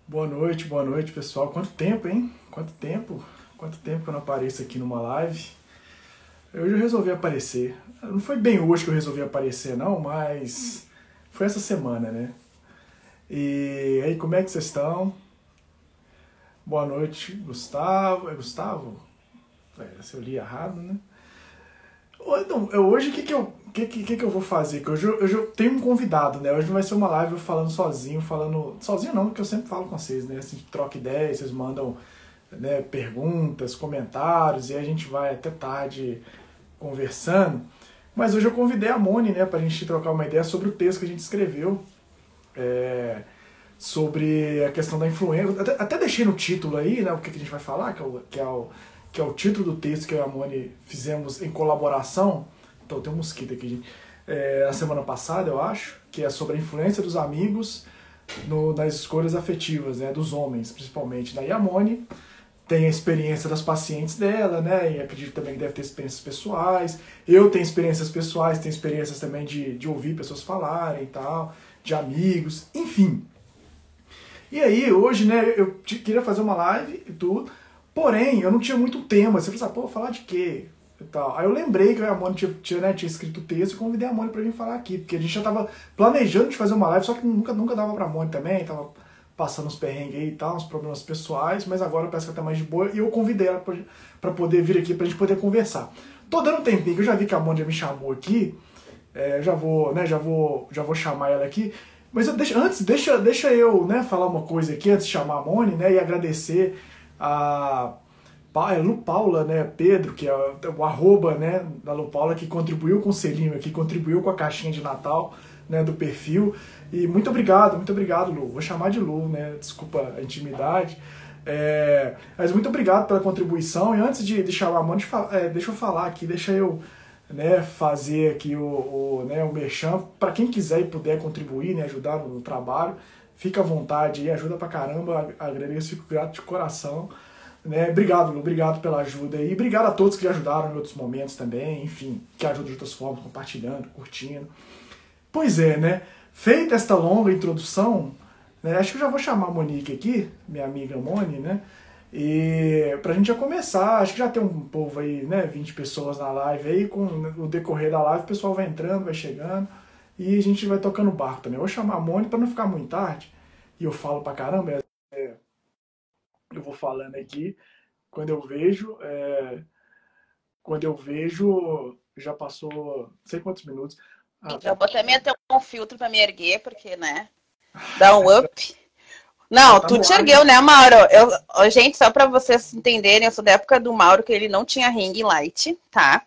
Boa noite, pessoal. Quanto tempo, hein? Quanto tempo? Quanto tempo que eu não apareço aqui numa live? Hoje eu resolvi aparecer. Não foi bem hoje que eu resolvi aparecer, não, mas foi essa semana, né? E aí, como é que vocês estão? Boa noite, Gustavo. É Gustavo? Se eu li errado, né? Então, hoje o que eu vou fazer? Que hoje eu tenho um convidado, né? Hoje não vai ser uma live eu falando sozinho, falando. Sozinho não, porque eu sempre falo com vocês, né? Assim, troca ideias, vocês mandam, né, perguntas, comentários, e a gente vai até tarde conversando. Mas hoje eu convidei a Moni, né, pra gente trocar uma ideia sobre o texto que a gente escreveu, é, sobre a questão da influência. Até deixei no título aí, né, o que a gente vai falar, que é o título do texto que eu e a Moni fizemos em colaboração. Então tem um mosquito aqui, gente. A semana passada, eu acho, que é sobre a influência dos amigos nas escolhas afetivas, né, dos homens, principalmente. Daí a Moni tem a experiência das pacientes dela, né? E acredito também que deve ter experiências pessoais. Eu tenho experiências pessoais, tenho experiências também de ouvir pessoas falarem e tal, de amigos, enfim. E aí, hoje, né, eu queria fazer uma live e tudo, porém, eu não tinha muito tema. Você falou assim, pô, falar de quê? E tal. Aí eu lembrei que a Moni tinha escrito o texto e convidei a Moni pra vir falar aqui, porque a gente já tava planejando de fazer uma live, só que nunca dava pra Moni também, tava passando uns perrengues aí e tal, uns problemas pessoais, mas agora parece que ela tá mais de boa e eu convidei ela pra poder vir aqui pra gente poder conversar. Tô dando um tempinho, que eu já vi que a Moni já me chamou aqui, já vou, né, já vou chamar ela aqui. Mas deixa eu, né, falar uma coisa aqui antes de chamar a Moni, né, e agradecer a Lu Paula, né, Pedro, que é o arroba, né, da Lu Paula, que contribuiu com o selinho aqui, contribuiu com a caixinha de Natal, né, do perfil. E muito obrigado, Lu. Vou chamar de Lu, né, desculpa a intimidade. Mas muito obrigado pela contribuição. E antes de chamar a Moni, deixa eu falar aqui, deixa eu, né, fazer aqui né, o merchan. Para quem quiser e puder contribuir, né, ajudar no trabalho, fica à vontade aí, ajuda pra caramba, agradeço, fico grato de coração. Né? Obrigado, Lu, obrigado pela ajuda e obrigado a todos que ajudaram em outros momentos também, enfim, que ajudam de outras formas, compartilhando, curtindo. Pois é, né? Feita esta longa introdução, né, acho que eu já vou chamar a Monique aqui, minha amiga Moni, né? E pra gente já começar, acho que já tem um povo aí, né, 20 pessoas na live aí, com o decorrer da live o pessoal vai entrando, vai chegando e a gente vai tocando o barco também. Eu vou chamar a Moni pra não ficar muito tarde, e eu falo pra caramba, eu vou falando aqui, quando eu vejo, já passou não sei quantos minutos. Ah, Eu tá. vou até meter um filtro pra me erguer, porque, né? Dá um up. Já Não, tá tu no te ar, ergueu, né? né, Mauro? Gente, só pra vocês entenderem, eu sou da época do Mauro, que ele não tinha ring light, tá?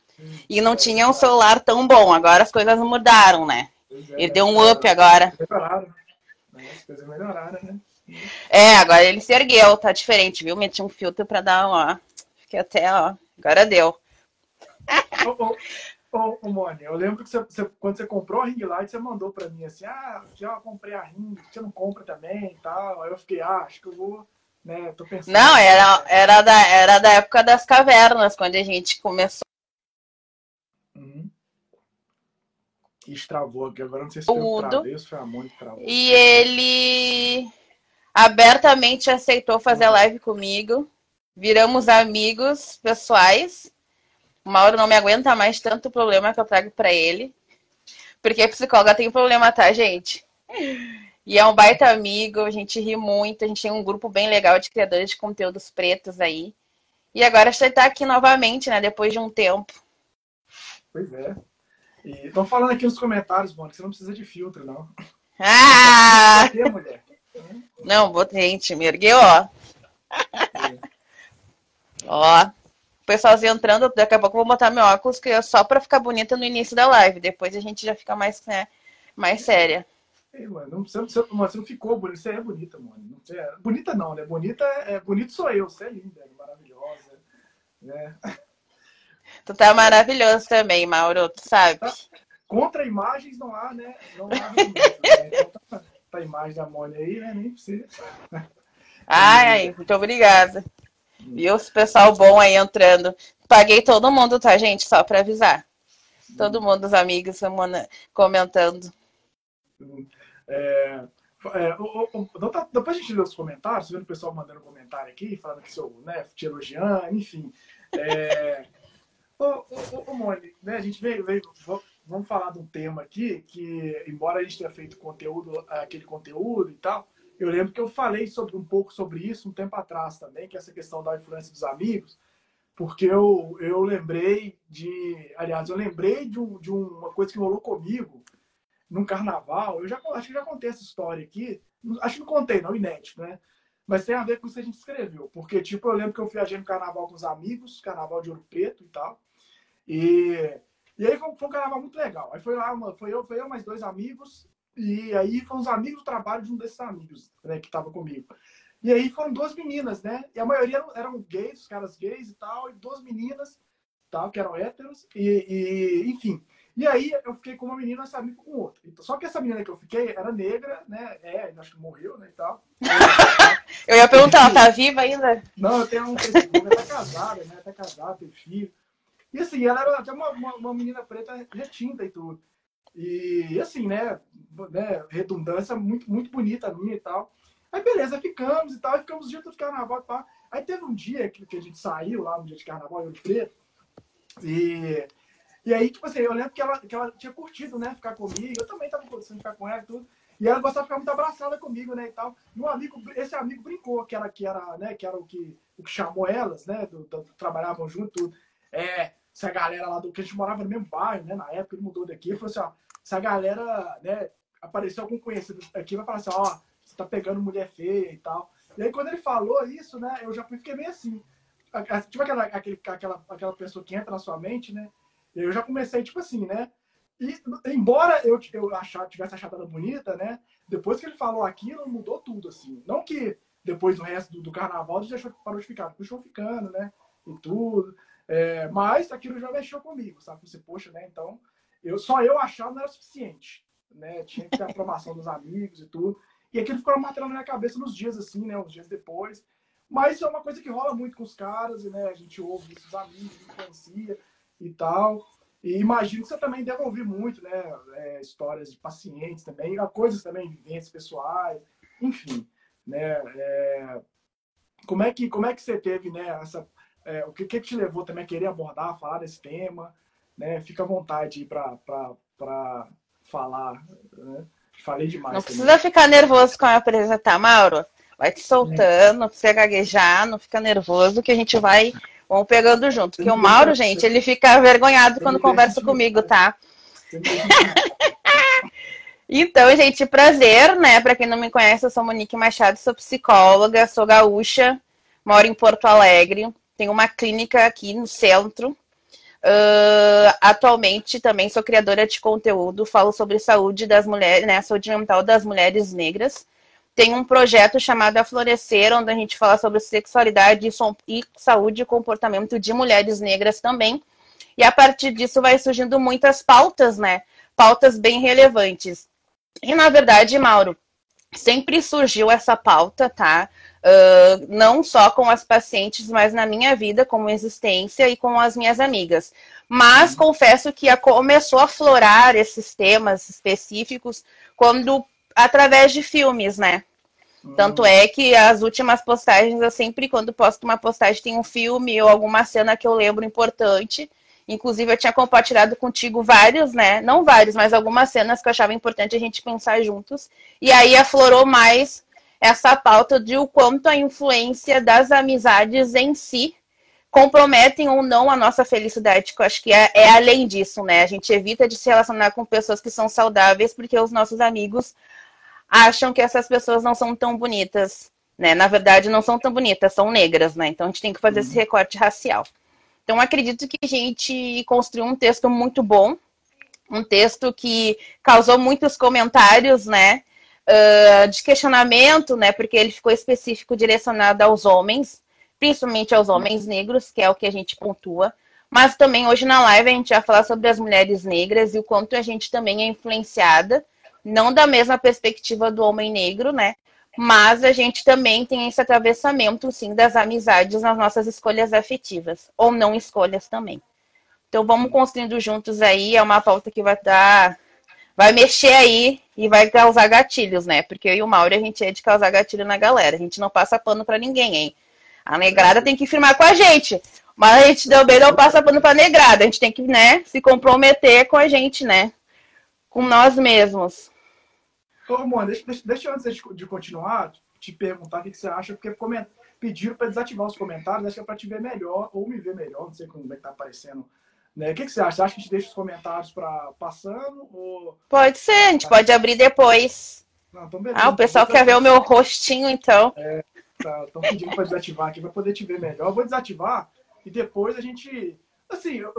E não tinha um Verdade. celular tão bom. Agora as coisas mudaram, né? Pois é, Ele né? deu um up agora. Melhoraram, né? As coisas melhoraram, né? Agora ele se ergueu, tá diferente, viu? Meti um filtro pra dar, ó. Fiquei até, ó. Agora deu. Ô, ô, Mônica, eu lembro que quando você comprou a ring light, você mandou pra mim assim, já comprei a ring, você não compra também e tal. Aí eu fiquei, acho que eu vou, né, tô pensando em Não, comprar. era da época das cavernas, quando a gente começou Uhum. E travou aqui, agora eu não sei se foi eu que tudo. travei ou se foi a Mônica que travou. E ele abertamente aceitou fazer live comigo. Viramos amigos pessoais. O Mauro não me aguenta mais tanto problema que eu trago pra ele. Porque a psicóloga tem problema, tá, gente? E é um baita amigo, a gente ri muito, a gente tem um grupo bem legal de criadores de conteúdos pretos aí. E agora a gente tá aqui novamente, né, depois de um tempo. Pois é. E estão falando aqui nos comentários, Mônica, você não precisa de filtro, não. Filtro pra Ah! quê, mulher? Não, gente, me ergueu, ó. Ó. O pessoalzinho entrando, daqui a pouco eu vou botar meu óculos, que é só pra ficar bonita no início da live. Depois a gente já fica mais, né, mais séria. Ei, mano, você não ficou bonita, você é bonita, mano. Bonita não, né? Bonito sou eu, você é linda, maravilhosa, né? Tu tá maravilhoso também, Mauro, tu sabe? Tá? Contra imagens não há, né? Não há argumento, né? Então tá a imagem da Mônica aí, né? Nem precisa. Ai, muito obrigada. Viu os pessoal bom aí entrando. Paguei todo mundo, tá, gente? Só pra avisar. Todo mundo, os amigos, comentando. É, Depois a gente lê os comentários, vendo o pessoal mandando comentário aqui, falando que sou, né, te elogiando, enfim. Mônica, né, a gente vamos falar de um tema aqui que, embora a gente tenha feito conteúdo, aquele conteúdo e tal, eu lembro que eu falei um pouco sobre isso um tempo atrás também, que é essa questão da influência dos amigos, porque eu lembrei eu lembrei de uma coisa que rolou comigo num carnaval. Acho que já contei essa história aqui, acho que não contei não, inédito, né? Mas tem a ver com isso que a gente escreveu, porque tipo, eu lembro que eu viajei no carnaval com os amigos, carnaval de Ouro Preto e tal, e aí foi um carnaval muito legal. Aí foi eu mais dois amigos, e aí foram os amigos do trabalho de um desses amigos, né, que estava comigo. E aí foram duas meninas, né? E a maioria eram gays, os caras gays e tal, e duas meninas, tal, que eram héteros, enfim. E aí eu fiquei com uma menina e essa amiga com outra. Só que essa menina que eu fiquei era negra, né? Acho que morreu, né, e tal. Eu ia perguntar, ela tá viva ainda? Não, eu tenho um Facebook, ela tá casada, né? Tá casada, tem filho. E assim, ela era até uma menina preta retinta e tudo. E assim, né? Redundância muito, muito bonita minha e tal. Aí beleza, ficamos e tal, e ficamos juntos de carnaval e tal. Aí teve um dia que a gente saiu lá, um dia de carnaval, eu de preto, e aí, tipo assim, eu lembro que ela tinha curtido, né, ficar comigo, eu também tava curtindo ficar com ela e tudo, e ela gostava de ficar muito abraçada comigo, né, e tal. E esse amigo brincou, que era o que chamou elas, né, trabalhavam junto, tudo. Essa galera lá que a gente morava no mesmo bairro, né, na época ele mudou daqui, ele falou assim, ó, essa galera, né, apareceu algum conhecido aqui, vai falar assim, ó, você tá pegando mulher feia e tal. E aí, quando ele falou isso, né, eu já fiquei meio assim. Tipo aquela pessoa que entra na sua mente, né? E eu já comecei, tipo assim, né? E, embora eu tivesse achado ela bonita, né? Depois que ele falou aquilo, mudou tudo, assim. Não que depois do resto do carnaval a gente parou de ficar, continuou ficando, né? E tudo. Mas aquilo já mexeu comigo, sabe? Você, poxa, né? Então, só eu achava não era suficiente, né? Tinha que ter a aprovação dos amigos e tudo. E aquilo ficou martelando na minha cabeça nos dias, assim, né? Uns dias depois. Mas é uma coisa que rola muito com os caras, né? A gente ouve isso, os amigos, influencia e tal. E imagino que você também deve ouvir muito, né? Histórias de pacientes também, coisas também, vivências pessoais, enfim, né? Como é que você teve, né? O que te levou também a querer abordar, falar desse tema, né? Fica à vontade para falar, né? Falei demais. Não precisa ficar nervoso com a apresentar, Mauro. Vai te soltando, não precisa gaguejar, não fica nervoso, que a gente vamos pegando junto. Porque o Mauro, gente, ele fica avergonhado quando conversa comigo, tá? Então, gente, prazer, né? Pra quem não me conhece, eu sou Monique Machado, sou psicóloga, sou gaúcha, moro em Porto Alegre, tenho uma clínica aqui no centro. Atualmente também sou criadora de conteúdo, falo sobre saúde das mulheres, né? Saúde mental das mulheres negras. Tem um projeto chamado Aflorescer, onde a gente fala sobre sexualidade e saúde e comportamento de mulheres negras também. E a partir disso vai surgindo muitas pautas, né? Pautas bem relevantes. E, na verdade, Mauro, sempre surgiu essa pauta, tá? Não só com as pacientes, mas na minha vida como existência e com as minhas amigas. Mas confesso que começou a aflorar esses temas específicos através de filmes, né? Tanto é que as últimas postagens, eu sempre, quando posto uma postagem, tem um filme ou alguma cena que eu lembro importante. Inclusive, eu tinha compartilhado contigo vários, né? Não vários, mas algumas cenas que eu achava importante a gente pensar juntos. E aí aflorou mais essa pauta de o quanto a influência das amizades em si comprometem ou não a nossa felicidade, que eu acho que é além disso, né? A gente evita de se relacionar com pessoas que são saudáveis porque os nossos amigos acham que essas pessoas não são tão bonitas, né? Na verdade, não são tão bonitas, são negras, né? Então, a gente tem que fazer esse recorte racial. Então, acredito que a gente construiu um texto muito bom, um texto que causou muitos comentários, né? De questionamento, né? Porque ele ficou específico, direcionado aos homens, principalmente aos homens negros, que é o que a gente pontua. Mas também hoje na live a gente vai falar sobre as mulheres negras e o quanto a gente também é influenciada, não da mesma perspectiva do homem negro, né? Mas a gente também tem esse atravessamento, sim, das amizades nas nossas escolhas afetivas, ou não escolhas também. Então vamos construindo juntos aí, é uma pauta que vai vai mexer aí e vai causar gatilhos, né? Porque eu e o Mauro, a gente é de causar gatilho na galera. A gente não passa pano pra ninguém, hein? A negrada tem que firmar com a gente. Mas a gente também não passa pano pra negrada. A gente tem que, né, se comprometer com a gente, né? Com nós mesmos. Ô, mano, deixa antes de continuar, te perguntar o que você acha, porque pediram para desativar os comentários, acho que é para te ver melhor, ou me ver melhor, não sei como é que tá aparecendo. Né? O que você acha? Você acha que a gente deixa os comentários para passando? Ou... Pode ser, a gente pode abrir depois. Não, então beleza. Ah, o pessoal quer ver o meu rostinho, então. Estão pedindo para desativar aqui, para poder te ver melhor. Eu vou desativar e depois a gente... Assim, eu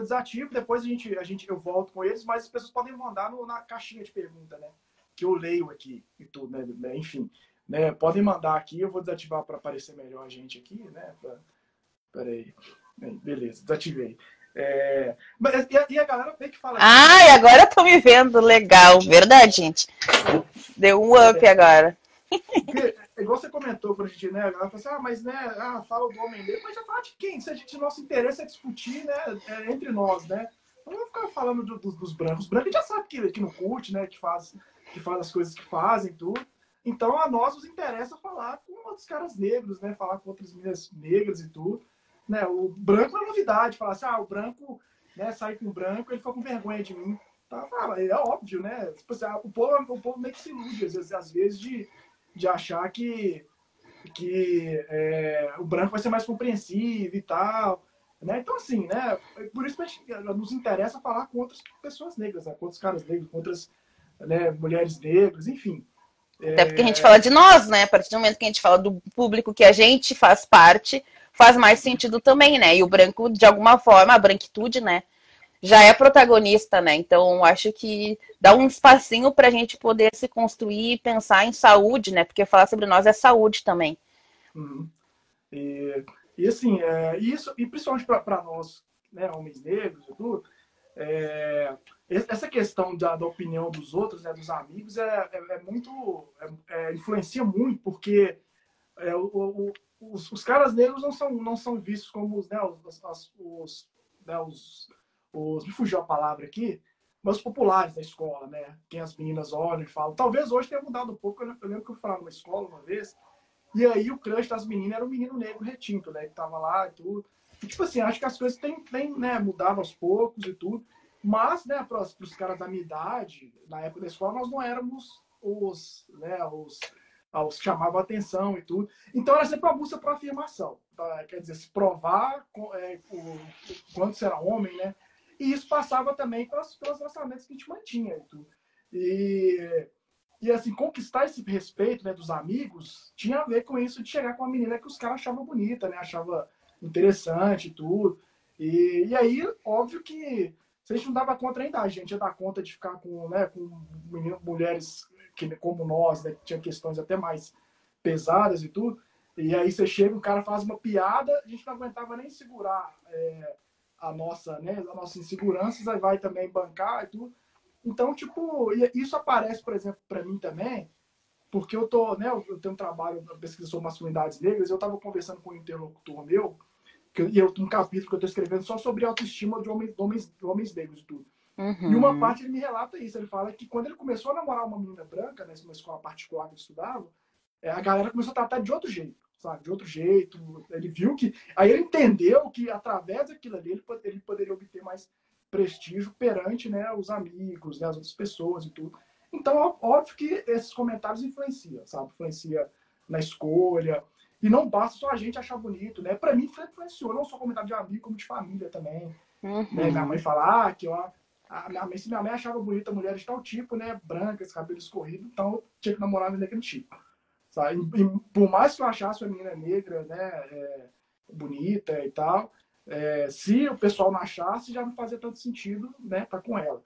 desativo, depois eu volto com eles, mas as pessoas podem mandar na caixinha de pergunta, né? Que eu leio aqui e tudo, né? Enfim, né? Podem mandar aqui, eu vou desativar para aparecer melhor a gente aqui, né? Peraí. Beleza, desativei. E a galera vê que fala... Ah, e agora eu tô me vendo legal. Verdade, gente. Deu um up agora. Porque, igual você comentou pra gente, né? A galera fala assim, mas né, fala do homem negro, mas já fala de quem? Se a gente, nosso interesse é discutir, né? Entre nós, né? Não vamos ficar falando dos brancos. Os brancos já sabem que não curte, né? Que faz as coisas que fazem, tudo. Então, a nós nos interessa falar com outros caras negros, né? Falar com outras meninas negras e tudo. Né? O branco é novidade. Falar assim, o branco, né? Sair com o branco, ele ficou com vergonha de mim. Tá, é óbvio, né? Tipo assim, o povo meio que se ilude, às vezes de achar que o branco vai ser mais compreensivo e tal. Né? Então, assim, né? Por isso que a gente, nos interessa falar com outras pessoas negras, né? Com outros caras negros, com outras, né, mulheres negras, enfim. Até porque a gente fala de nós, né? A partir do momento que a gente fala do público que a gente faz parte, faz mais sentido também, né? E o branco, de alguma forma, a branquitude, né? Já é protagonista, né? Então, acho que dá um espacinho pra gente poder se construir e pensar em saúde, né? Porque falar sobre nós é saúde também. Uhum. E assim, isso, e principalmente para nós, né, homens negros e tudo, essa questão da opinião dos outros, né, dos amigos, muito, influencia muito, porque os caras negros não são vistos como me fugiu a palavra aqui, mas os populares da escola, né? Quem as meninas olham e falam. Talvez hoje tenha mudado um pouco, eu lembro que eu fui lá numa escola uma vez, e aí o crush das meninas era um menino negro retinto, né? Que tava lá e tudo. E, tipo assim, acho que as coisas têm né, mudado aos poucos e tudo. Mas, né, para os caras da minha idade, na época da escola, nós não éramos os que chamavam atenção e tudo. Então era sempre uma busca por afirmação. Tá? Quer dizer, se provar quanto você era homem, né? E isso passava também pelos relacionamentos que a gente mantinha e tudo. E assim, conquistar esse respeito, né, dos amigos tinha a ver com isso de chegar com uma menina que os caras achavam bonita, né? Achava interessante e tudo. E aí, óbvio que se a gente não dava conta ainda, a gente ia dar conta de ficar com, né, com mulheres como nós, né, que tinha questões até mais pesadas e tudo. E aí você chega, o cara faz uma piada, a gente não aguentava nem segurar a nossa insegurança, aí vai também bancar e tudo. Então, tipo, isso aparece, por exemplo, para mim também, porque eu tenho um trabalho, eu pesquiso sobre masculinidades negras, eu estava conversando com um interlocutor meu, e eu tenho um capítulo que eu estou escrevendo só sobre autoestima de homens negros e tudo. Uhum. E uma parte ele me relata isso, ele fala que quando ele começou a namorar uma menina branca, numa escola particular que ele estudava, a galera começou a tratar de outro jeito, sabe? De outro jeito, ele viu que... Aí ele entendeu que através daquilo ali ele poderia obter mais prestígio perante, né, os amigos, né, as outras pessoas e tudo. Então, óbvio que esses comentários influenciam, sabe? Influencia na escolha. E não basta só a gente achar bonito, né? Para mim, influenciou não só comentário de amigo, como de família também. Uhum. Né? Minha mãe fala que se minha mãe achava bonita mulher de tal tipo, né? Brancas, cabelo escorrido, então eu tinha que namorar daquele tipo. Sabe? E por mais que eu achasse a menina negra, né, bonita e tal, se o pessoal não achasse, já não fazia tanto sentido, né, estar com ela.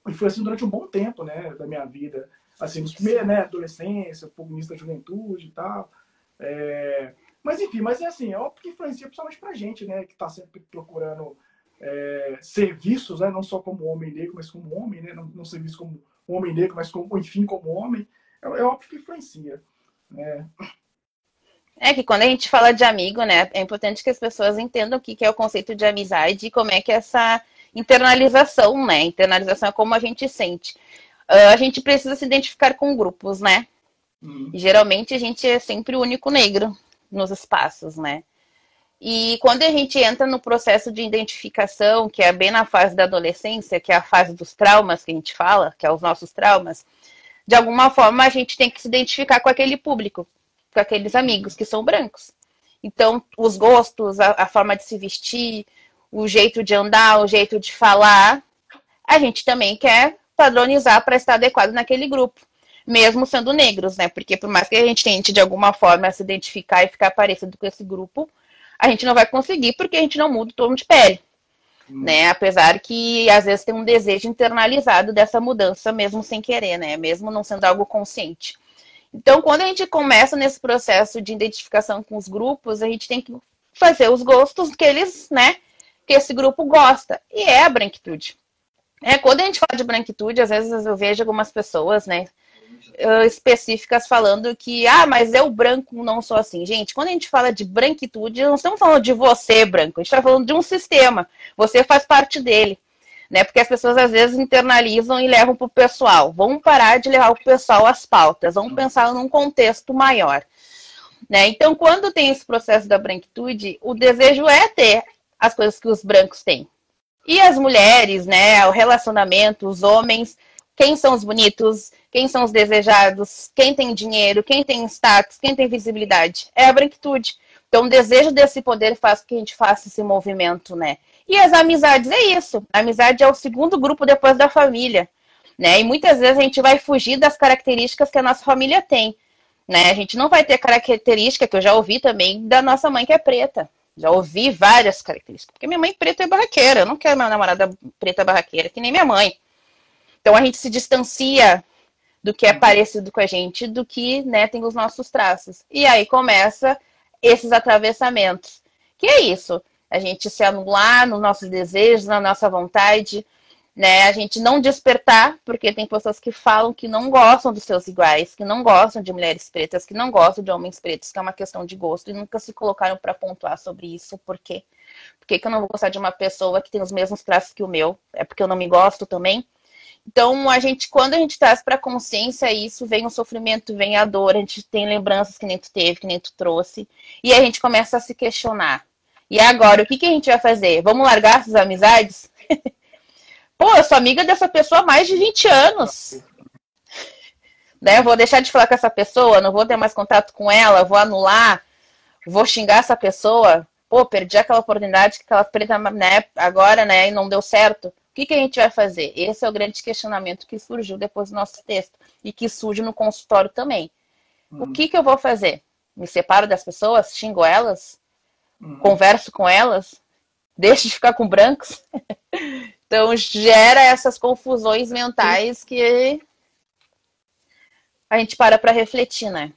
E foi assim durante um bom tempo, né, da minha vida. Assim, nos primeiros, né, adolescência, um pouco início da juventude e tal. Mas enfim, é assim, é óbvio que influencia principalmente pra gente, né, que está sempre procurando serviços, né, não só como homem negro, mas como homem, né, não ser visto como homem negro, mas enfim, como homem. É óbvio que influencia, né. Que quando a gente fala de amigo, né, é importante que as pessoas entendam o que é o conceito de amizade e como é que essa internalização, né? Internalização é como a gente sente. A gente precisa se identificar com grupos, né? E geralmente a gente é sempre o único negro nos espaços, né? E quando a gente entra no processo de identificação, que é bem na fase da adolescência, que é a fase dos traumas que a gente fala, que é os nossos traumas, de alguma forma a gente tem que se identificar com aquele público, com aqueles amigos que são brancos. Então, os gostos, a forma de se vestir, o jeito de andar, o jeito de falar, a gente também quer padronizar para estar adequado naquele grupo, mesmo sendo negros, né? Porque por mais que a gente tente de alguma forma se identificar e ficar parecido com esse grupo, a gente não vai conseguir porque a gente não muda o tom de pele, né? Apesar que às vezes tem um desejo internalizado dessa mudança, mesmo sem querer, né? Mesmo não sendo algo consciente. Então, quando a gente começa nesse processo de identificação com os grupos, a gente tem que fazer os gostos que eles, né? Que esse grupo gosta. E é a branquitude. Quando a gente fala de branquitude, às vezes eu vejo algumas pessoas, né? Específicas falando que, mas eu branco não sou assim. Gente, quando a gente fala de branquitude, não estamos falando de você branco, a gente está falando de um sistema. Você faz parte dele, né? Porque as pessoas às vezes internalizam e levam para o pessoal. Vamos parar de levar para o pessoal as pautas, vamos pensar num contexto maior, né? Então, quando tem esse processo da branquitude, o desejo é ter as coisas que os brancos têm. E as mulheres, né? O relacionamento, os homens, quem são os bonitos, quem são os desejados, quem tem dinheiro, quem tem status, quem tem visibilidade. É a branquitude. Então, o desejo desse poder faz com que a gente faça esse movimento, né? E as amizades é isso. A amizade é o segundo grupo depois da família, né? E muitas vezes a gente vai fugir das características que a nossa família tem, né? A gente não vai ter característica, que eu já ouvi também, da nossa mãe que é preta. Já ouvi várias características. Porque minha mãe preta é barraqueira. Eu não quero minha namorada preta barraqueira, que nem minha mãe. Então a gente se distancia do que é parecido com a gente, do que, né, tem os nossos traços. E aí começa esses atravessamentos. Que é isso? A gente se anular nos nossos desejos, na nossa vontade, né? A gente não despertar, porque tem pessoas que falam que não gostam dos seus iguais, que não gostam de mulheres pretas, que não gostam de homens pretos, que é uma questão de gosto, e nunca se colocaram para pontuar sobre isso. Por quê? Por que eu não vou gostar de uma pessoa que tem os mesmos traços que o meu? É porque eu não me gosto também? Então, quando a gente traz para a consciência isso, vem o sofrimento, vem a dor, a gente tem lembranças que nem tu teve, que nem tu trouxe, e a gente começa a se questionar. E agora, o que a gente vai fazer? Vamos largar essas amizades? Pô, eu sou amiga dessa pessoa há mais de 20 anos. Né? Eu vou deixar de falar com essa pessoa, não vou ter mais contato com ela, vou anular, vou xingar essa pessoa. Pô, perdi aquela oportunidade que aquela preta, né, agora, né, e não deu certo. O que a gente vai fazer? Esse é o grande questionamento que surgiu depois do nosso texto e que surge no consultório também. O que eu vou fazer? Me separo das pessoas? Xingo elas? Converso com elas? Deixo de ficar com brancos? Então, gera essas confusões mentais que a gente para refletir, né?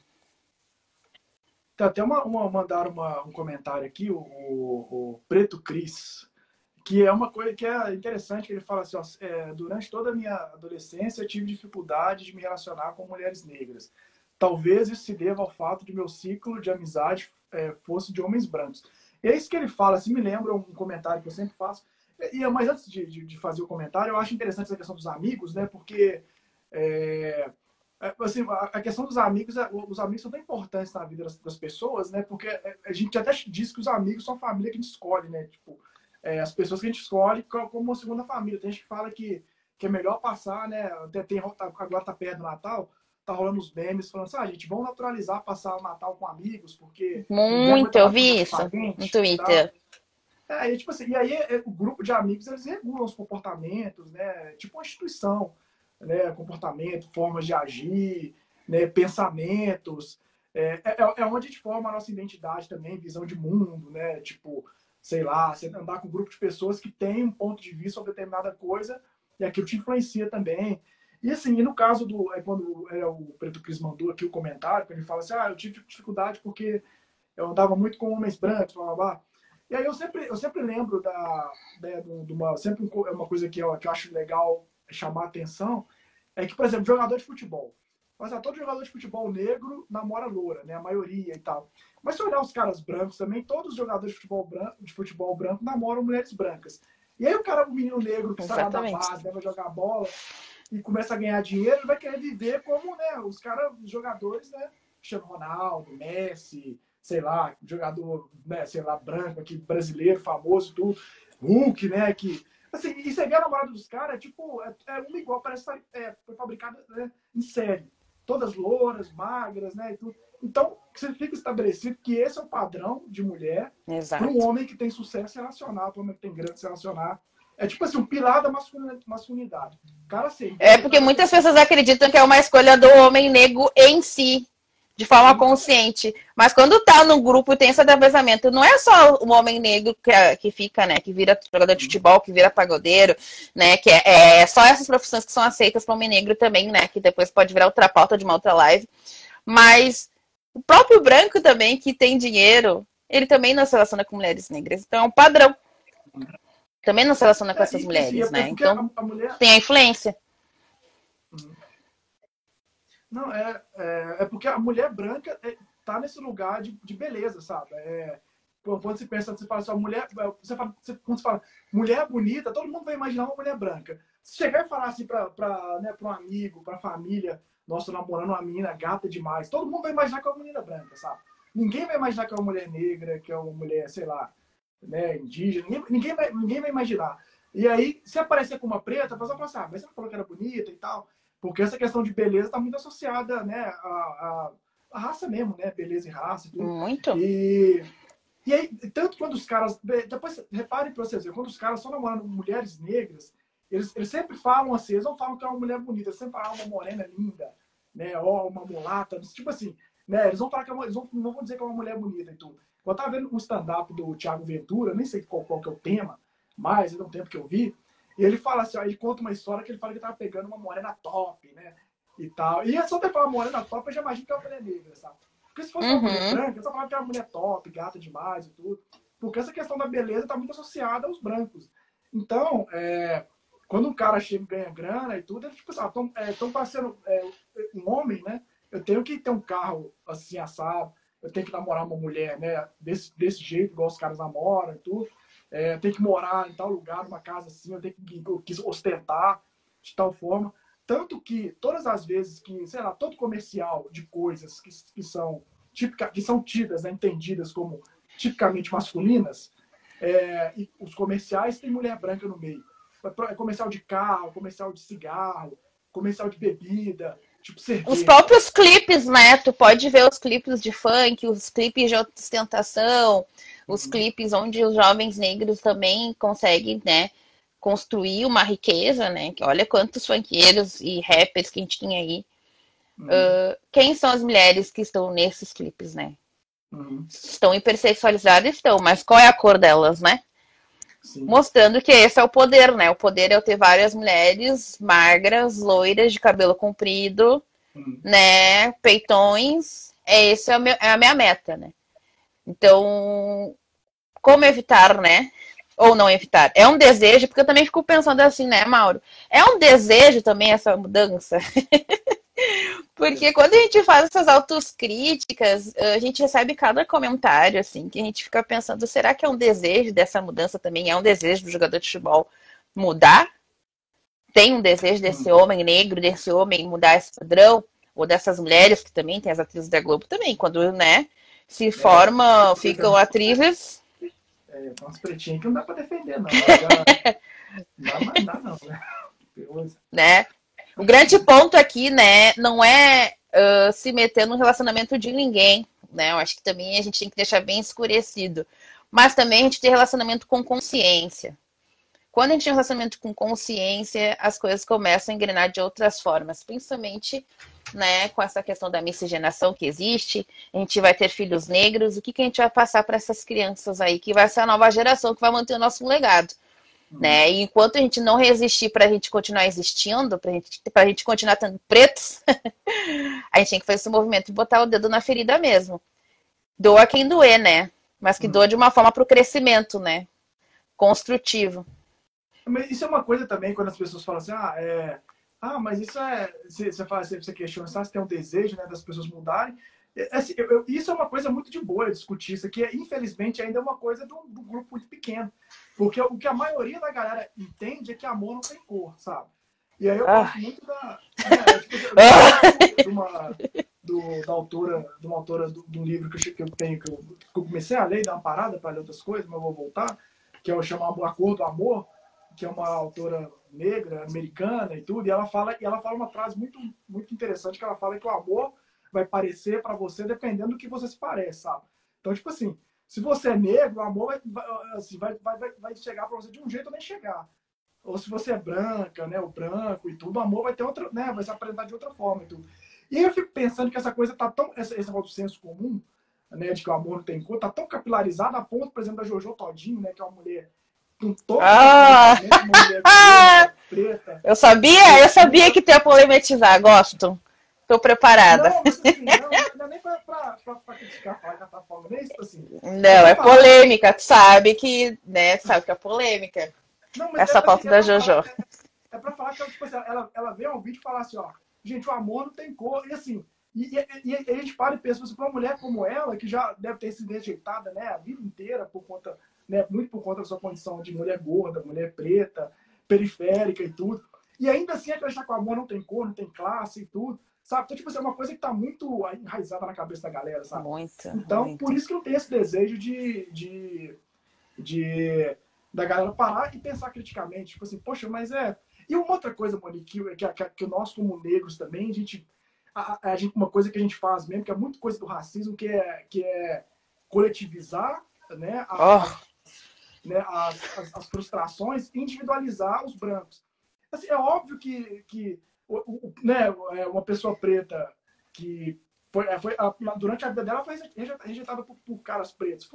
Tem até mandaram um comentário aqui, o Preto Cris, que é uma coisa que é interessante, que ele fala assim, ó, durante toda a minha adolescência eu tive dificuldade de me relacionar com mulheres negras. Talvez isso se deva ao fato de meu ciclo de amizade fosse de homens brancos. E é isso que ele fala, assim, me lembra um comentário que eu sempre faço. Mas antes de fazer o comentário, eu acho interessante essa questão dos amigos, né? Porque assim, a questão dos amigos, os amigos são tão importantes na vida das pessoas, né? Porque a gente até diz que os amigos são a família que a gente escolhe, né? Tipo, as pessoas que a gente escolhe como uma segunda família. Tem gente que fala que é melhor passar, né? Agora tá perto do Natal, tá rolando os memes falando assim, gente, vamos naturalizar passar o Natal com amigos, porque... Muito, eu vi isso no Twitter. E, tipo assim, e aí o grupo de amigos, eles regulam os comportamentos, né? Tipo uma instituição, né? Comportamento, formas de agir, né? Pensamentos. Onde a gente forma a nossa identidade também, visão de mundo, né? Tipo, sei lá, você andar com um grupo de pessoas que tem um ponto de vista sobre determinada coisa e aquilo te influencia também. E assim, e no caso quando o Preto Cris mandou aqui o comentário, ele fala assim, eu tive dificuldade porque eu andava muito com homens brancos, blá, blá, blá. E aí eu sempre lembro sempre uma coisa que eu acho legal chamar a atenção, é que, por exemplo, jogador de futebol. Mas todo jogador de futebol negro namora loura, né? A maioria e tal. Mas se olhar os caras brancos também, todos os jogadores de futebol branco namoram mulheres brancas. E aí o menino negro que sai lá da Exatamente. base, né, vai jogar bola e começa a ganhar dinheiro, ele vai querer viver como, né, os jogadores, né, Cristiano Ronaldo, Messi, sei lá, jogador, né, sei lá, branco aqui, brasileiro, famoso, tudo, Hulk, né, que... Assim, e você vê a namorada dos caras, é uma igual, parece que foi fabricada, né, em série. Todas louras, magras, né, e tudo. Então, você fica estabelecido que esse é o padrão de mulher para um Exato. homem que tem sucesso relacional, para um homem que tem grana se relacionar. É tipo assim, um pilar da masculinidade. Cara, assim, É porque muitas pessoas acreditam que é uma escolha do homem negro em si, de forma consciente. Mas quando tá no grupo e tem esse atravessamento, não é só o homem negro que fica, né? Que vira jogador de futebol, que vira pagodeiro, né? Que é só essas profissões que são aceitas para o homem negro também, né? Que depois pode virar outra pauta de uma outra live. Mas o próprio branco também, que tem dinheiro, ele também não se relaciona com mulheres negras. Então é um padrão. Também não se relaciona com essas e assim, mulheres, né? porque Então a mulher. tem a influência. Não, é porque a mulher branca tá nesse lugar de beleza, sabe? Quando você pensa, você fala assim, mulher, quando você fala mulher bonita, todo mundo vai imaginar uma mulher branca. Se chegar e falar assim né, pra um amigo, pra família, nossa, namorando uma menina gata demais, todo mundo vai imaginar que é uma menina branca, sabe? Ninguém vai imaginar que é uma mulher negra, que é uma mulher, sei lá, né, indígena, ninguém vai imaginar. E aí, se aparecer com uma preta, a pessoa fala assim, mas você não falou que era bonita e tal. Porque essa questão de beleza está muito associada, né, a raça mesmo, né? Beleza e raça e tudo. Muito. E aí, tanto quando os caras... Depois, reparem para vocês, quando os caras estão namorando mulheres negras, eles sempre falam assim, eles não falam que é uma mulher bonita, eles sempre falam uma morena linda, né? Ou uma mulata, tipo assim, né? Eles vão falar que eles não vão dizer que é uma mulher bonita e tudo. Eu estava vendo um stand-up do Thiago Ventura, nem sei qual que é o tema, mas é um tempo que eu vi, e ele fala assim, ó, ele conta uma história que ele fala que tava pegando uma morena top, né? E tal. E só de falar morena top, eu já imagino que é uma mulher negra, sabe? Porque se fosse uma mulher branca, eu só falava que é uma mulher top, gata demais e tudo. Porque essa questão da beleza tá muito associada aos brancos. Então, quando um cara chega e ganha grana e tudo, ele tipo assim, estão passando um homem, né? Eu tenho que ter um carro assim, assado, eu tenho que namorar uma mulher, né? Desse jeito, igual os caras namoram e tudo. Eu tenho que morar em tal lugar, numa casa assim, eu tenho que ostentar de tal forma. Tanto que todas as vezes que, sei lá, todo comercial de coisas que são tidas, né, entendidas como tipicamente masculinas, e os comerciais têm mulher branca no meio. Comercial de carro, comercial de cigarro, comercial de bebida, tipo cerveja. Os próprios clipes, né? Tu pode ver os clipes de funk, os clipes de ostentação, os clipes onde os jovens negros também conseguem, né, construir uma riqueza, né? Olha quantos funkeiros e rappers que a gente tinha aí. Quem são as mulheres que estão nesses clipes, né? Estão hipersexualizadas? Estão, mas qual é a cor delas, né? Sim. Mostrando que esse é o poder, né? O poder é eu ter várias mulheres magras, loiras, de cabelo comprido, né? Peitões. Esse é a minha meta, né? Então, como evitar, né? Ou não evitar? É um desejo, porque eu também fico pensando assim, né, Mauro? É um desejo também essa mudança? Porque quando a gente faz essas autocríticas, a gente recebe cada comentário, assim, que a gente fica pensando, será que é um desejo dessa mudança também? É um desejo do jogador de futebol mudar? Tem um desejo desse homem negro, desse homem mudar esse padrão? Ou dessas mulheres, que também tem as atrizes da Globo também, quando, né, se formam, ficam atrizes... Tem umas pretinhas que não dá pra defender, não. Não dá, não, né? O grande ponto aqui, né, não é se meter no relacionamento de ninguém, né? Eu acho que também a gente tem que deixar bem escurecido. Mas também a gente tem relacionamento com consciência. Quando a gente tem relacionamento com consciência, as coisas começam a engrenar de outras formas, principalmente, né, com essa questão da miscigenação que existe. A gente vai ter filhos negros, o que a gente vai passar para essas crianças aí, que vai ser a nova geração que vai manter o nosso legado. Né? E enquanto a gente não resistir para a gente continuar existindo, para a gente continuar tendo pretos, a gente tem que fazer esse movimento e botar o dedo na ferida mesmo. Doa quem doer, né? Mas que doa de uma forma para o crescimento, né? Construtivo. Mas isso é uma coisa também, quando as pessoas falam assim, mas isso você questiona, se tem um desejo, né, das pessoas mudarem. Assim, isso é uma coisa muito de boa discutir isso aqui, infelizmente ainda é uma coisa do grupo muito pequeno. Porque o que a maioria da galera entende é que amor não tem cor, sabe? E aí eu gosto muito da... da autora, de uma autora do livro que eu tenho, que eu comecei a ler, dar uma parada para ler outras coisas, mas eu vou voltar, que é o chamado A Cor do Amor, que é uma autora negra, americana e tudo, e ela fala uma frase muito, muito interessante, que ela fala que o amor vai parecer para você dependendo do que você se parece, sabe? Então, tipo assim, se você é negro, o amor vai chegar para você de um jeito ou nem chegar. Ou se você é branca, né, o branco e tudo, o amor vai ter outra, né, vai se apresentar de outra forma e tudo. E aí eu fico pensando que essa coisa tá tão, esse negócio do senso comum, né, de que o amor não tem cor, tá tão capilarizado a ponto, por exemplo, da Jojo Todinho, né, que é uma mulher com todo uma mulher preta. Eu sabia que tu ia polemizar, gosto. Tô preparada. Não, mas assim, não é nem pra criticar, falar que ela tá falando, nem isso, assim. Não, é polêmica, tu sabe que, né, sabe que é polêmica. Não, mas essa pauta da Jojo. É pra falar que tipo, assim, ela vê um vídeo e fala assim, ó, gente, o amor não tem cor, e assim, e a gente para e pensa, pra uma mulher como ela, que já deve ter sido rejeitada, né, a vida inteira, por conta, né, muito por conta da sua condição de mulher gorda, mulher preta, periférica e tudo, e ainda assim acreditar que o amor não tem cor, não tem classe e tudo, sabe? Então, tipo assim, é uma coisa que tá muito enraizada na cabeça da galera, sabe? Então, por isso que eu tenho esse desejo da galera parar e pensar criticamente, tipo assim, poxa, mas é... E uma outra coisa, Monique, que nós como negros também, a gente, uma coisa que a gente faz mesmo, que é muito coisa do racismo, que é coletivizar, né, as frustrações e individualizar os brancos. Assim, é óbvio que né, uma pessoa preta que durante a vida dela foi rejeitada por caras pretos,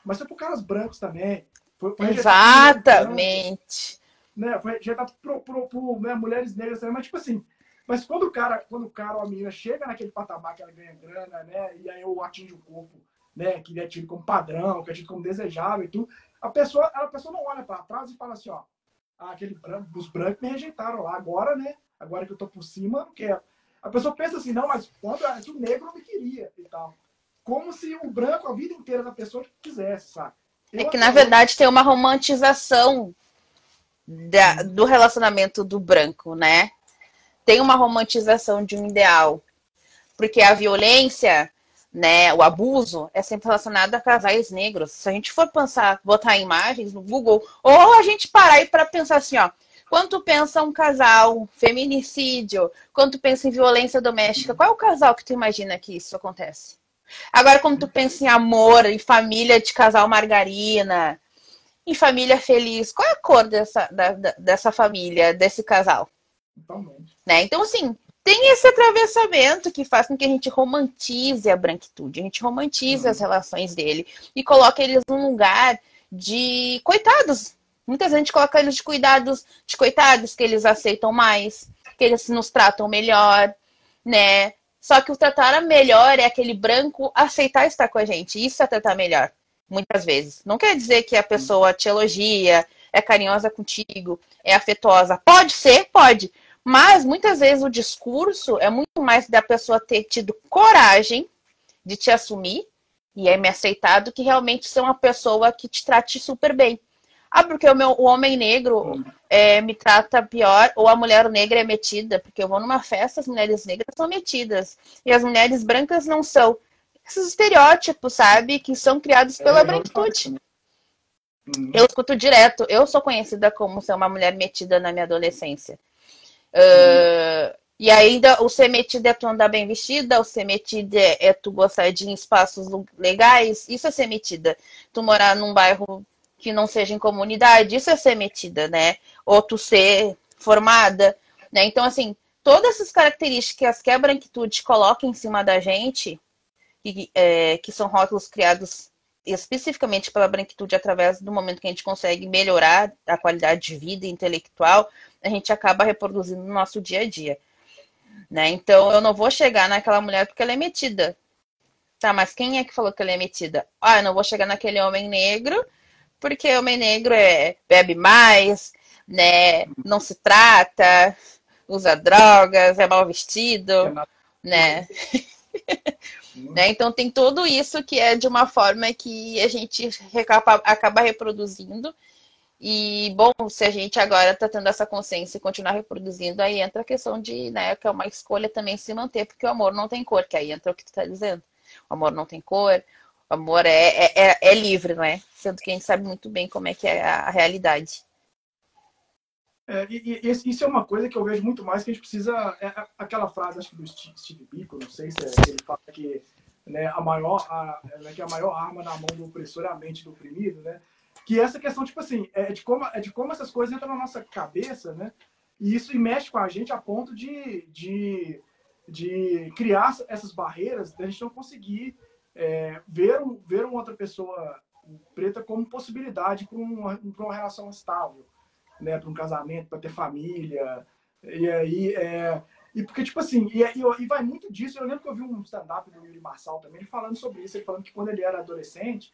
mas foi por caras brancos também. Foi exatamente. Né, foi rejeitado por né, mulheres negras também, mas tipo assim, mas quando o cara ou a menina chega naquele patamar que ela ganha grana, né, e aí eu atinge o corpo, né, que é tido como padrão, que é tido como desejável e tudo, a pessoa não olha para trás e fala assim, ó, os brancos me rejeitaram lá, agora, né, agora que eu tô por cima, eu não quero. A pessoa pensa assim, não, mas quando o negro não me queria e tal. Como se o branco, a vida inteira da pessoa quisesse, sabe? É que, na verdade, tem uma romantização do relacionamento do branco, né? Tem uma romantização de um ideal. Porque a violência, né, o abuso, é sempre relacionado a casais negros. Se a gente for pensar, botar imagens no Google, ou a gente parar aí para pensar assim, ó, quando tu pensa um casal, feminicídio, quando tu pensa em violência doméstica, qual é o casal que tu imagina que isso acontece? Agora, quando tu pensa em amor, em família de casal margarina, em família feliz, qual é a cor dessa família, desse casal? Né? Então, assim, tem esse atravessamento que faz com que a gente romantize a branquitude, a gente romantize as relações dele e coloca eles num lugar de coitados. Muitas vezes a gente coloca eles de coitados, que eles aceitam mais, que eles nos tratam melhor, né? Só que o tratar melhor é aquele branco aceitar estar com a gente. Isso é tratar melhor, muitas vezes. Não quer dizer que a pessoa te elogia, é carinhosa contigo, é afetuosa. Pode ser, pode. Mas, muitas vezes, o discurso é muito mais da pessoa ter tido coragem de te assumir e me aceitar do que realmente ser uma pessoa que te trate super bem. Ah, porque o homem negro me trata pior, ou a mulher negra é metida, porque eu vou numa festa, as mulheres negras são metidas, e as mulheres brancas não são. Esses estereótipos, sabe, que são criados pela branquitude. Eu escuto direto, eu sou conhecida como ser uma mulher metida na minha adolescência. E ainda o ser metida é tu andar bem vestida, o ser metida é tu gostar de ir em espaços legais, isso é ser metida. Tu morar num bairro que não seja em comunidade, isso é ser metida, né? Ou tu ser formada, né? Então, assim, todas essas características que a branquitude coloca em cima da gente, que são rótulos criados especificamente pela branquitude através do momento que a gente consegue melhorar a qualidade de vida intelectual, a gente acaba reproduzindo no nosso dia a dia, né? Então, eu não vou chegar naquela mulher porque ela é metida. Tá, mas quem é que falou que ela é metida? Eu não vou chegar naquele homem negro porque o homem negro bebe mais, né? Não se trata, usa drogas, é mal vestido, né? Né? Então tem tudo isso que é de uma forma que a gente acaba reproduzindo E, bom, se a gente agora está tendo essa consciência e continuar reproduzindo, aí entra a questão de, né, que é uma escolha também se manter, porque o amor não tem cor, que aí entra o que tu está dizendo. O amor não tem cor, o amor é livre, não é? Sendo que a gente sabe muito bem como é que é a realidade. Isso é uma coisa que eu vejo muito mais que a gente precisa. Aquela frase, acho que do Steve Biko, não sei se ele fala que, né, que a maior arma na mão do opressor é a mente do oprimido, né? Que essa questão, tipo assim, é de como essas coisas entram na nossa cabeça, né? E isso mexe com a gente a ponto de criar essas barreiras, da gente não conseguir ver uma outra pessoa preta como possibilidade para uma relação estável, né, para um casamento, para ter família. E aí, e porque, tipo assim, e vai muito disso. Eu lembro que eu vi um stand-up do Yuri Marçal também, ele falando sobre isso. Ele falando que quando ele era adolescente,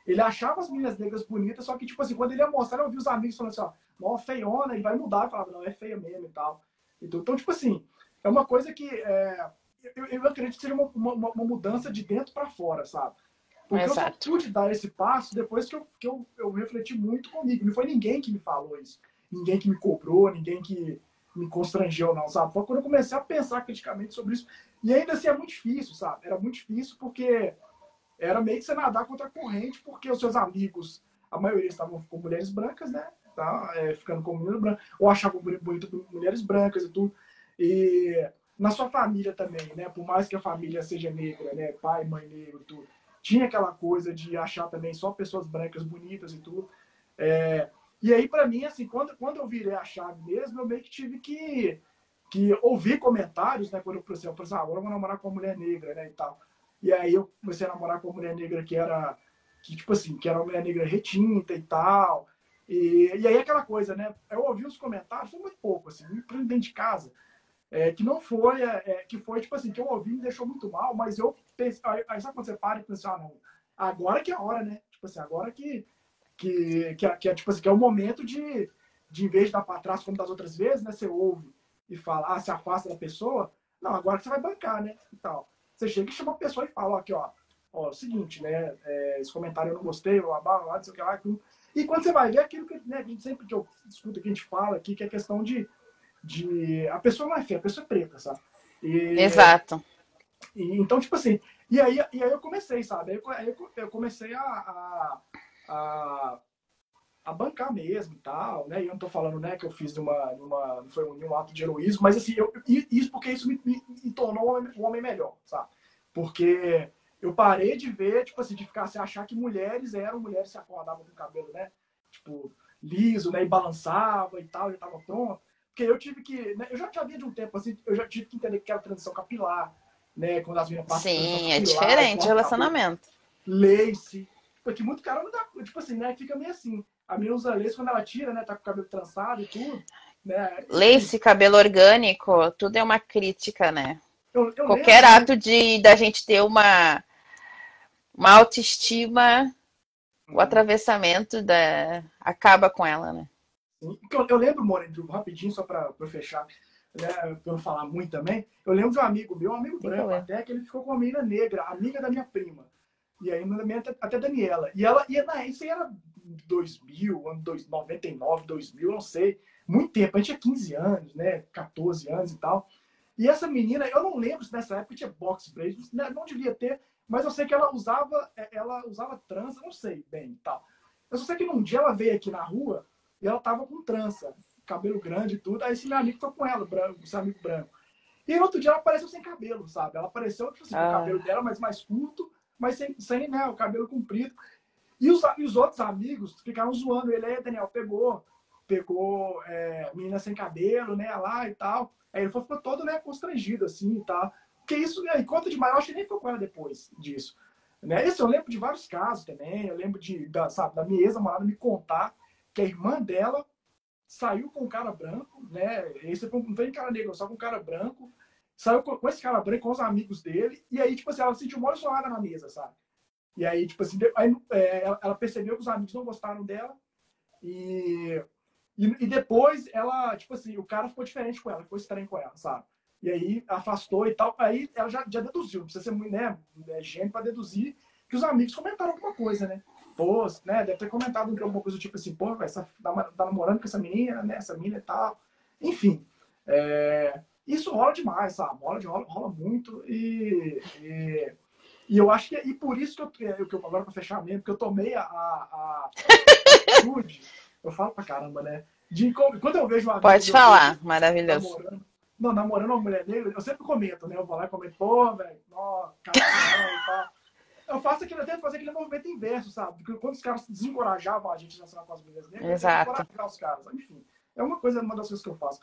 ele achava as meninas negras bonitas, só que, tipo assim, quando ele ia mostrar, eu vi os amigos falando assim, ó, não, feiona, ele vai mudar. Eu falava, não, é feia mesmo e tal. Então, tipo assim, é uma coisa que eu acredito que seja uma mudança de dentro para fora, sabe? Porque eu só Exato. pude dar esse passo depois que eu refleti muito comigo. Não foi ninguém que me falou isso. Ninguém que me cobrou, ninguém que me constrangeu, não, sabe? Foi quando eu comecei a pensar criticamente sobre isso. E ainda assim é muito difícil, sabe? Era muito difícil porque era meio que você nadar contra a corrente, porque os seus amigos, a maioria estavam com mulheres brancas, né? Tá? Ficando com mulheres brancas, ou achavam bonito mulheres brancas e tudo. E na sua família também, né? Por mais que a família seja negra, né? Pai, mãe negro, tudo. Tinha aquela coisa de achar também só pessoas brancas bonitas e tudo. E aí, para mim, assim, quando eu virei a chave mesmo, eu meio que tive que ouvir comentários, né? Quando eu falei assim, agora eu vou namorar com uma mulher negra, né? E tal. E aí eu comecei a namorar com uma mulher negra tipo assim, que era uma mulher negra retinta e tal. E aí aquela coisa, né? Eu ouvi os comentários, foi muito pouco, assim, dentro de casa. Que não foi, que foi, tipo assim, que eu ouvi me deixou muito mal, mas eu pensei, aí sabe quando você para e pensa, não, agora que é a hora, né? Tipo assim, agora tipo assim, que é o momento de em vez de dar para trás como das outras vezes, né? Você ouve e fala, se afasta da pessoa. Não, agora que você vai bancar, né? E tal. Você chega e chama a pessoa e fala, ó, aqui, ó, é o seguinte, né? Esse comentário eu não gostei, blá, blá, blá, não sei o que lá. E quando você vai ver aquilo que, né, sempre que eu escuto que a gente fala aqui, que é questão a pessoa não é feia, a pessoa é preta, sabe? E, Exato. então, tipo assim, e aí eu comecei, sabe? Aí eu comecei a, a bancar mesmo e tal, né? E eu não tô falando, né, que eu fiz não foi um ato de heroísmo, mas assim, isso porque isso me tornou um homem melhor, sabe? Porque eu parei de ver, tipo assim, de ficar se achar que mulheres se acordavam com o cabelo, né? Tipo, liso, né? E balançava e tal, já tava pronto. Porque eu tive que, né, eu já havia de um tempo assim, eu já tive que entender que era transição capilar, né? Quando as meninas passam por transição Sim, é capilar e diferente o cortam o cabelo, relacionamento. lace. Porque muito cara não dá, tipo assim, né? Fica meio assim. A menina usa lace quando ela tira, né? Tá com o cabelo trançado e tudo, né? Enfim, Lace, cabelo orgânico, tudo é uma crítica, né? eu Qualquer lembro, né? ato de da gente ter uma autoestima, o atravessamento acaba com ela, né? Eu lembro, Moreno, rapidinho, só pra fechar, né? Pra eu não falar muito também. Eu lembro de um amigo meu, um amigo Sem branco problema. até, que ele ficou com uma menina negra, amiga da minha prima. E aí, até Daniela. E ela, isso aí era 2000, ano 99, 2000, não sei. Muito tempo, a gente tinha 15 anos, né? 14 anos e tal. E essa menina, eu não lembro se nessa época tinha box braid, não devia ter, mas eu sei que ela usava trança, não sei bem e tal. Eu só sei que num dia ela veio aqui na rua e ela tava com trança, cabelo grande e tudo. Aí esse meu amigo foi com ela, branco, esse amigo branco. E no outro dia ela apareceu sem cabelo, sabe? Ela apareceu, tipo assim, com o cabelo Ah, dela, mas mais curto, mas sem né, o cabelo comprido. E os outros amigos ficaram zoando ele. Aí, Daniel, pegou menina sem cabelo, né, lá e tal. Aí ele ficou todo, né, constrangido, assim, e tal. Porque isso, né, em conta de maior, acho que nem ficou com ela depois disso. Né? Isso eu lembro de vários casos também. Eu lembro da minha ex-namorada me contar que a irmã dela saiu com um cara branco, né? Esse não foi cara negro, só com um cara branco. Saiu com esse cara branco, com os amigos dele. E aí, tipo assim, ela sentiu uma isolada na mesa, sabe? E aí, tipo assim, ela percebeu que os amigos não gostaram dela. E, e depois ela, tipo assim, o cara ficou diferente com ela, ficou estranho com ela, sabe? E aí afastou e tal. Aí ela já deduziu, não precisa ser muito, né, gênio para deduzir que os amigos comentaram alguma coisa, né? fosse, né? Deve ter comentado alguma coisa do tipo assim, pô, velho, tá namorando com essa menina, né? Essa menina e tal. Enfim, isso rola demais, sabe? Rola muito e eu acho que e por isso que eu agora para fechar mesmo, que eu tomei a atitude, eu falo pra caramba, né? Quando eu vejo um amigo Pode meu preto falar, maravilhoso. namorando uma mulher negra, eu sempre comento, né? Eu vou lá e comento, pô, velho, ó, caramba, e tal. Eu tento fazer aquele movimento inverso, sabe? Porque quando os caras desencorajavam a gente a relacionar com as mulheres negras, eu tento Exato. encorajar os caras. Enfim, é uma das coisas que eu faço.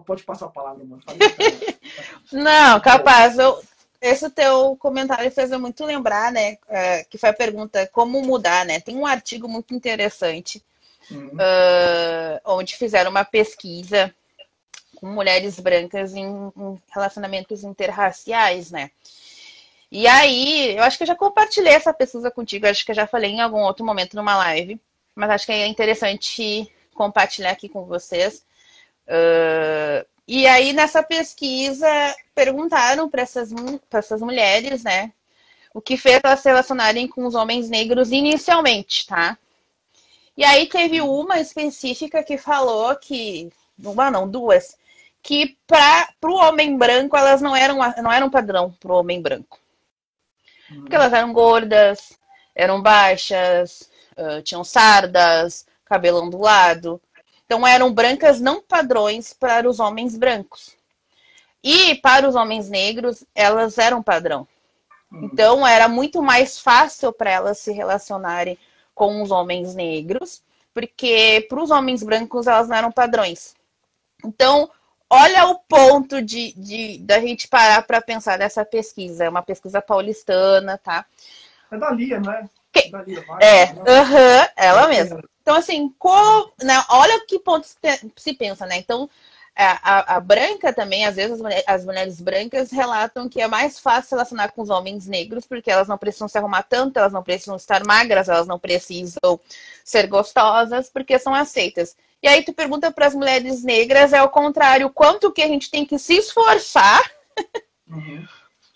Pode passar a palavra, mano. Não, capaz. Esse teu comentário fez eu muito lembrar, né? Que foi a pergunta como mudar, né? Tem um artigo muito interessante onde fizeram uma pesquisa com mulheres brancas em relacionamentos interraciais, né? E aí, eu acho que eu já compartilhei essa pesquisa contigo, acho que eu já falei em algum outro momento numa live, mas acho que é interessante compartilhar aqui com vocês. E aí, nessa pesquisa, perguntaram para essas mulheres, né, o que fez elas se relacionarem com os homens negros inicialmente, tá? E aí teve uma específica que falou que, uma não, duas, que para o homem branco elas não eram padrão para o homem branco. Porque elas eram gordas, eram baixas, tinham sardas, cabelo ondulado. Então eram brancas não padrões para os homens brancos. E para os homens negros, elas eram padrão. Então era muito mais fácil para elas se relacionarem com os homens negros, porque para os homens brancos elas não eram padrões. Então, olha o ponto da gente parar para pensar nessa pesquisa. É uma pesquisa paulistana, tá? É da Lia, não é? Da Lia, ela mesma. Então, assim, né, olha que ponto se pensa, né? Então, a branca também, às vezes as mulheres brancas relatam que é mais fácil relacionar com os homens negros, porque elas não precisam se arrumar tanto, elas não precisam estar magras, elas não precisam ser gostosas, porque são aceitas. E aí tu pergunta para as mulheres negras, é o contrário, quanto que a gente tem que se esforçar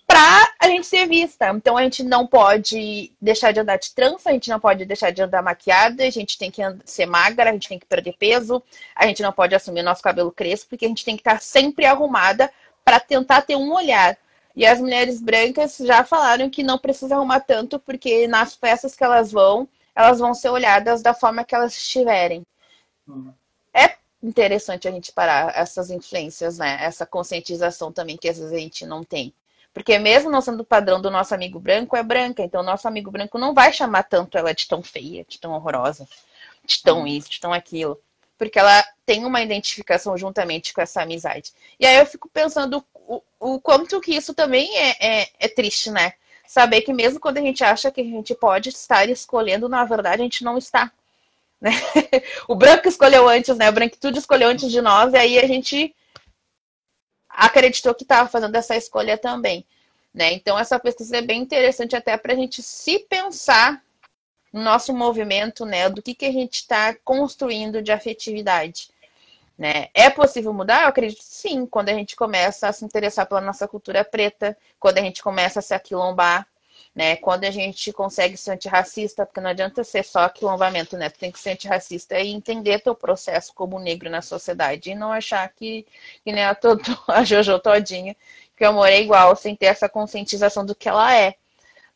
para a gente ser vista. Então a gente não pode deixar de andar de trança, a gente não pode deixar de andar maquiada, a gente tem que ser magra, a gente tem que perder peso, a gente não pode assumir nosso cabelo crespo, porque a gente tem que estar sempre arrumada para tentar ter um olhar. E as mulheres brancas já falaram que não precisa arrumar tanto, porque nas festas que elas vão ser olhadas da forma que elas estiverem. É interessante a gente parar essas influências, né? Essa conscientização também que às vezes a gente não tem. Porque mesmo não sendo o padrão do nosso amigo branco, é branca. Então, o nosso amigo branco não vai chamar tanto ela de tão feia, de tão horrorosa, de tão isso, de tão aquilo. Porque ela tem uma identificação juntamente com essa amizade. E aí eu fico pensando o quanto que isso também é triste, né? Saber que mesmo quando a gente acha que a gente pode estar escolhendo, na verdade a gente não está. Né? O branco escolheu antes, né? A branquitude escolheu antes de nós, e aí a gente acreditou que estava fazendo essa escolha também, né? Então essa pesquisa é bem interessante até para a gente se pensar no nosso movimento, né? Do que a gente está construindo de afetividade, né? É possível mudar? Eu acredito que sim, quando a gente começa a se interessar pela nossa cultura preta, quando a gente começa a se aquilombar, né? Quando a gente consegue ser antirracista, porque não adianta ser só aquilombamento, né? Tu tem que ser antirracista e entender teu processo como negro na sociedade e não achar que nem a Jojo todinha, que o amor é igual, sem ter essa conscientização do que ela é,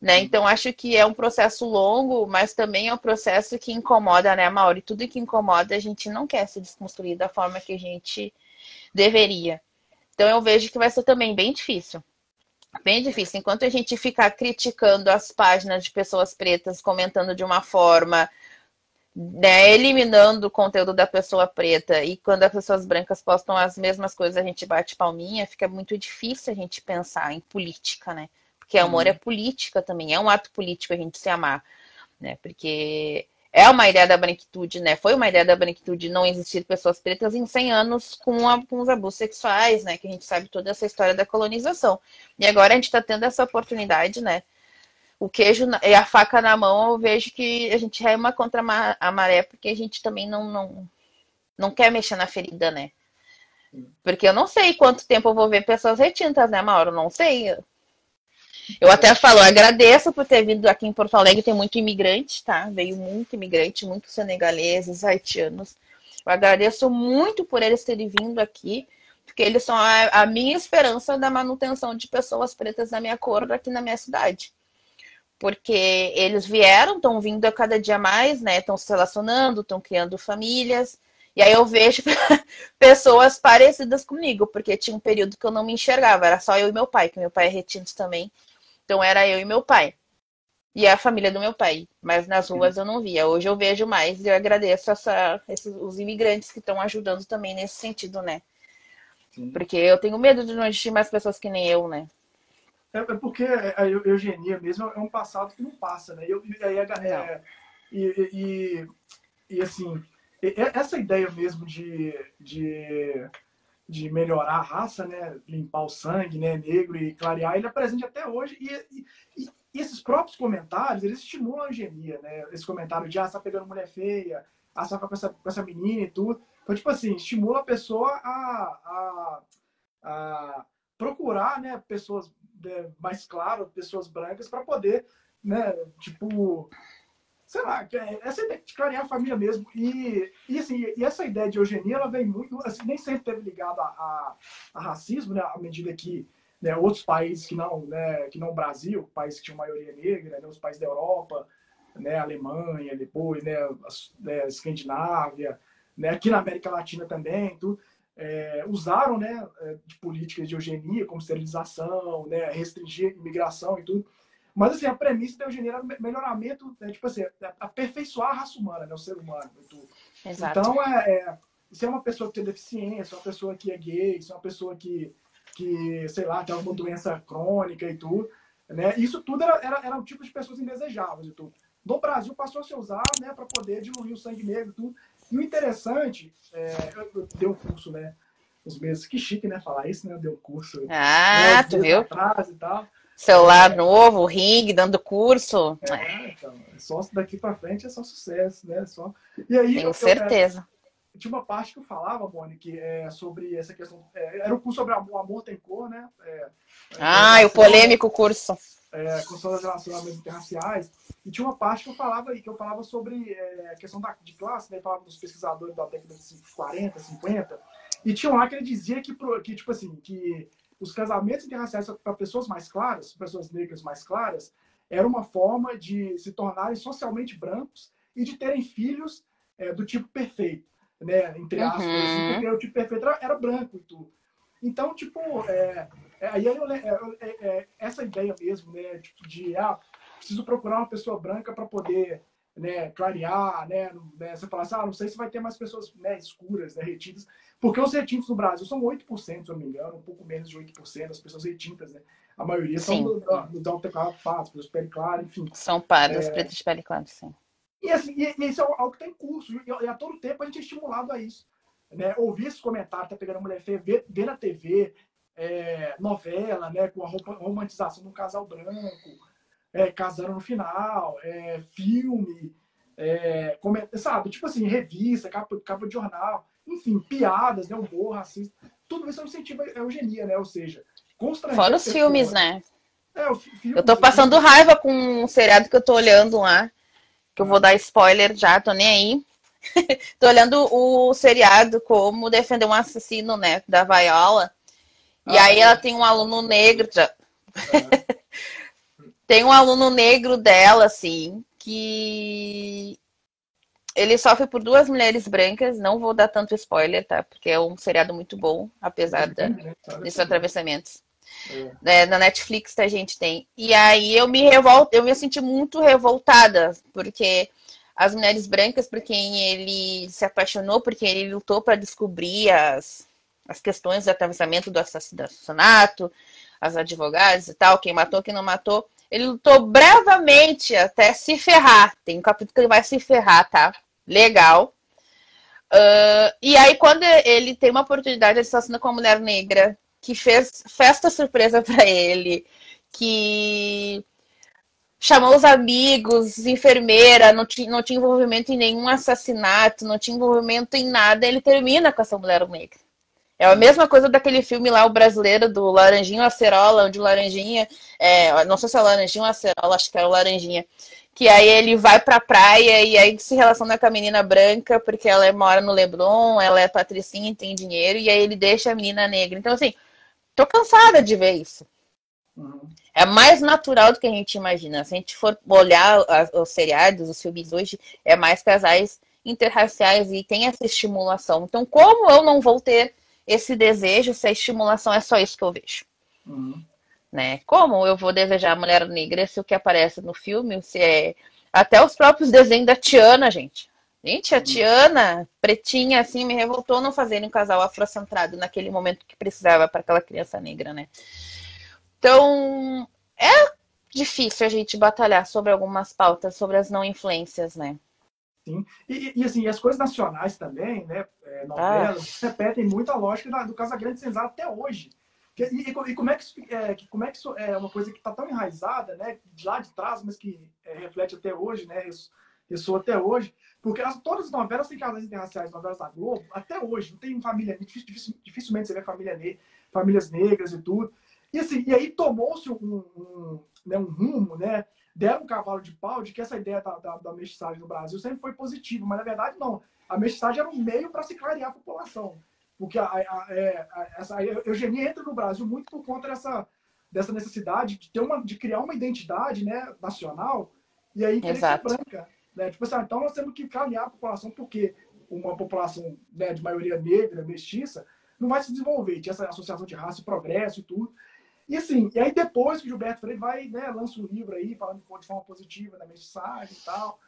né? Então acho que é um processo longo, mas também é um processo que incomoda, né, Mauri? Tudo que incomoda a gente não quer se desconstruir da forma que a gente deveria. Então eu vejo que vai ser também bem difícil. Bem difícil. Enquanto a gente ficar criticando as páginas de pessoas pretas, comentando de uma forma, né, eliminando o conteúdo da pessoa preta, e quando as pessoas brancas postam as mesmas coisas, a gente bate palminha, fica muito difícil a gente pensar em política, né? Porque amor é política também, é um ato político a gente se amar, né? Porque é uma ideia da branquitude, né? Foi uma ideia da branquitude não existir pessoas pretas em 100 anos com os abusos sexuais, né? Que a gente sabe toda essa história da colonização. E agora a gente está tendo essa oportunidade, né? O queijo e a faca na mão, eu vejo que a gente rema contra a maré, porque a gente também não quer mexer na ferida, né? Porque eu não sei quanto tempo eu vou ver pessoas retintas, né, Mauro? Não sei. Eu até falo, agradeço por ter vindo aqui em Porto Alegre, tem muito imigrante, tá? Veio muito imigrante, muitos senegaleses, haitianos. Eu agradeço muito por eles terem vindo aqui, porque eles são a minha esperança da manutenção de pessoas pretas da minha cor aqui na minha cidade. Porque eles vieram, estão vindo a cada dia mais, né? Estão se relacionando, estão criando famílias. E aí eu vejo pessoas parecidas comigo, porque tinha um período que eu não me enxergava, era só eu e meu pai, que meu pai é retinto também. Então era eu e meu pai. E a família do meu pai. Mas nas ruas eu não via. Hoje eu vejo mais e eu agradeço os imigrantes que estão ajudando também nesse sentido, né? Sim. Porque eu tenho medo de não existir mais pessoas que nem eu, né? É porque a eugenia mesmo é um passado que não passa, né? E assim, essa ideia mesmo de melhorar a raça, né? Limpar o sangue, né? Negro e clarear, ele é presente até hoje. E esses próprios comentários, eles estimulam a eugenia, né? Esse comentário de, você tá pegando mulher feia, você vai ficar com essa menina e tudo. Então, tipo assim, estimula a pessoa a procurar, né, pessoas mais claras, pessoas brancas, para poder, né, tipo, sei lá, essa ideia de clarear a família mesmo. Assim, essa ideia de eugenia, ela vem muito, assim, nem sempre teve ligado a racismo, né, à medida que, né, outros países que não o Brasil, países que tinham maioria negra, né, os países da Europa, né, Alemanha, depois, né, a Escandinávia, né, aqui na América Latina também, tudo, usaram, né, de políticas de eugenia, como esterilização, né, restringir imigração e tudo. Mas, assim, a premissa da eugenia era melhoramento, né, tipo assim, aperfeiçoar a raça humana, né, o ser humano e tudo. Exato. Então, se é uma pessoa que tem deficiência, uma pessoa que é gay, se é uma pessoa que sei lá, tem alguma doença crônica e tudo, né, isso tudo era um tipo de pessoas indesejáveis e tudo. No Brasil passou a ser usado, né, para poder diluir o sangue negro e tudo. E o interessante, eu dei um curso, né, uns meses, que chique, né, falar isso, né, eu dei um curso, né, tu viu? Atrás e tal. Celular novo, ringue, dando curso. Então, só daqui para frente é só sucesso, né, só. E aí, tenho certeza. Tinha uma parte que eu falava, Mônica, sobre essa questão, era um curso sobre o amor tem cor, né? O polêmico curso. Construção das relações interraciais. E tinha uma parte que eu falava sobre a questão de classe, né? Eu falava dos pesquisadores da década de 40, 50. E tinha lá que ele dizia que tipo assim, que os casamentos interraciais para pessoas mais claras, pessoas negras mais claras, era uma forma de se tornarem socialmente brancos e de terem filhos do tipo perfeito, né? Entre aspas, assim, porque o tipo perfeito era branco e tudo. Então, tipo, essa ideia mesmo, né, tipo, preciso procurar uma pessoa branca para poder, né, clarear, né, você fala assim, não sei se vai ter mais pessoas, né, escuras, né, retintas, porque os retintos no Brasil são 8%, se eu não me engano, um pouco menos de 8% das pessoas retintas, né, a maioria são do daltoclado, pessoas de pele clara, enfim. São pardas, pretas de pele clara, sim. E assim, isso é algo que tem curso, e a todo tempo a gente é estimulado a isso. Né? Ouvir esses comentários, tá pegando mulher feia, ver na TV, novela, né? Com a romantização de um casal branco, casando no final, filme, sabe? Tipo assim, revista, capa de jornal, enfim, piadas, né? Humor, racista. Tudo isso é um incentivo à eugenia, né? Ou seja, constranger. Fora os filmes, né? Filme, eu tô passando raiva com um seriado que eu tô olhando lá, que eu vou dar spoiler já, tô nem aí. Tô olhando o seriado Como Defender um Assassino, né, da Viola. E aí ela tem um aluno negro. Tem um aluno negro dela, assim, que ele sofre por duas mulheres brancas. Não vou dar tanto spoiler, tá? Porque é um seriado muito bom, apesar desses atravessamentos. Na Netflix a gente tem. E aí eu me senti muito revoltada, porque as mulheres brancas, por quem ele se apaixonou, porque ele lutou para descobrir as questões do atravessamento do assassinato, as advogadas e tal, quem matou, quem não matou. Ele lutou bravamente até se ferrar. Tem um capítulo que ele vai se ferrar, tá? Legal. E aí, quando ele tem uma oportunidade, ele se assassina com uma mulher negra que fez festa surpresa para ele, que chamou os amigos, enfermeira, não tinha envolvimento em nenhum assassinato, não tinha envolvimento em nada. Ele termina com essa mulher negra. É a mesma coisa daquele filme lá, o brasileiro, do Laranjinha ou Acerola, onde o Laranjinha, não sei se é o Laranjinha ou Acerola, acho que era o Laranjinha, que aí ele vai pra praia e aí se relaciona com a menina branca, porque ela mora no Leblon, ela é patricinha e tem dinheiro, e aí ele deixa a menina negra. Então, assim, tô cansada de ver isso. Uhum. É mais natural do que a gente imagina. Se a gente for olhar os seriados, os filmes hoje, é mais casais interraciais e tem essa estimulação. Então, como eu não vou ter esse desejo se a estimulação é só isso que eu vejo? Uhum. Né? Como eu vou desejar a mulher negra se o que aparece no filme, se é até os próprios desenhos da Tiana, gente. Gente, a Uhum. Tiana, pretinha, assim, me revoltou não fazerem um casal afrocentrado naquele momento que precisava para aquela criança negra, né? Então, é difícil a gente batalhar sobre algumas pautas, sobre as não influências, né? Sim. Assim, as coisas nacionais também, né? Ah, Novelas, repetem muito a lógica do Casagrande Senzala até hoje. E como é que como é que isso é uma coisa que está tão enraizada, né? De lá de trás, mas que reflete até hoje, né? Ressoa até hoje. Porque todas as novelas têm casais interraciais, novelas da Globo, até hoje. Não tem família, dificilmente você vê famílias negras e tudo. E assim, e aí tomou-se né, um rumo, né? Deram um cavalo de pau de que essa ideia da mestiçagem no Brasil sempre foi positiva, mas na verdade não. A mestiçagem era um meio para se clarear a população. Porque essa eugenia entra no Brasil muito por conta dessa necessidade de criar uma identidade, né, nacional e aí querer ser exato. branca. Né? Tipo assim, então nós temos que clarear a população, porque uma população, né, de maioria negra, mestiça, não vai se desenvolver. Tinha essa associação de raça e progresso e tudo. E assim, e aí depois que o Gilberto Freire vai, né, lança um livro aí, falando de forma positiva da mensagem e tal.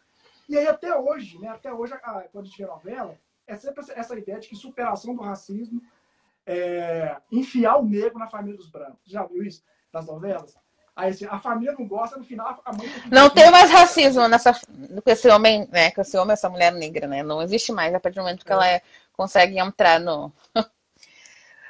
E aí até hoje, né, quando a gente vê a novela, é sempre essa ideia de que superação do racismo é enfiar o negro na família dos brancos. Já viu isso? Das novelas? Aí assim, a família não gosta, no final a mãe tem que Não engolir. tem mais racismo com esse homem, né? Com esse homem, essa mulher negra, né? Não existe mais a partir do momento que ela consegue entrar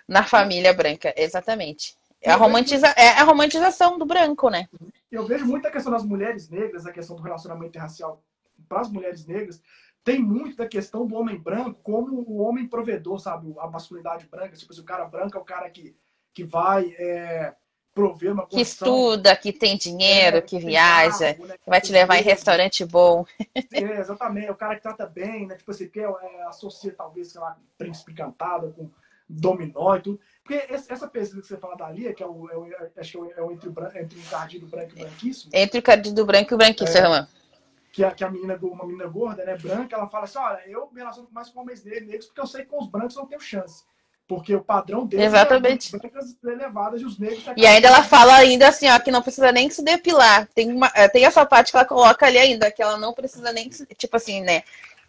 na família branca. Exatamente. E eu vejo É a romantização do branco, né? Eu vejo muita questão das mulheres negras, a questão do relacionamento interracial para as mulheres negras, tem muito da questão do homem branco como o homem provedor, sabe? A masculinidade branca. Tipo assim, o cara branco é o cara que vai prover uma Que condição, estuda, que tem dinheiro, que que tem viaja, carro, né, que que vai tem te levar em dinheiro. restaurante bom. Exatamente, é o cara que trata bem, né? Tipo assim, que associa talvez, sei lá, príncipe encantado com dominó e tudo. Porque essa pesquisa que você fala da Lia, que acho que é o entre o encardido branco e branquíssimo, Entre o cardido branco e o branquício, irmã. que uma menina gorda, né, branca, ela fala assim, olha, eu me relaciono mais com homens negros porque eu sei que com os brancos eu não tenho chance. Porque o padrão deles é Exatamente. brancas elevadas e os negros se E acabam ainda ela sendo... fala ainda assim, ó, que não precisa nem se depilar. Tem essa parte que ela coloca ali ainda, que ela não precisa nem, tipo assim, né?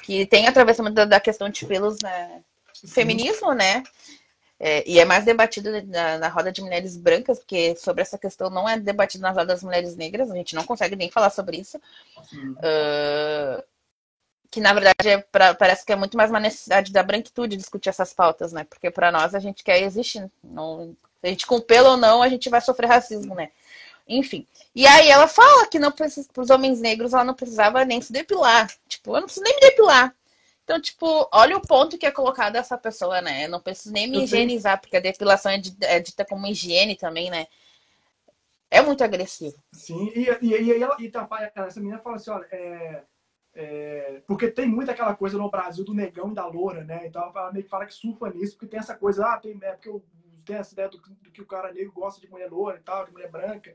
Que tem atravessamento da questão de pelos, né? Sim, Feminismo, né? E é mais debatido na roda de mulheres brancas, porque sobre essa questão não é debatido na roda das mulheres negras, a gente não consegue nem falar sobre isso. sim, Que na verdade parece que é muito mais uma necessidade da branquitude discutir essas pautas, né? Porque para nós a gente quer existir. Não, a gente com pelo ou não, a gente vai sofrer racismo, né? Enfim. E aí ela fala que não precisa, para os homens negros ela não precisava nem se depilar. Tipo, eu não preciso nem me depilar. Então, tipo, olha o ponto que é colocado essa pessoa, né? Eu não preciso nem me eu tenho... higienizar, porque a depilação é dita como higiene também, né? É muito agressivo. Sim, essa menina fala assim, olha, porque tem muito aquela coisa no Brasil do negão e da loura, né? Então ela meio que fala que surfa nisso, porque tem essa coisa, porque tem essa ideia do que o cara negro gosta de mulher loura e tal, de mulher branca,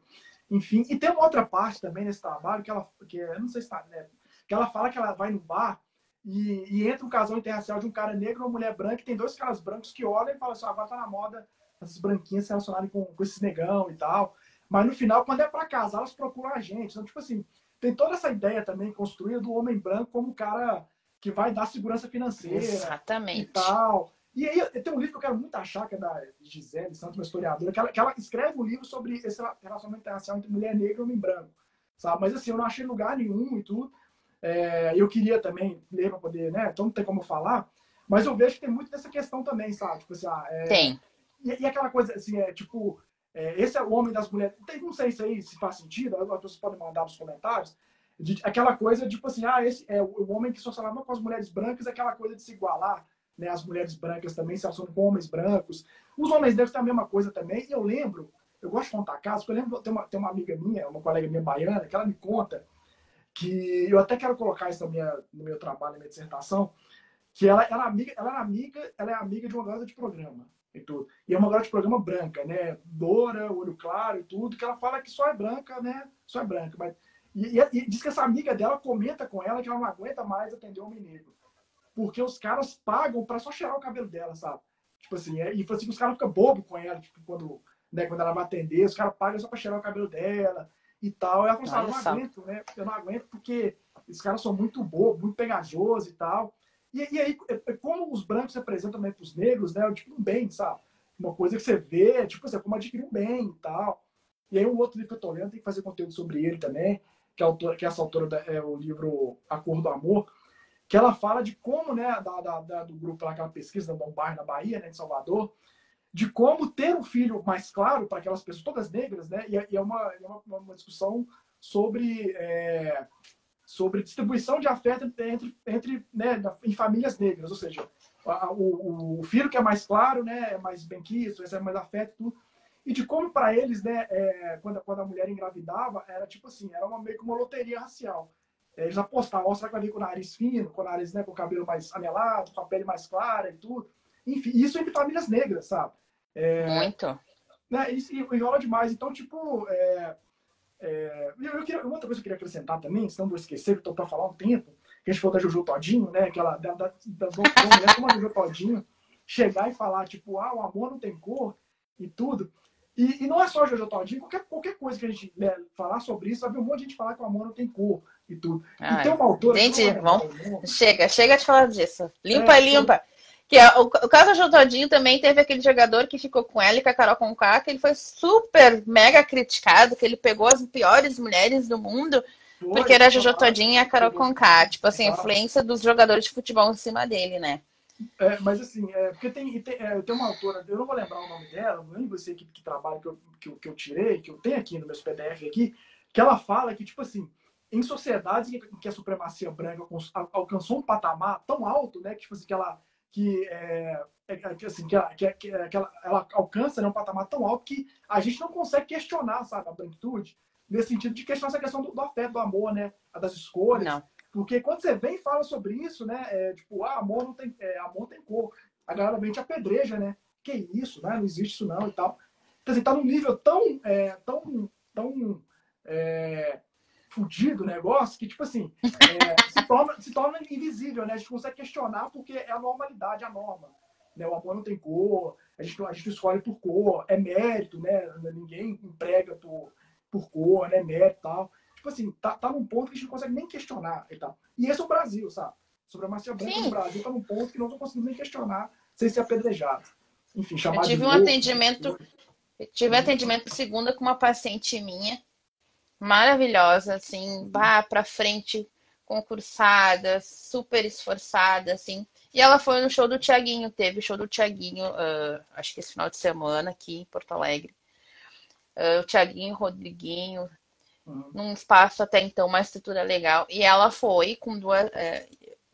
enfim. E tem uma outra parte também nesse trabalho eu não sei se tá, né? Que ela fala que ela vai no bar e entra um casal interracial de um cara negro e uma mulher branca, e tem dois caras brancos que olham e falam assim, agora tá na moda essas branquinhas se relacionarem com esses negão e tal. Mas no final, quando é para casar, elas procuram a gente. Então, tipo assim, tem toda essa ideia também construída do homem branco como o cara que vai dar segurança financeira e Exatamente. tal. E aí tem um livro que eu quero muito achar, que é da Gisele Santos, uma historiadora, que ela escreve um livro sobre esse relacionamento internacional entre mulher negra e homem branco. Sabe? Mas assim, eu não achei lugar nenhum e tudo. Eu queria também ler para poder, né? Então não tem como falar. Mas eu vejo que tem muito dessa questão também, sabe? Tipo assim, Tem. e aquela coisa assim, tipo, esse é o homem das mulheres. Não sei se aí se faz sentido, as pessoas podem mandar nos comentários. Aquela coisa, tipo assim, esse é o homem que só falava com as mulheres brancas, aquela coisa de se igualar, né, as mulheres brancas também se relacionam com homens brancos. Os homens negros têm a mesma coisa também. E eu lembro, eu gosto de contar casos, porque eu lembro, tem uma amiga minha, uma colega minha baiana, que ela me conta que eu até quero colocar isso no meu trabalho, na minha dissertação, que ela é amiga de uma garota de programa e tudo. E é uma garota de programa branca, né? Loura, olho claro e tudo, que ela fala que só é branca, né? Só é branca. Mas, e diz que essa amiga dela comenta com ela que ela não aguenta mais atender homem negro. Porque os caras pagam pra só cheirar o cabelo dela, sabe? Tipo assim, e fala assim que os caras ficam bobos com ela, tipo, quando ela vai atender, os caras pagam só pra cheirar o cabelo dela e tal. E ela falou assim, eu não aguento, né? Eu não aguento porque esses caras são muito bobos, muito pegajosos e tal. E aí, como os brancos representam também para os negros, né? Tipo, um bem, sabe? Uma coisa que você vê, tipo, você como adquirir um bem e tal. E aí, um outro livro que eu tô lendo, tem que fazer conteúdo sobre ele também, que essa autora é o livro A Cor do Amor, que ela fala de como, né, do grupo lá, aquela pesquisa da Bombar na Bahia, né, de Salvador, de como ter um filho mais claro para aquelas pessoas, todas negras, né? E é uma discussão sobre sobre distribuição de afeto entre né, em famílias negras, ou seja, o filho que é mais claro, né, é mais benquisto, recebe mais afeto e tudo, e de como para eles, né, quando a mulher engravidava, era tipo assim, era meio que uma loteria racial. Eles apostavam, será que vai vir com o nariz fino, com o nariz, né, com o cabelo mais anelado, com a pele mais clara e tudo. Enfim, isso entre famílias negras, sabe? Muito. Né, e rola demais. Então, tipo, uma outra coisa que eu queria acrescentar também, senão vou esquecer, que estou para falar um tempo, que a gente falou da Jojo Todinho, né? Aquela da mulher como a Jojo Todinho, chegar e falar, tipo, o amor não tem cor e tudo. E não é só a Jojo Todinho, qualquer coisa que a gente falar sobre isso, vai ver um monte de gente falar que o amor não tem cor e tudo. Ai, e tem uma autora. gente, chega de falar disso. Limpa. Que o caso do Todinho também teve aquele jogador que ficou com ela e com a Carol Conká, que ele foi super, mega criticado, que ele pegou as piores mulheres do mundo, porque era a Jojo Todinho e a Carol Conká. Tipo assim, a influência dos jogadores de futebol em cima dele, né? Mas assim, porque tem uma autora, eu não vou lembrar o nome dela, nem você que trabalha, que eu tirei, que eu tenho aqui no meus PDF aqui, que ela fala que, tipo assim, em sociedades em que a supremacia branca alcançou um patamar tão alto, né, que, tipo assim, ela alcança, né, um patamar tão alto que a gente não consegue questionar, sabe, a branquitude, nesse sentido de questionar essa questão do afeto, do amor, né, das escolhas. Não. Porque quando você vem e fala sobre isso, né, tipo, amor não tem, amor tem cor. A galera vem te apedreja, né? Que isso, né? Não existe isso não e tal. Então, assim, tá num nível tão fudido o negócio que, tipo assim, se torna invisível, né? A gente consegue questionar porque é a normalidade, a norma. Né? O amor não tem cor, a gente escolhe por cor, é mérito, né? Ninguém emprega por cor, né? Mérito e tal. Tipo assim, tá num ponto que a gente não consegue nem questionar e tal. E esse é o Brasil, sabe? A supremacia branca no Brasil tá num ponto que não tô conseguindo nem questionar sem ser apedrejado. Enfim, chamar de louco. Eu tive um atendimento segunda com uma paciente minha, maravilhosa, assim, pra frente, concursada, super esforçada, assim. E ela foi no show do Thiaguinho, teve o show do Thiaguinho, acho que esse final de semana aqui em Porto Alegre. O Thiaguinho, o Rodriguinho, num espaço até então, uma estrutura legal. E ela foi com duas,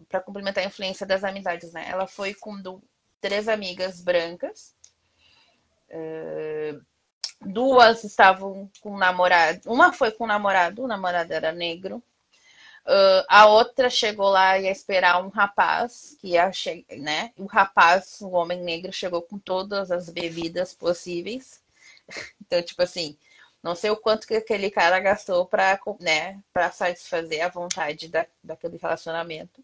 para complementar a influência das amizades, né? Ela foi com três amigas brancas. Duas estavam com namorado. Uma foi com namorado, o namorado era negro. A outra chegou lá e ia esperar um rapaz, que ia chegar, né? O rapaz, o homem negro, chegou com todas as bebidas possíveis. Então, tipo assim, não sei o quanto que aquele cara gastou pra, né, pra satisfazer a vontade daquele relacionamento.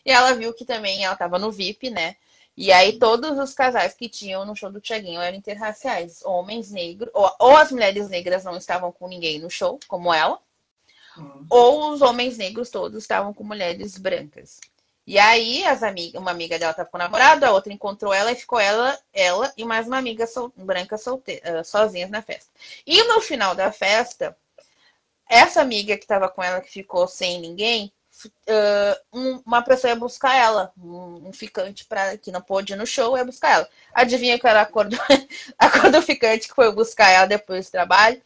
E ela viu que também ela tava no VIP, né? E aí todos os casais que tinham no show do Thiaguinho eram interraciais. Homens negros, ou as mulheres negras não estavam com ninguém no show, como ela, ou os homens negros todos estavam com mulheres brancas. E aí uma amiga dela tava com o namorado, a outra encontrou ela e ficou ela e mais uma amiga branca solteira, sozinhas na festa. E no final da festa, essa amiga que tava com ela, que ficou sem ninguém, uma pessoa ia buscar ela, um ficante que não pôde ir no show, ia buscar ela. Adivinha que era a cor do ficante que foi buscar ela depois do trabalho?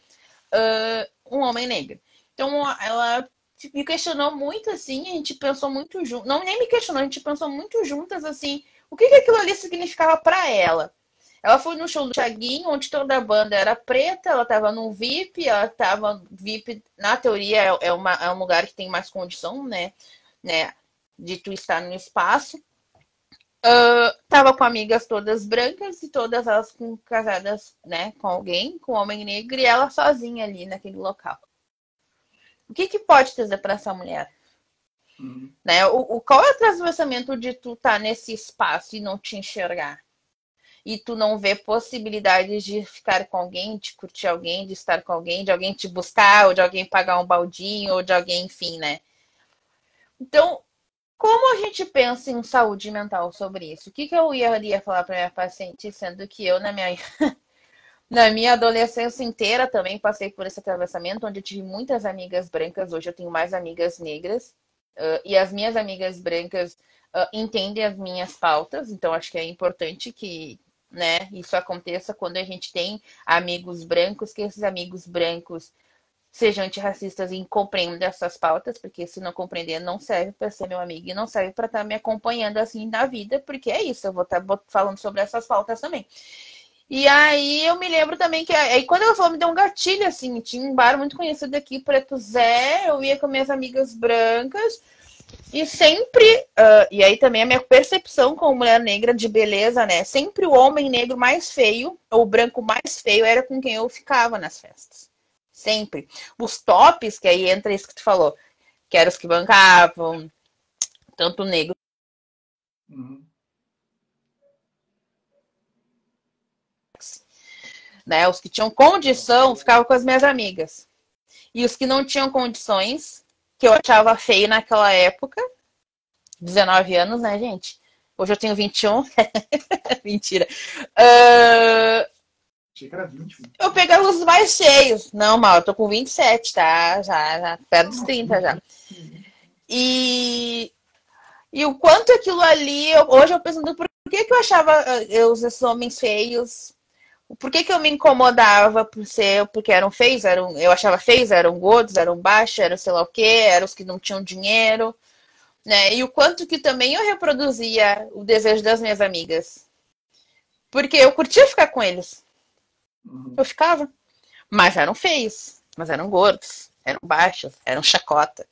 Um homem negro. Então ela me questionou muito, assim, a gente pensou muito junto. Não, nem me questionou, a gente pensou muito juntas, assim, O que que aquilo ali significava para ela? Ela foi no show do Thiaguinho, onde toda a banda era preta, ela estava num VIP, ela estava VIP, na teoria é um lugar que tem mais condição, né, de tu estar no espaço. Tava com amigas todas brancas e todas elas casadas, né, com alguém, com um homem negro, e ela sozinha ali naquele local. O que que pode trazer para essa mulher? Né? Qual é o atravessamento de tu estar nesse espaço e não te enxergar? E tu não vê possibilidades de ficar com alguém, de curtir alguém, de estar com alguém, de alguém te buscar, ou de alguém pagar um baldinho, ou de alguém, enfim, né? Então, como a gente pensa em saúde mental sobre isso? O que que eu iria falar para minha paciente, sendo que eu, na minha adolescência inteira, também passei por esse atravessamento, onde eu tive muitas amigas brancas, hoje eu tenho mais amigas negras, e as minhas amigas brancas entendem as minhas pautas, então acho que é importante que, né, isso aconteça quando a gente tem amigos brancos, que esses amigos brancos sejam antirracistas e compreendam essas pautas, porque se não compreender, não serve para ser meu amigo e não serve para estar me acompanhando assim na vida, porque é isso, eu vou estar falando sobre essas pautas também. E aí eu me lembro também que aí quando ela falou, me deu um gatilho, assim, tinha um bar muito conhecido aqui, Preto Zé, eu ia com minhas amigas brancas, e sempre, e aí também a minha percepção como mulher negra de beleza, né? Sempre o homem negro mais feio, ou o branco mais feio, era com quem eu ficava nas festas. Sempre. Os tops, que aí entra isso que tu falou, que eram os que bancavam, tanto negro, né? Os que tinham condição ficavam com as minhas amigas. E os que não tinham condições, que eu achava feio naquela época, 19 anos, né, gente? Hoje eu tenho 21. Mentira. Achei que era 20. Eu pegava os mais cheios. Não, mal, eu tô com 27, tá? Já perto dos 30 já. E o quanto aquilo ali, hoje eu pensando, por que que eu achava esses homens feios? Por que que eu me incomodava porque eram feios, eu achava feios, eram gordos, eram baixos, eram sei lá o quê, eram os que não tinham dinheiro, né? E o quanto que também eu reproduzia o desejo das minhas amigas. Porque eu curtia ficar com eles. Eu ficava. Mas eram feios, mas eram gordos, eram baixos, eram chacota.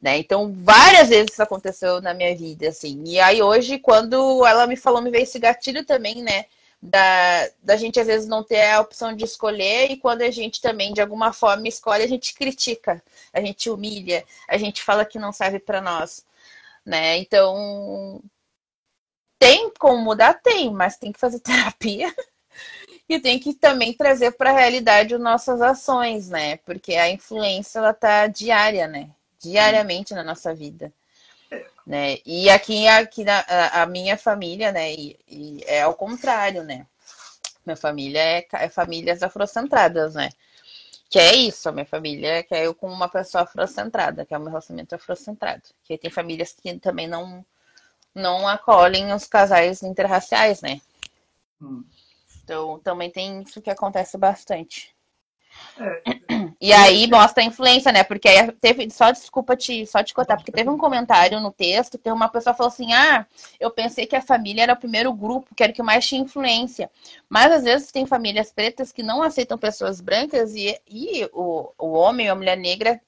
Né? Então, várias vezes isso aconteceu na minha vida, assim. E aí, hoje, quando ela me falou, me veio esse gatilho também, né? Da gente, às vezes, não ter a opção de escolher. E quando a gente também, de alguma forma, escolhe, a gente critica, a gente humilha, a gente fala que não serve para nós, né? Então, tem como mudar? Tem, mas tem que fazer terapia. E tem que também trazer para a realidade as nossas ações, né? Porque a influência, ela tá diária, né? Diariamente na nossa vida, né? E aqui a minha família, né? E é ao contrário, né? Minha família é famílias afrocentradas, né? Que é isso, a minha família, que é eu com uma pessoa afrocentrada, que é um relacionamento afrocentrado. Que tem famílias que também não acolhem os casais interraciais, né? Então, também tem isso que acontece bastante. E aí mostra a influência, né? Porque aí teve. Só te cortar, porque teve um comentário no texto que uma pessoa falou assim: ah, eu pensei que a família era o primeiro grupo, que era o que mais tinha influência. Mas às vezes tem famílias pretas que não aceitam pessoas brancas e o homem ou a mulher negra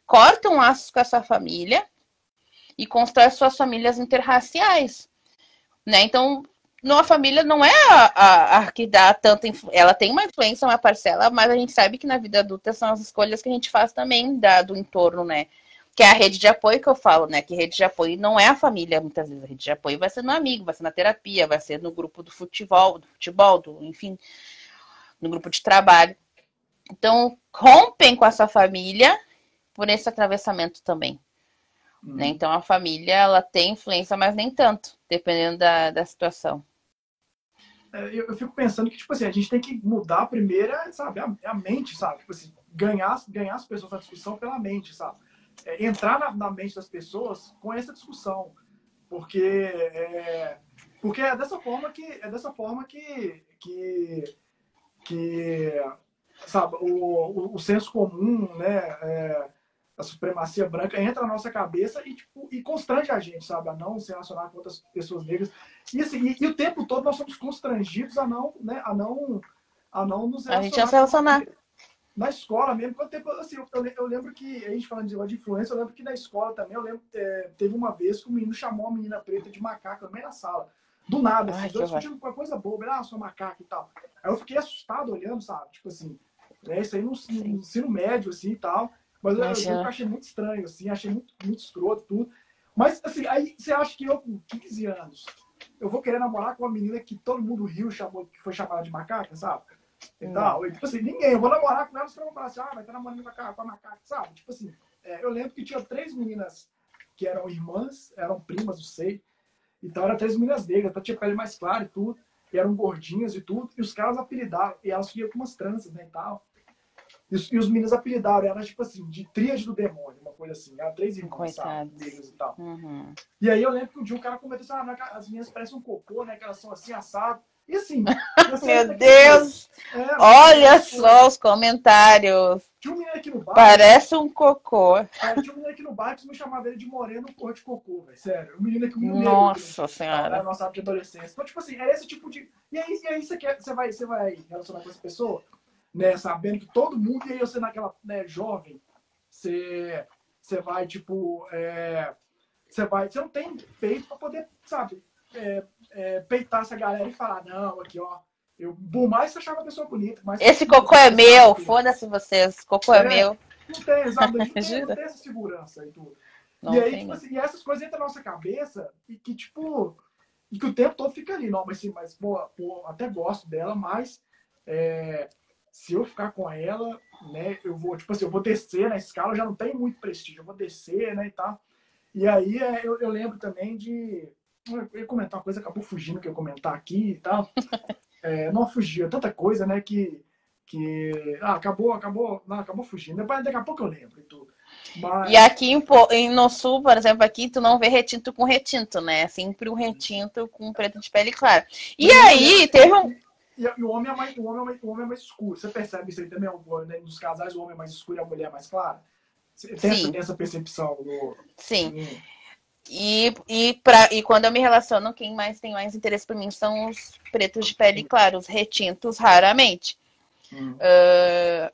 cortam laços com a sua família e constrói suas famílias interraciais. Né? Então, numa família não é a que dá tanta ela tem uma influência, uma parcela, mas a gente sabe que na vida adulta são as escolhas que a gente faz também do entorno, né? Que é a rede de apoio que eu falo, né? Que rede de apoio não é a família, muitas vezes. A rede de apoio vai ser no amigo, vai ser na terapia, vai ser no grupo do futebol, enfim, no grupo de trabalho. Então, rompem com a sua família por esse atravessamento também. Né? Então, a família, ela tem influência, mas nem tanto, dependendo da situação. Eu fico pensando que, tipo assim, a gente tem que mudar primeiro, sabe, a mente, sabe? Tipo assim, ganhar as pessoas na discussão pela mente, sabe? Entrar na mente das pessoas com essa discussão. Porque é dessa forma que sabe, o senso comum, né? a supremacia branca entra na nossa cabeça e, tipo, e constrange a gente, sabe? A não se relacionar com outras pessoas negras. E, assim, e o tempo todo nós somos constrangidos a não, né, a não nos A gente ia relacionar se relacionar. na escola mesmo. Quanto tempo, assim, eu lembro que, a gente falando de influência, eu lembro que na escola também, eu lembro teve uma vez que o menino chamou a menina preta de macaca no meio da sala. Do nada, assim, Ai, os que dois horror. discutindo uma coisa boba, ele, sua macaca e tal. Aí eu fiquei assustado olhando, sabe? Tipo assim, né, isso aí no Sim. ensino médio, assim, e tal. Mas eu juro que eu achei muito estranho, assim, achei muito, muito escroto, tudo. Mas, assim, aí você acha que eu, com 15 anos, eu vou querer namorar com uma menina que todo mundo riu, que foi chamada de macaca, sabe? E tal. E, tipo assim, ninguém. Eu vou namorar com ela, você vai falar assim, vai estar namorando com a macaca, sabe? Tipo assim, eu lembro que tinha 3 meninas que eram irmãs, eram primas, não sei. Então eram 3 meninas negras, então tinha pele mais clara e tudo. E eram gordinhas e tudo. E os caras apelidaram. E elas iam com umas tranças, né, e tal. E os meninos apelidaram ela, tipo assim, de tríade do demônio, uma coisa assim. Eram 3 irmãs, sabe? Coitados. Negras e tal. Uhum. E aí eu lembro que um dia o cara comentou assim, as meninas parecem um cocô, né? Que elas são assim, assado. E assim, eu Meu sempre daquele jeito. Deus! Olha Coisa. só os comentários. Tinha um menino aqui no bairro, Parece um cocô. tinha um menino aqui no bairro que me chamava ele de moreno cor de cocô, velho. Sério. Um menino aqui, um menino negro aqui Nossa no tal, né? Senhora. Nossa época de adolescência. Então, tipo assim, é esse tipo de. E aí você vai relacionar com essa pessoa, né? Sabendo que todo mundo, e aí você naquela, né, jovem, você vai, tipo, você não tem peito pra poder, sabe, peitar essa galera e falar, não, aqui, ó. Por mais que você achava a pessoa bonita, mas Esse você cocô é sabe meu. que Foda-se vocês. Cocô é meu. não tem, sabe? A gente não Jura? tem essa segurança e tudo. E Não aí, tem tipo mesmo. assim, e essas coisas entram na nossa cabeça e que, tipo, e que o tempo todo fica ali. Não, mas sim, mas, pô, até gosto dela, mas se eu ficar com ela, né, eu vou, tipo assim, eu vou descer na escala, eu já não tenho muito prestígio, eu vou descer, né, e tal. E aí eu lembro também de. Eu ia comentar uma coisa, acabou fugindo que eu ia comentar aqui e tal. Não fugiu, é tanta coisa, né, acabou fugindo. Daqui a pouco eu lembro e tudo. E Mas. aqui no sul, por exemplo, aqui tu não vê retinto com retinto, né? É sempre um retinto com preto de pele clara. E Mas aí, teve um. e o homem é mais, o homem é mais escuro. Você percebe isso aí também? Né? Nos casais, o homem é mais escuro e a mulher é mais clara? Você tem Sim, essa percepção sim. Hum. E quando eu me relaciono, quem mais tem mais interesse por mim são os pretos de pele clara, os retintos, raramente. Hum.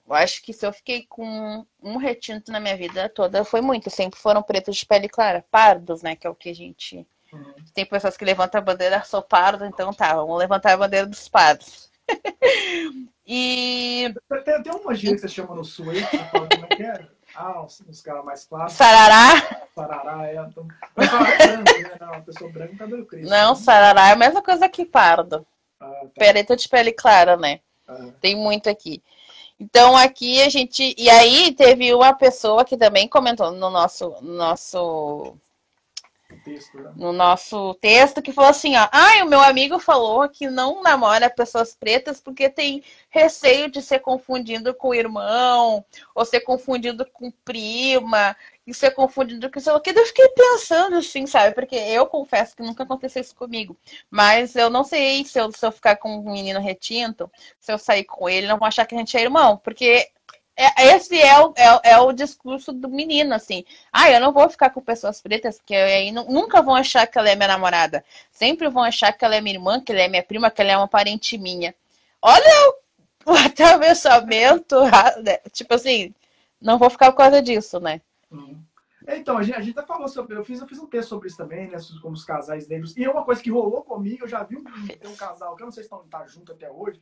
Eu acho que se eu fiquei com um retinto na minha vida toda, foi muito. Sempre foram pretos de pele clara, pardos, né? Que é o que a gente. Tem pessoas que levantam a bandeira, sou pardo, então tá, vamos levantar a bandeira dos pardos. E. Tem uma gíria que você chama no sul aí, que você fala como é que é? Uns caras mais claros. Sarará. Sarará, então. Mas sarará é branco, né? Não, a pessoa branca tá dando crespo. Não, Né? sarará é a mesma coisa que pardo. Tá. Preto de pele clara, né? Tem muito aqui. Então aqui a gente. E aí teve uma pessoa que também comentou Texto, né? no nosso texto que falou assim, ó, o meu amigo falou que não namora pessoas pretas porque tem receio de ser confundido com irmão, ou ser confundido com prima, e ser confundido com sei lá o que. Eu fiquei pensando assim, sabe? Porque eu confesso que nunca aconteceu isso comigo. Mas eu não sei se eu ficar com um menino retinto, se eu sair com ele, não vão achar que a gente é irmão. Porque esse é o discurso do menino, assim. Eu não vou ficar com pessoas pretas, porque aí nunca vão achar que ela é minha namorada. Sempre vão achar que ela é minha irmã, que ela é minha prima, que ela é uma parente minha. Olha o atravessamento, tipo assim, não vou ficar por causa disso, né? Então, a gente até falou sobre. Eu fiz um texto sobre isso também, né? Como os casais negros. E é uma coisa que rolou comigo, eu já vi tem um casal, que eu não sei se tá junto até hoje,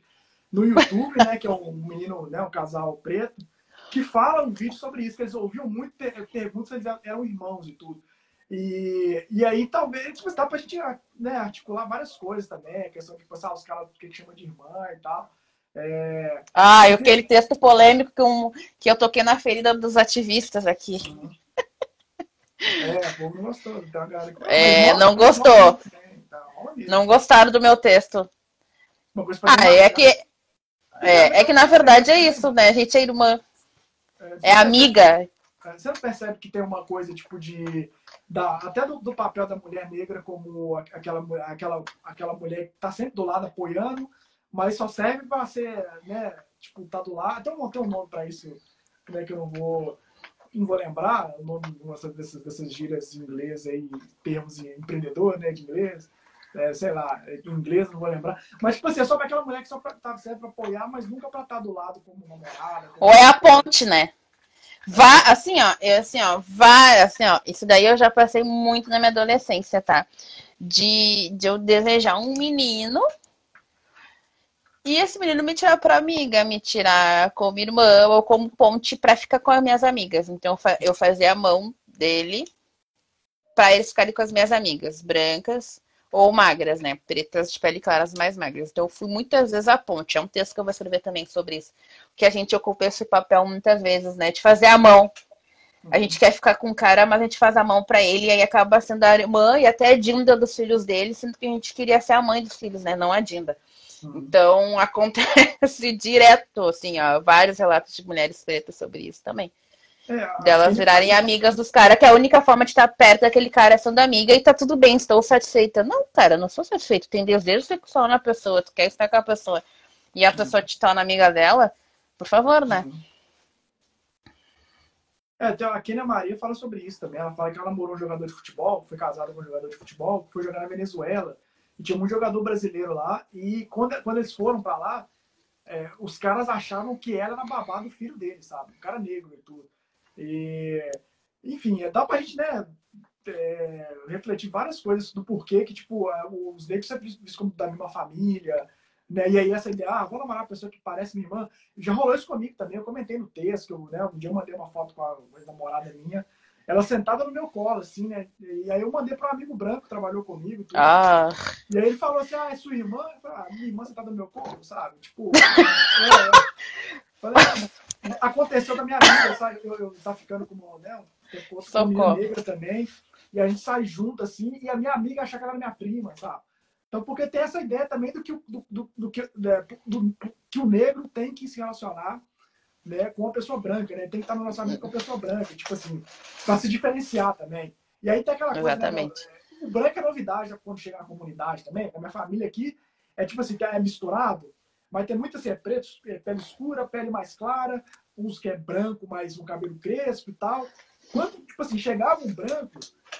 no YouTube, né? Que é um menino, né? Um casal preto, que fala um vídeo sobre isso, que eles ouviam muito perguntas, eles eram irmãos e tudo. E aí, talvez, tipo, dá pra gente, né, articular várias coisas também, a questão de, tipo, os caras que chamam de irmã e tal. E aquele texto polêmico que eu toquei na ferida dos ativistas aqui. O povo não gostou. Então, a galera... Não gostou. Não gostaram do meu texto. É que na verdade é isso, né? A gente é irmã. É amiga. Você não percebe que tem uma coisa, tipo, até do papel da mulher negra como aquela mulher que tá sempre do lado apoiando, mas só serve para ser, né, tipo, tá do lado. Tem um nome para isso, né, que eu não vou... não vou lembrar o nome dessas gírias em inglês aí, termos de empreendedor, né, de inglês, sei lá, em inglês não vou lembrar, mas tipo assim, é só para aquela mulher que só serve para apoiar, mas nunca para estar do lado como namorada. Ou é a ponte, né? Vá, assim, ó, isso daí eu já passei muito na minha adolescência, tá? De eu desejar um menino e esse menino me tirar pra amiga, me tirar como irmã ou como ponte pra ficar com as minhas amigas. Então eu fazia a mão dele pra eles ficarem com as minhas amigas, brancas ou magras, né? Pretas de pele clara, as mais magras. Então eu fui muitas vezes a ponte. É um texto que eu vou escrever também sobre isso. Que a gente ocupa esse papel muitas vezes, né? De fazer a mão. A gente quer ficar com o cara, mas a gente faz a mão pra ele e aí acaba sendo a irmã e até a Dinda dos filhos dele, sendo que a gente queria ser a mãe dos filhos, né? Não a Dinda. Então acontece direto, assim, ó, vários relatos de mulheres pretas sobre isso também. Delas virarem amigas dos caras, que a única forma de estar perto daquele cara é sendo amiga e tá tudo bem, estou satisfeita. Não, cara, não sou satisfeita. Tem desejo sexual na pessoa, tu quer estar com a pessoa e a pessoa te torna amiga dela, por favor, né? A Kênia Maria fala sobre isso também. Ela fala que ela namorou um jogador de futebol, foi casada com um jogador de futebol, foi jogar na Venezuela. E tinha um jogador brasileiro lá. E quando eles foram pra lá, os caras achavam que ela era babá do filho dele, sabe? Um cara negro e tudo. E, enfim, dá pra gente, né, refletir várias coisas do porquê que, tipo, os negros sempre vistos como da mesma família, né? E aí essa ideia, vou namorar uma pessoa que parece minha irmã. Já rolou isso comigo também. Eu comentei no texto, um dia eu mandei uma foto com a namorada minha. Ela sentada no meu colo, assim, né? E aí eu mandei para um amigo branco que trabalhou comigo. Tudo. E aí ele falou assim, é sua irmã? Eu falei, minha irmã sentada no meu colo, sabe? Tipo, falei, aconteceu com a minha amiga, sabe? Eu tava ficando com uma menina negra também. E a gente sai junto, assim, e a minha amiga achava que ela era minha prima, sabe? Então, porque tem essa ideia também do que o negro tem que se relacionar, né, com uma pessoa branca, né? Tem que estar no relacionamento com uma pessoa branca, tipo assim, para se diferenciar também. E aí tem aquela coisa, exatamente. Né, o branco é novidade quando chega na comunidade também. A minha família aqui é tipo assim, é misturado, mas tem muito assim, preto, pele escura, pele mais clara, uns que é branco, mas um cabelo crespo e tal. Quando, tipo assim, chegava um branco,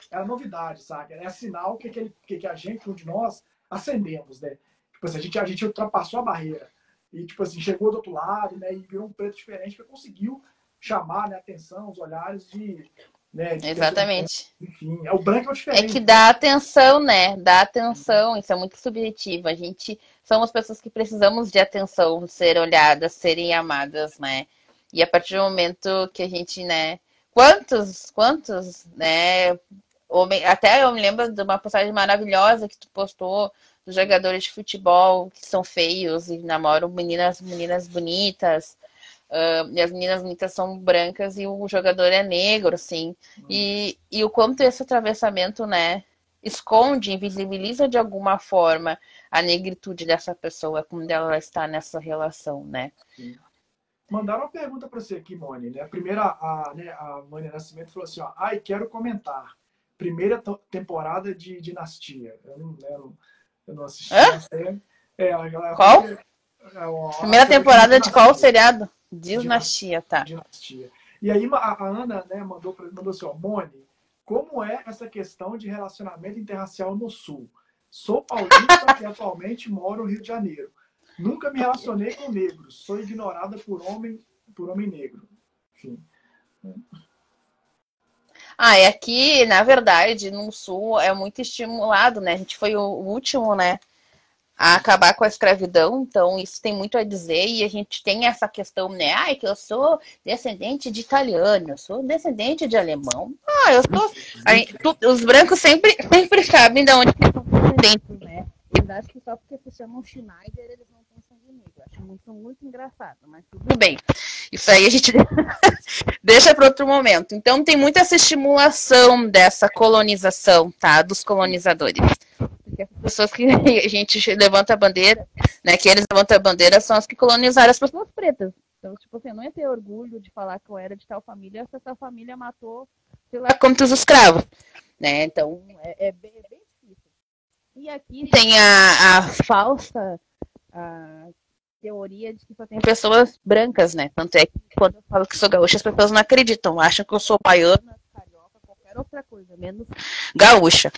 era novidade, sabe? Era sinal que a gente, um de nós, ascendemos, né? Tipo assim, a gente ultrapassou a barreira. E, tipo assim, chegou do outro lado, né? E virou um preto diferente que conseguiu chamar, né, a atenção, os olhares de... Né, exatamente. Enfim, o branco é o diferente. É que dá atenção, né? Dá atenção, isso é muito subjetivo. A gente somos pessoas que precisamos de atenção, ser olhadas, serem amadas, né? E a partir do momento que a gente, né? Quantos, né? Até eu me lembro de uma postagem maravilhosa que tu postou dos jogadores de futebol que são feios e namoram meninas bonitas. E as meninas bonitas são brancas e o jogador é negro, assim. E o quanto esse atravessamento, né, esconde, invisibiliza de alguma forma a negritude dessa pessoa, como ela está nessa relação, né? Sim. Mandaram uma pergunta para você aqui, Moni. Né? A primeira, a Moni Nascimento falou assim, ó, quero comentar. Primeira temporada de Dinastia. Eu não assisti a série. Qual? Primeira temporada de qual seriado? Dinastia, tá. Dinastia. E aí a Ana, né, mandou assim, ó, Moni, como é essa questão de relacionamento interracial no Sul? Sou paulista e atualmente moro no Rio de Janeiro. Nunca me relacionei com negros. Sou ignorada por homem negro. Enfim. Aqui, na verdade, no Sul é muito estimulado, né? A gente foi o último, né, a acabar com a escravidão, então isso tem muito a dizer, e a gente tem essa questão, né, que eu sou descendente de italiano, eu sou descendente de alemão, eu sou... os brancos sempre sabem de onde são descendentes, né? Eles acham que só porque se chamam Schneider, eles não têm sangue negro. Acho muito engraçado, mas tudo bem. Isso aí a gente deixa para outro momento. Então tem muita essa estimulação dessa colonização, tá? Dos colonizadores. Porque as pessoas que a gente levanta a bandeira, né? Que eles levantam a bandeira são as que colonizaram as pessoas pretas. Então, tipo assim, eu não ia ter orgulho de falar que eu era de tal família se essa família matou, sei lá, quantos escravos. Né? Então, é bem difícil. E aqui tem a falsa teoria de que só tem pessoas brancas, né? Tanto é que quando eu falo que sou gaúcha, as pessoas não acreditam, acham que eu sou baiana, carioca, qualquer outra coisa, menos gaúcha.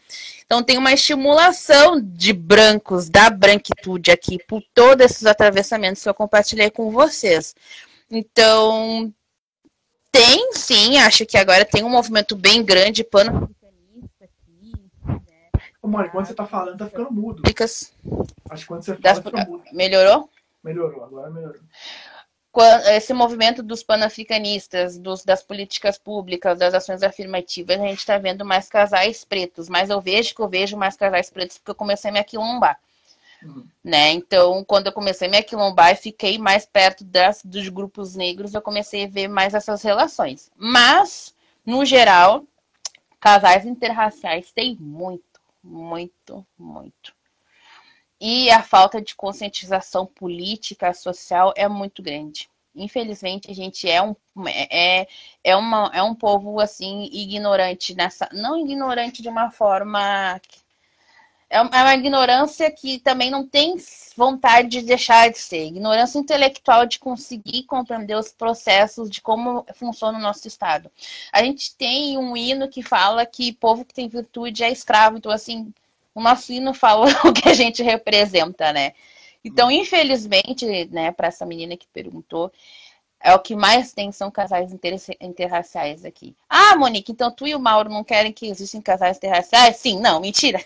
Então tem uma estimulação de brancos, da branquitude aqui, por todos esses atravessamentos que eu compartilhei com vocês. Então, tem sim, acho que agora tem um movimento bem grande, pan-africanista aqui, né? Ô, Mônica, quando você tá falando, tá ficando mudo. Dicas Acho que quando você fala, fica mudo. Melhorou? Melhorou, agora melhorou. Esse movimento dos panafricanistas, das políticas públicas, das ações afirmativas, a gente está vendo mais casais pretos, mas eu vejo mais casais pretos porque eu comecei a me aquilombar. Né? Então, quando eu comecei a me aquilombar e fiquei mais perto dos grupos negros, eu comecei a ver mais essas relações. Mas, no geral, casais interraciais tem muito, muito, muito. E a falta de conscientização política, social é muito grande. Infelizmente, a gente é um povo assim ignorante não ignorante de uma forma. É uma ignorância que também não tem vontade de deixar de ser. Ignorância intelectual de conseguir compreender os processos de como funciona o nosso Estado. A gente tem um hino que fala que povo que tem virtude é escravo. Então, assim, o nosso hino fala o que a gente representa, né? Então, infelizmente, né, para essa menina que perguntou, é o que mais tem são casais interraciais aqui. Ah, Monique, então tu e o Mauro não querem que existam casais interraciais? Sim, não, mentira.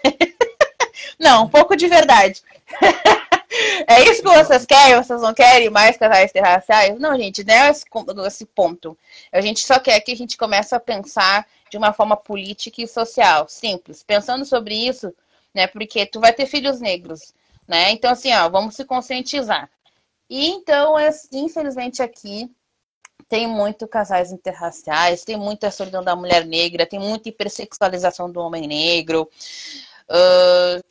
Não, um pouco de verdade. É isso que vocês querem? Vocês não querem mais casais interraciais? Não, gente, não é esse ponto. A gente só quer que a gente comece a pensar de uma forma política e social, simples. Pensando sobre isso, né? Porque tu vai ter filhos negros, né? Então, assim, ó, vamos se conscientizar. E então, infelizmente, aqui tem muito casais interraciais, tem muita solidão da mulher negra, tem muita hipersexualização do homem negro.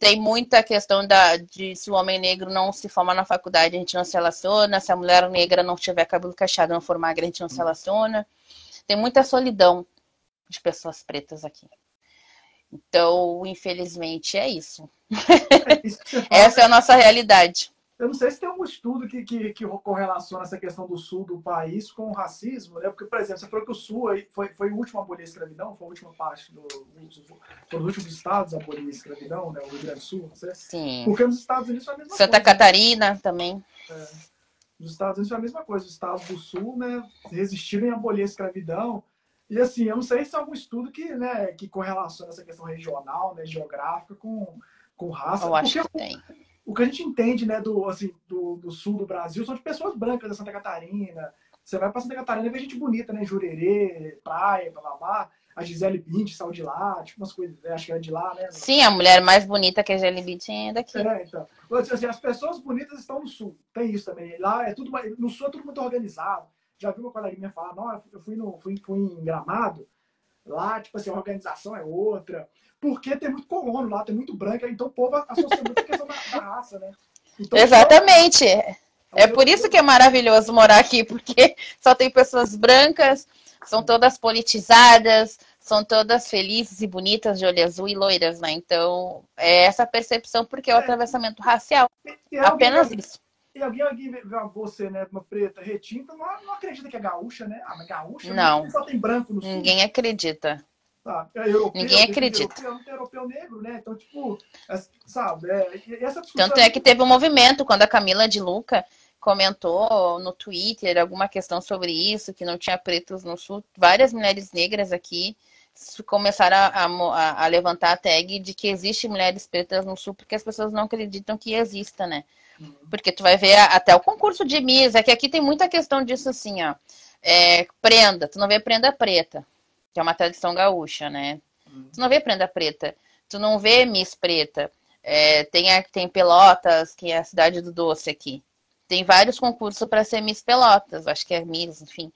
Tem muita questão de se o homem negro não se forma na faculdade, a gente não se relaciona. Se a mulher negra não tiver cabelo cacheado, não for magra, a gente não se relaciona. Tem muita solidão de pessoas pretas aqui. Então, infelizmente, é isso. Essa é a nossa realidade. Eu não sei se tem algum estudo que correlaciona essa questão do sul do país com o racismo, né? Porque, por exemplo, você falou que o sul foi o último a abolir a escravidão, foi a última parte foram os últimos estados a abolir a escravidão, né? O Rio Grande do Sul, não sei. Sim. Porque nos Estados Unidos foi a mesma coisa. Santa Catarina também. Nos Estados Unidos foi a mesma coisa. Os estados do sul, né, resistiram em abolir a escravidão. E assim, eu não sei se é algum estudo que correlaciona essa questão regional, né, geográfica com raça. Eu acho que tem. O que a gente entende, né, do sul do Brasil são de pessoas brancas da Santa Catarina. Você vai para Santa Catarina e vê gente bonita, né? Jurerê, praia, blá, blá, blá. A Gisele Bündchen saiu de lá, tipo umas coisas, acho que era de lá, né? Sim, a mulher mais bonita que a Gisele Bündchen é daqui. Então. Assim, as pessoas bonitas estão no sul. Tem isso também. Lá é tudo, no sul é tudo muito organizado. Já vi uma colega minha falar, não, eu fui em Gramado, lá, tipo assim, a organização é outra. Porque tem muito colono lá, tem muito branco, então o povo associa muito a questão da raça, né? Então, exatamente. É por isso que é maravilhoso morar aqui, porque só tem pessoas brancas, são todas politizadas, são todas felizes e bonitas, de olho azul e loiras, né? Então, é essa percepção, porque é o atravessamento racial. Apenas isso. E alguém vê você, né, uma preta retinta, não acredita que é gaúcha, né? Ah, mas gaúcha não. Só tem branco no sul. Ninguém acredita. Ninguém acredita. Não tem europeu negro, né? Então, tipo, sabe? Essa Tanto é que teve um movimento quando a Camila de Luca comentou no Twitter alguma questão sobre isso, que não tinha pretos no sul. Várias mulheres negras aqui começaram a levantar a tag de que existe mulheres pretas no sul, porque as pessoas não acreditam que exista, né? Porque tu vai ver até o concurso de Miss, é que aqui tem muita questão disso assim, ó. Prenda, tu não vê prenda preta, que é uma tradição gaúcha, né? Tu não vê prenda preta, tu não vê Miss preta. Tem Pelotas, que é a cidade do doce aqui. Tem vários concursos para ser Miss Pelotas, acho que é Miss, enfim.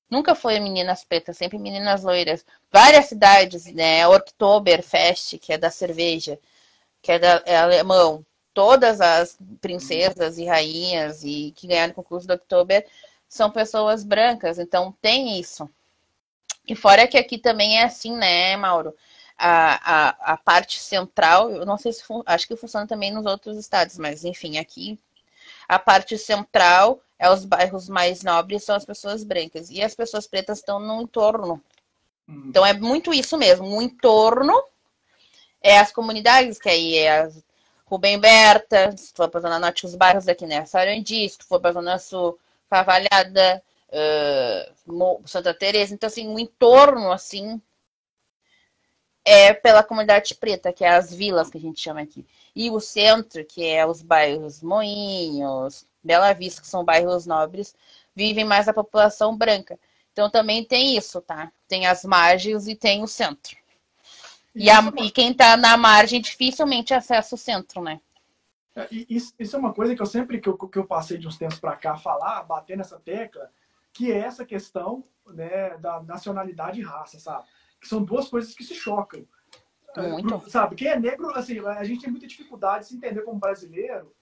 Nunca foi meninas pretas, sempre meninas loiras. Várias cidades, né? Oktoberfest, que é da cerveja, que é alemão. Todas as princesas e rainhas e que ganharam o concurso do Oktober são pessoas brancas, então tem isso. E fora que aqui também é assim, né, Mauro? A parte central, eu não sei se acho que funciona também nos outros estados, mas enfim, aqui A parte central é os bairros mais nobres, são as pessoas brancas. E as pessoas pretas estão no entorno. Então é muito isso mesmo. O entorno é as comunidades, que aí é as Rubem Berta, se tu for pra Zona Norte, os bairros aqui, né? Sarandi, se tu for pra Zona Sul, Favalhada, Santa Teresa. Então, assim, o entorno, assim, é pela comunidade preta, que é as vilas que a gente chama aqui. E o centro, que é os bairros Moinhos, Bela Vista, que são bairros nobres, vivem mais a população branca. Então também tem isso, tá? Tem as margens e tem o centro. E quem tá na margem dificilmente acessa o centro, né? Isso é uma coisa que eu sempre que eu passei de uns tempos para cá falar, bater nessa tecla, que é essa questão, né, da nacionalidade e raça, sabe? Que são duas coisas que se chocam. Muito. Sabe, quem é negro, assim, a gente tem muita dificuldade de se entender como brasileiro,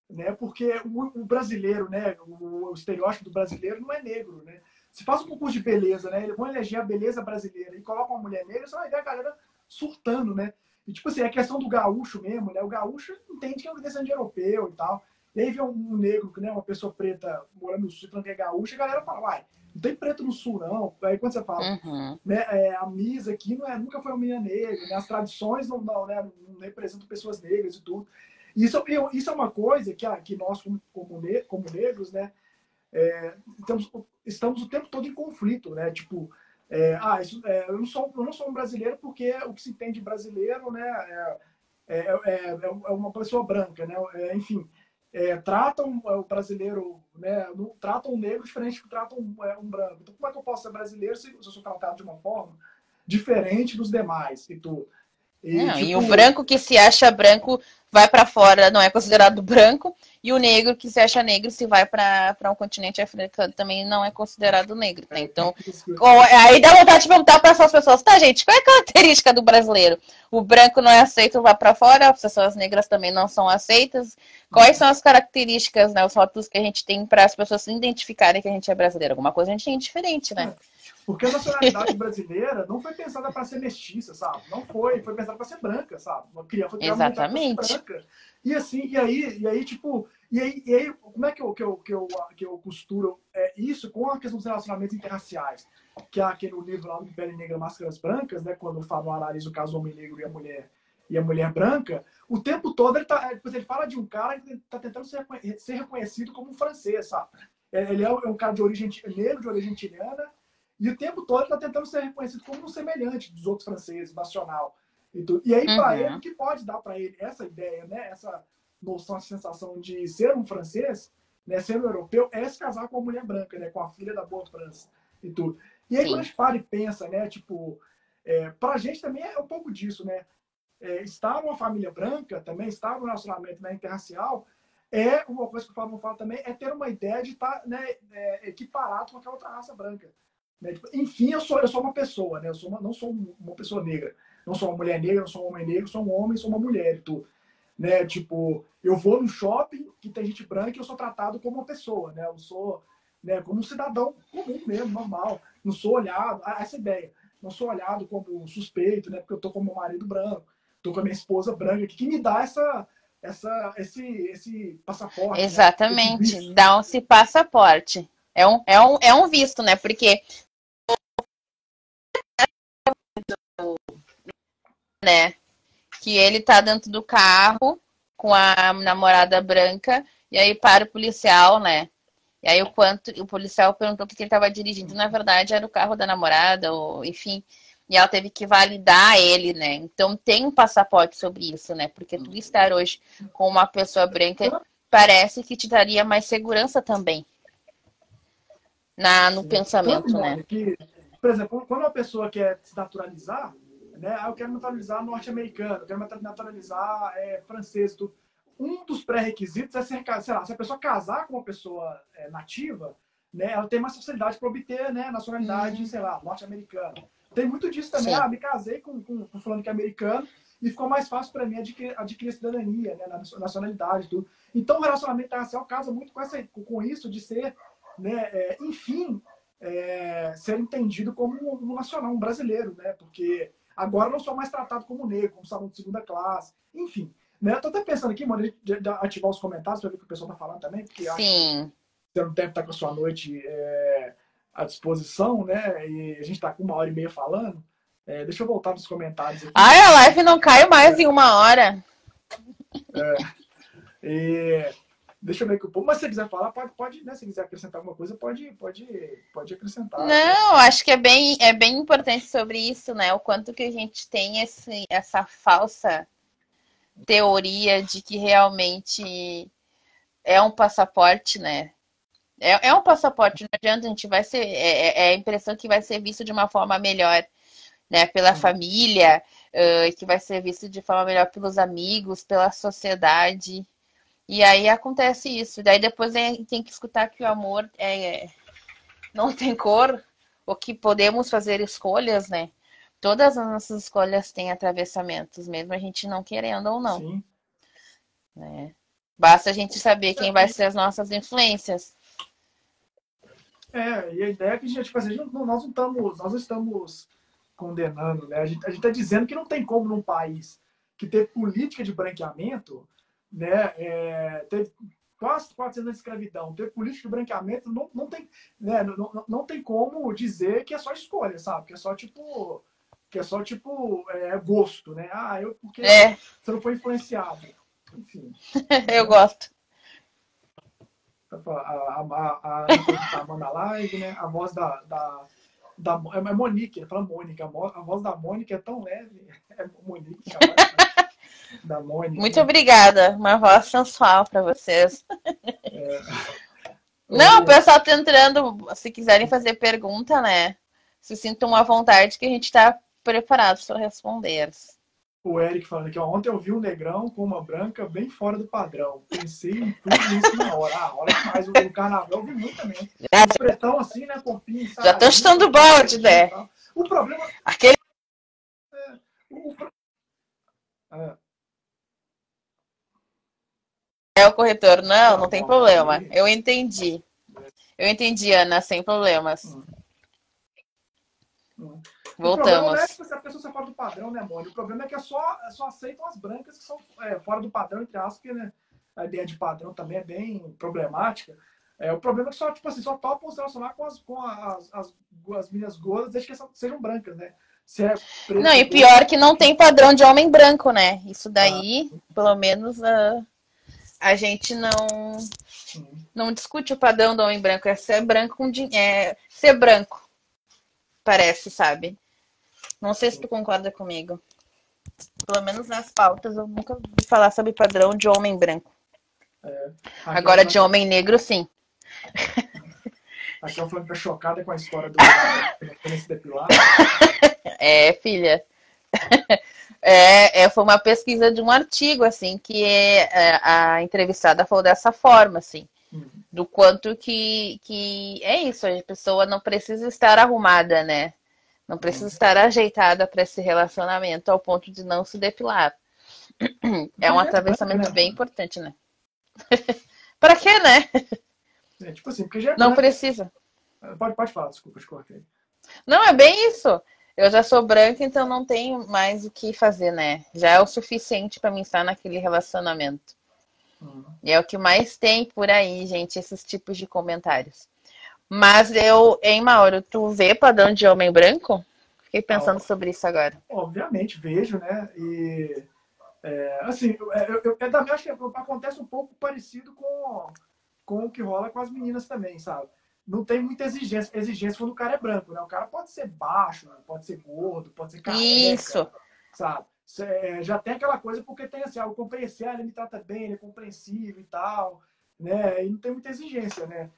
né? Porque o brasileiro, né, o estereótipo do brasileiro não é negro, né? Se faz um concurso de beleza, né? Eles vão eleger a beleza brasileira e colocam uma mulher negra, você vai ver a galera surtando, né? E, tipo assim, a questão do gaúcho mesmo, né? O gaúcho entende que é um descendente europeu e tal. E aí vem um negro, né? Uma pessoa preta morando no sul, falando que é gaúcho, a galera fala, uai, não tem preto no sul, não. Aí quando você fala, né, a Misa aqui nunca foi uma menina negra, né? As tradições né, não representam pessoas negras e tudo. Isso é uma coisa que nós, como negros, né, estamos o tempo todo em conflito, né? Tipo, eu não sou um brasileiro porque o que se entende de brasileiro, né, é uma pessoa branca, né? Enfim, tratam o brasileiro, né? Tratam o negro diferente do que tratam um branco. Então, como é que eu posso ser brasileiro se eu sou tratado de uma forma diferente dos demais e tudo? Não, e o branco que se acha branco vai para fora, não é considerado branco, e o negro que se acha negro, se vai para um continente africano, também não é considerado negro, né? Então, aí dá vontade de perguntar para essas pessoas, tá, gente, qual é a característica do brasileiro? O branco não é aceito, vai para fora, as pessoas negras também não são aceitas. Quais são as características, né, os rótulos que a gente tem para as pessoas se identificarem que a gente é brasileiro? Alguma coisa a gente tem diferente, né? Porque a nacionalidade brasileira não foi pensada para ser mestiça, sabe? Não foi pensada para ser branca, sabe? Uma criança foi criada para ser branca. E assim, e aí, tipo, e aí como é que eu costuro isso com a questão dos relacionamentos interraciais? Que é aquele livro lá do Pele Negra, Máscaras Brancas, né? Quando o Fábio analisa o caso do homem negro e a mulher branca, o tempo todo ele fala de um cara que está tentando ser reconhecido como um francês, sabe? Ele é um cara de origem negro, de origem chilena, e o tempo todo ele está tentando ser reconhecido como um semelhante dos outros franceses, nacional. E aí, para ele, o que pode dar para ele essa ideia, né? Essa noção, essa sensação de ser um francês, né? Ser um europeu, é se casar com uma mulher branca, né? Com a filha da Boa França e tudo. E aí, quando a gente para e pensa, né? Tipo, para a gente também é um pouco disso, né? Estar numa família branca, também estar num relacionamento, né, interracial, uma coisa que o Fábio fala também, é ter uma ideia de estar, né, equiparado com aquela outra raça branca. Né? Tipo, enfim, eu sou uma pessoa, né? Não sou uma pessoa negra. Não sou uma mulher negra, não sou um homem negro, sou um homem, sou uma mulher e tudo. Né? Tipo, eu vou no shopping que tem gente branca e eu sou tratado como uma pessoa, né? Eu sou, né, como um cidadão comum mesmo, normal. Não sou olhado, essa ideia. Não sou olhado como suspeito, né? Porque eu tô com meu marido branco, tô com a minha esposa branca, que me dá esse passaporte. Exatamente, né? dá esse passaporte. É um visto, né? Porque né? Que ele tá dentro do carro com a namorada branca e aí para o policial, né? E aí o policial perguntou o que ele estava dirigindo. Na verdade, era o carro da namorada, ou enfim. E ela teve que validar ele, né? Então tem um passaporte sobre isso, né? Porque tu estar hoje com uma pessoa branca parece que te daria mais segurança também no pensamento, tanto, né? Que, por exemplo, quando uma pessoa quer se naturalizar, né? Eu quero naturalizar norte-americano, eu quero naturalizar francês, tudo. Um dos pré-requisitos é ser, sei lá, se a pessoa casar com uma pessoa nativa, né? Ela tem mais facilidade para obter, né, nacionalidade, sei lá, norte-americana. Tem muito disso também. Sim. Me casei com fulano que é americano e ficou mais fácil para mim adquirir cidadania, né, nacionalidade, tudo. Então, o relacionamento racial casa muito com isso de ser, né, enfim, ser entendido como um nacional, um brasileiro, né? Porque agora não sou mais tratado como negro, como cidadão de segunda classe, enfim. Né? Eu tô até pensando aqui, mano, de ativar os comentários para ver o que o pessoal tá falando também, porque acho que Sim. você não deve estar com a sua noite à disposição, né? E a gente tá com 1h30 falando. Deixa eu voltar nos comentários aqui. Ai, a live não cai mais em 1 hora. E deixa eu ver que o povo. Mas se você quiser falar, pode, né? Se quiser acrescentar alguma coisa, pode acrescentar. Não, acho que é bem importante sobre isso, né? O quanto que a gente tem essa falsa teoria de que realmente é um passaporte, né? É um passaporte, não adianta, a gente vai ser. É a impressão que vai ser visto de uma forma melhor, né? Pela família, que vai ser visto de forma melhor pelos amigos, pela sociedade. E aí acontece isso. Daí depois tem que escutar que o amor não tem cor, ou que podemos fazer escolhas, né? Todas as nossas escolhas têm atravessamentos, mesmo a gente não querendo ou não, Sim. né? Basta a gente saber quem vai ser as nossas influências. E a ideia é que a gente, tipo assim, nós não estamos condenando, né? A gente está dizendo que não tem como num país que teve política de branqueamento, né? Teve quase 400 anos de escravidão, teve política de branqueamento, não tem, né? Não tem como dizer que é só escolha, sabe? Que é só tipo gosto, né? Porque você não foi influenciado. Enfim. Eu gosto. A Amanda Live, né? A voz é Monique, ele fala Mônica. A voz da Mônica é tão leve. É Monique, a voz da Mônica. Muito obrigada. Uma voz sensual para vocês. Não, o pessoal tá entrando. Se quiserem fazer pergunta, né? Se sintam à vontade que a gente está preparado para responder. O Eric falando aqui, ó, ontem eu vi um negrão com uma branca bem fora do padrão. Pensei em tudo isso na hora. Hora demais. O carnaval eu vi muito também. Os pretão assim, né? Corpinho, já estão chutando balde, né? O problema... Aquele... É o corretor. Não tem problema. Eu entendi. Eu entendi, Ana, sem problemas. Voltamos. O problema não é que a pessoa sai fora do padrão, né, Mônica? O problema é que só aceitam as brancas que são fora do padrão, entre aspas, porque né, a ideia de padrão também é bem problemática. O problema é que só, tipo assim, só topam se relacionar com as meninas gordas, desde que sejam brancas, né? Se é preto, não, e pior que não tem padrão de homem branco, né? Isso daí, pelo menos, a gente não discute o padrão do homem branco. É ser branco ser branco. Parece, sabe? Não sei se tu concorda comigo. Pelo menos nas pautas eu nunca ouvi falar sobre padrão de homem branco. Agora de homem negro, sim. Aqui eu falando que tá chocada com a história do se depilar. Filha. Foi uma pesquisa de um artigo, assim, que a entrevistada falou dessa forma, assim. Do quanto que é isso, a pessoa não precisa estar arrumada, né? Não precisa estar ajeitada para esse relacionamento ao ponto de não se depilar. É um atravessamento bem importante, né? Pra quê, né? Tipo assim, porque já não precisa. Pode falar, desculpa, te cortei. Não, é bem isso. Eu já sou branca, então não tenho mais o que fazer, né? Já é o suficiente para mim estar naquele relacionamento. E é o que mais tem por aí, gente, esses tipos de comentários. Mas hein, Mauro, tu vê padrão de homem branco? Fiquei pensando sobre isso agora. Obviamente, vejo, né? E, assim, também acho que acontece um pouco parecido com o que rola com as meninas também, sabe? Não tem muita exigência quando o cara é branco, né? O cara pode ser baixo, pode ser gordo, pode ser careca, isso. Sabe? Já tem aquela coisa porque tem assim, eu compreensível, ele me trata bem, ele é compreensível e tal, né? E não tem muita exigência, né?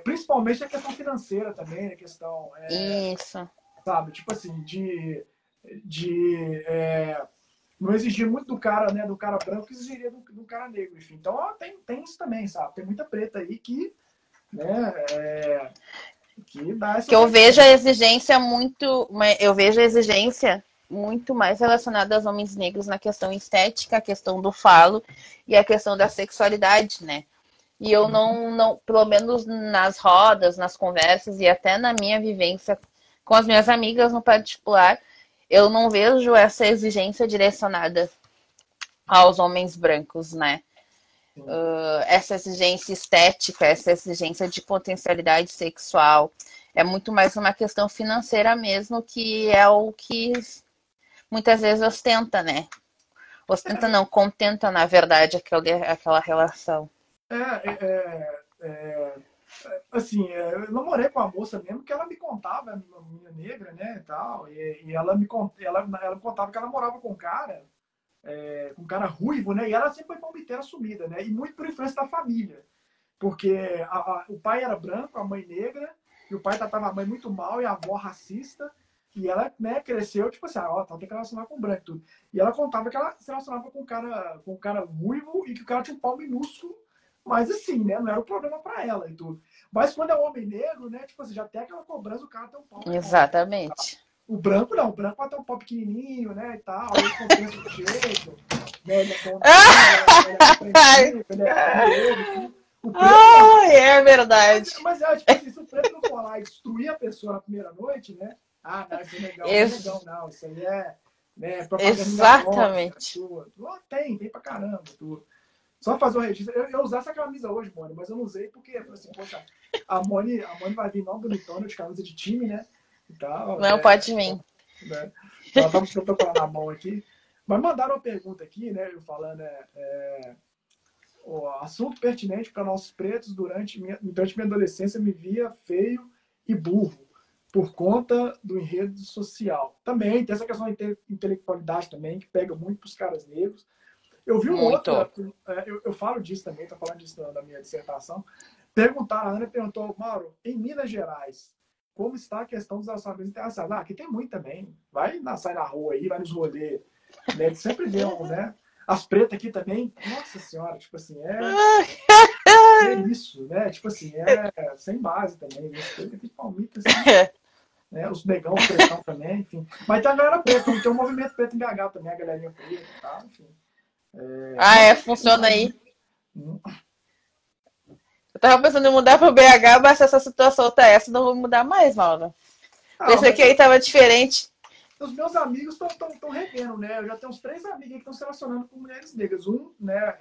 Principalmente a questão financeira também, a questão... Isso. Sabe? Tipo assim, não exigir muito do cara, né? Do cara branco que exigiria do cara negro, enfim. Então, tem isso também, sabe? Tem muita preta aí que, né? Que dá essa... Que eu vejo a exigência muito mais relacionada aos homens negros na questão estética, a questão do falo e a questão da sexualidade, né? E eu não, pelo menos nas rodas, nas conversas e até na minha vivência com as minhas amigas no particular, eu não vejo essa exigência direcionada aos homens brancos, né? Sim. Essa exigência estética, essa exigência de potencialidade sexual, é muito mais uma questão financeira mesmo, que é o que muitas vezes ostenta, né? Ostenta não, contenta, na verdade, aquela relação. Assim, eu namorei com uma moça mesmo que ela me contava, uma menina negra, né, e tal, e ela me contava que ela morava com um cara ruivo, né, e ela sempre foi palmiteira sumida, né, e muito por influência da família, porque o pai era branco, a mãe negra, e o pai tratava a mãe muito mal e a avó racista, e ela, né, cresceu, tipo assim, ó, tem que relacionar com o branco e tudo. E ela contava que ela se relacionava com um cara ruivo e que o cara tinha um pau minúsculo, mas assim, né, não era um problema pra ela e tudo. Mas quando é um homem negro, né, tipo assim, já tem aquela cobrança, o cara tem um pau menor. Exatamente. O branco não, o branco pode ter um pau pequenininho, né, e tal, aí ele compensa do jeito, né, ele é tão pretinho, ele é cabeludo, o preto não. É verdade. Mas tipo assim, se o preto não for lá e destruir a pessoa na primeira noite, né, não, isso é legal, não é legal, não, isso aí é, né, propaganda exatamente. Tem pra caramba, tudo. Só fazer o registro. Eu usei essa camisa hoje, Mone, mas eu não usei porque, assim, poxa, a Mone vai vir não bonitona de camisa de time, né? E tal, não, pode vir. Né? Ela tá buscando na mão aqui. Mas mandaram uma pergunta aqui, né? Eu falando, o assunto pertinente para nós pretos durante minha adolescência me via feio e burro por conta do enredo social. Também tem essa questão da intelectualidade também, que pega muito para os caras negros. Eu vi outra, eu falo disso também, estou falando disso na minha dissertação. A Ana perguntou, Mauro, em Minas Gerais, como está a questão dos relacionamentos internacionais? Aqui tem muito também. Sai na rua aí, vai nos rolês. Né? Sempre vê né? As pretas aqui também, nossa senhora, tipo assim, é isso, né? Tipo assim, sem base também. Os pretos aqui de palmito, assim. Né? Os negão, os pretão também, enfim. Mas tem a galera preta, tem um movimento preto em BH também, a galerinha preta e tal, enfim. Funciona aí. Eu tava pensando em mudar pro BH, mas se essa situação tá essa, não vou mudar mais, Mauro. Pensei que aí tava diferente. Os meus amigos estão revendo, né? Eu já tenho uns 3 amigos que estão se relacionando com mulheres negras. Um, né,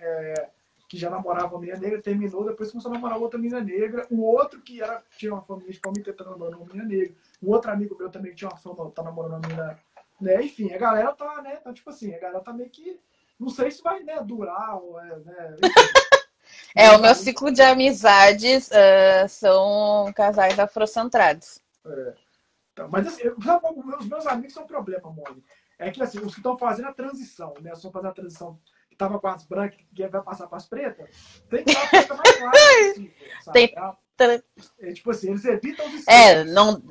que já namorava uma menina negra, terminou, depois começou a namorar outra menina negra. O outro que tinha uma família de palmito, tá namorando uma menina negra. O outro amigo meu também que tinha uma fama, tá namorando uma menina, né? Enfim, a galera tá, né? Tá tipo assim, a galera tá meio que... Não sei se vai, né, durar, ou né? O meu ciclo de amizades são casais afrocentrados. Então, mas assim, os meus amigos são um problema, Mone. É que assim, os que estão fazendo a transição, né? Estão fazendo a transição que tava com as brancas, que vai passar para as pretas, tem que dar a preta mais clara possível, sabe? Tipo assim, eles evitam os não,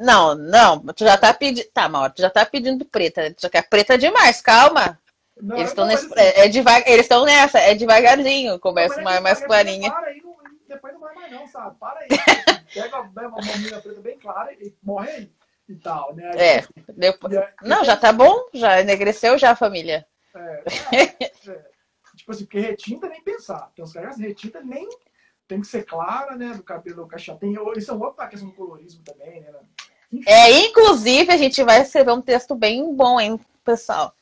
tu já tá pedindo. Tá, Mauro, tu já tá pedindo preta. Tu já quer preta demais, calma. Não, eles estão eles estão nessa, devagarzinho, começa mais clarinha. Para aí, depois não vai mais não, sabe? Para aí. Pega uma menina preta bem clara e morre aí. E tal, né? Depois... Não, já tá bom, já enegreceu já a família. Tipo assim, porque retinta nem pensar. Tem uns caras retinta nem tem que ser clara, né? Do cabelo cacheado. Isso é outra questão do colorismo também, né? Inclusive, a gente vai escrever um texto bem bom, hein, pessoal?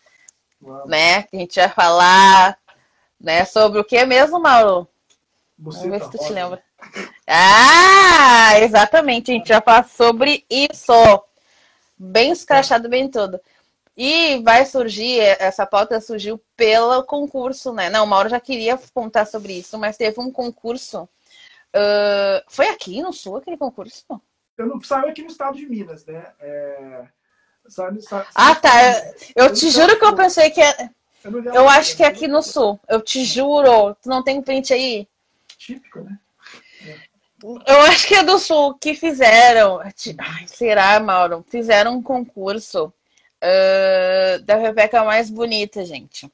Né? Que a gente vai falar, né, sobre o que mesmo, Mauro? Vamos ver se tu te lembra. Exatamente, a gente vai falar sobre isso. Bem escrachado, bem tudo. E vai surgir, essa pauta surgiu pelo concurso, né? Não, o Mauro já queria contar sobre isso, mas teve um concurso. Foi aqui no Sul aquele concurso? Eu não saiu aqui no estado de Minas, né? Tá. Eu te juro que eu pensei que é. Eu acho que é aqui no Sul. Eu te juro. Tu não tem print aí? Típico, né? Eu acho que é do Sul que fizeram. Ai, será, Mauro? Fizeram um concurso da Rebeca mais bonita, gente.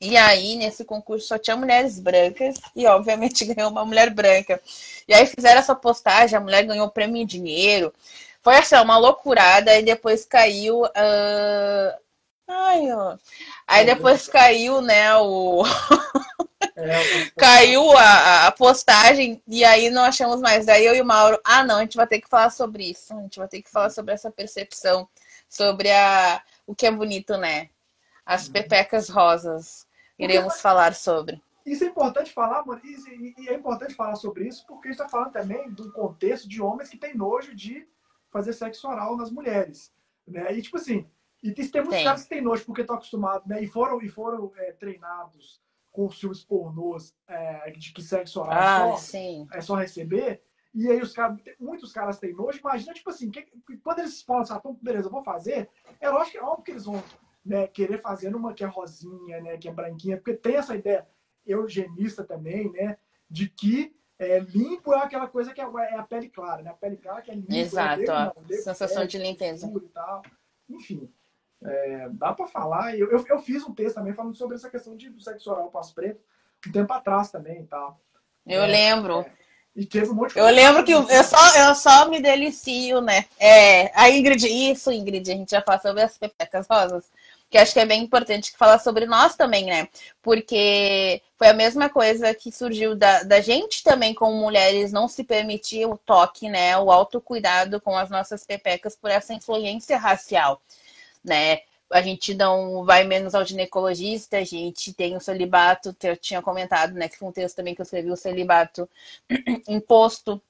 E aí, nesse concurso, só tinha mulheres brancas e, obviamente, ganhou uma mulher branca. E aí fizeram essa postagem, a mulher ganhou prêmio em dinheiro. Foi assim, uma loucurada, e depois caiu. Aí depois caiu, né, caiu a postagem, e aí não achamos mais. Daí eu e o Mauro, não, a gente vai ter que falar sobre isso. A gente vai ter que falar sobre essa percepção, sobre o que é bonito, né? As pepecas rosas. iremos falar sobre. Isso é importante falar, mano, e é importante falar sobre isso porque a gente está falando também de um contexto de homens que têm nojo de fazer sexo oral nas mulheres, né? E tipo assim, tem muitos caras que têm nojo porque estão acostumados, né? E foram treinados com os filmes pornôs de que sexo oral é só receber. E aí muitos caras têm nojo. Imagina, tipo assim, quando eles falam assim, então, beleza, eu vou fazer, é óbvio que eles vão, né, querer fazer uma que é rosinha, né, que é branquinha, porque tem essa ideia eugenista também, né, de que limpo é aquela coisa que é a pele clara, né? A pele clara que é limpa. Exato, sensação de limpeza. E tal. Enfim, dá para falar. Eu fiz um texto também falando sobre essa questão do sexo oral passo preto um tempo atrás também e tal. Eu lembro. E teve um monte de Eu lembro que eu só me delicio, né? Ingrid, a gente já fala sobre as pepecas rosas, que acho que é bem importante falar sobre nós também, né? Porque foi a mesma coisa que surgiu da gente também, como mulheres, não se permitir o toque, né? O autocuidado com as nossas pepecas por essa influência racial, né? A gente não vai menos ao ginecologista, a gente tem o celibato, que eu tinha comentado, né? Que foi um texto também que eu escrevi, o celibato imposto,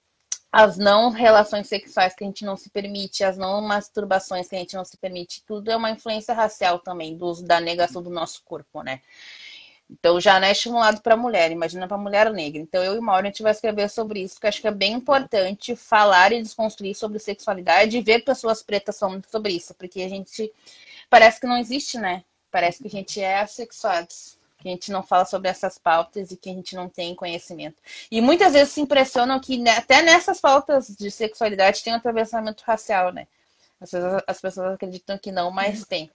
as não relações sexuais que a gente não se permite, as não masturbações que a gente não se permite, tudo é uma influência racial também, da negação do nosso corpo, né? Então já não é estimulado para a mulher, imagina para a mulher negra. Então eu e Mauro, a gente vai escrever sobre isso, porque acho que é bem importante falar e desconstruir sobre sexualidade e ver pessoas pretas falando sobre isso, porque a gente parece que não existe, né? Parece que a gente é assexuados, que a gente não fala sobre essas pautas e que a gente não tem conhecimento. E muitas vezes se impressionam que até nessas pautas de sexualidade tem um atravessamento racial, né? As pessoas acreditam que não, mas tem.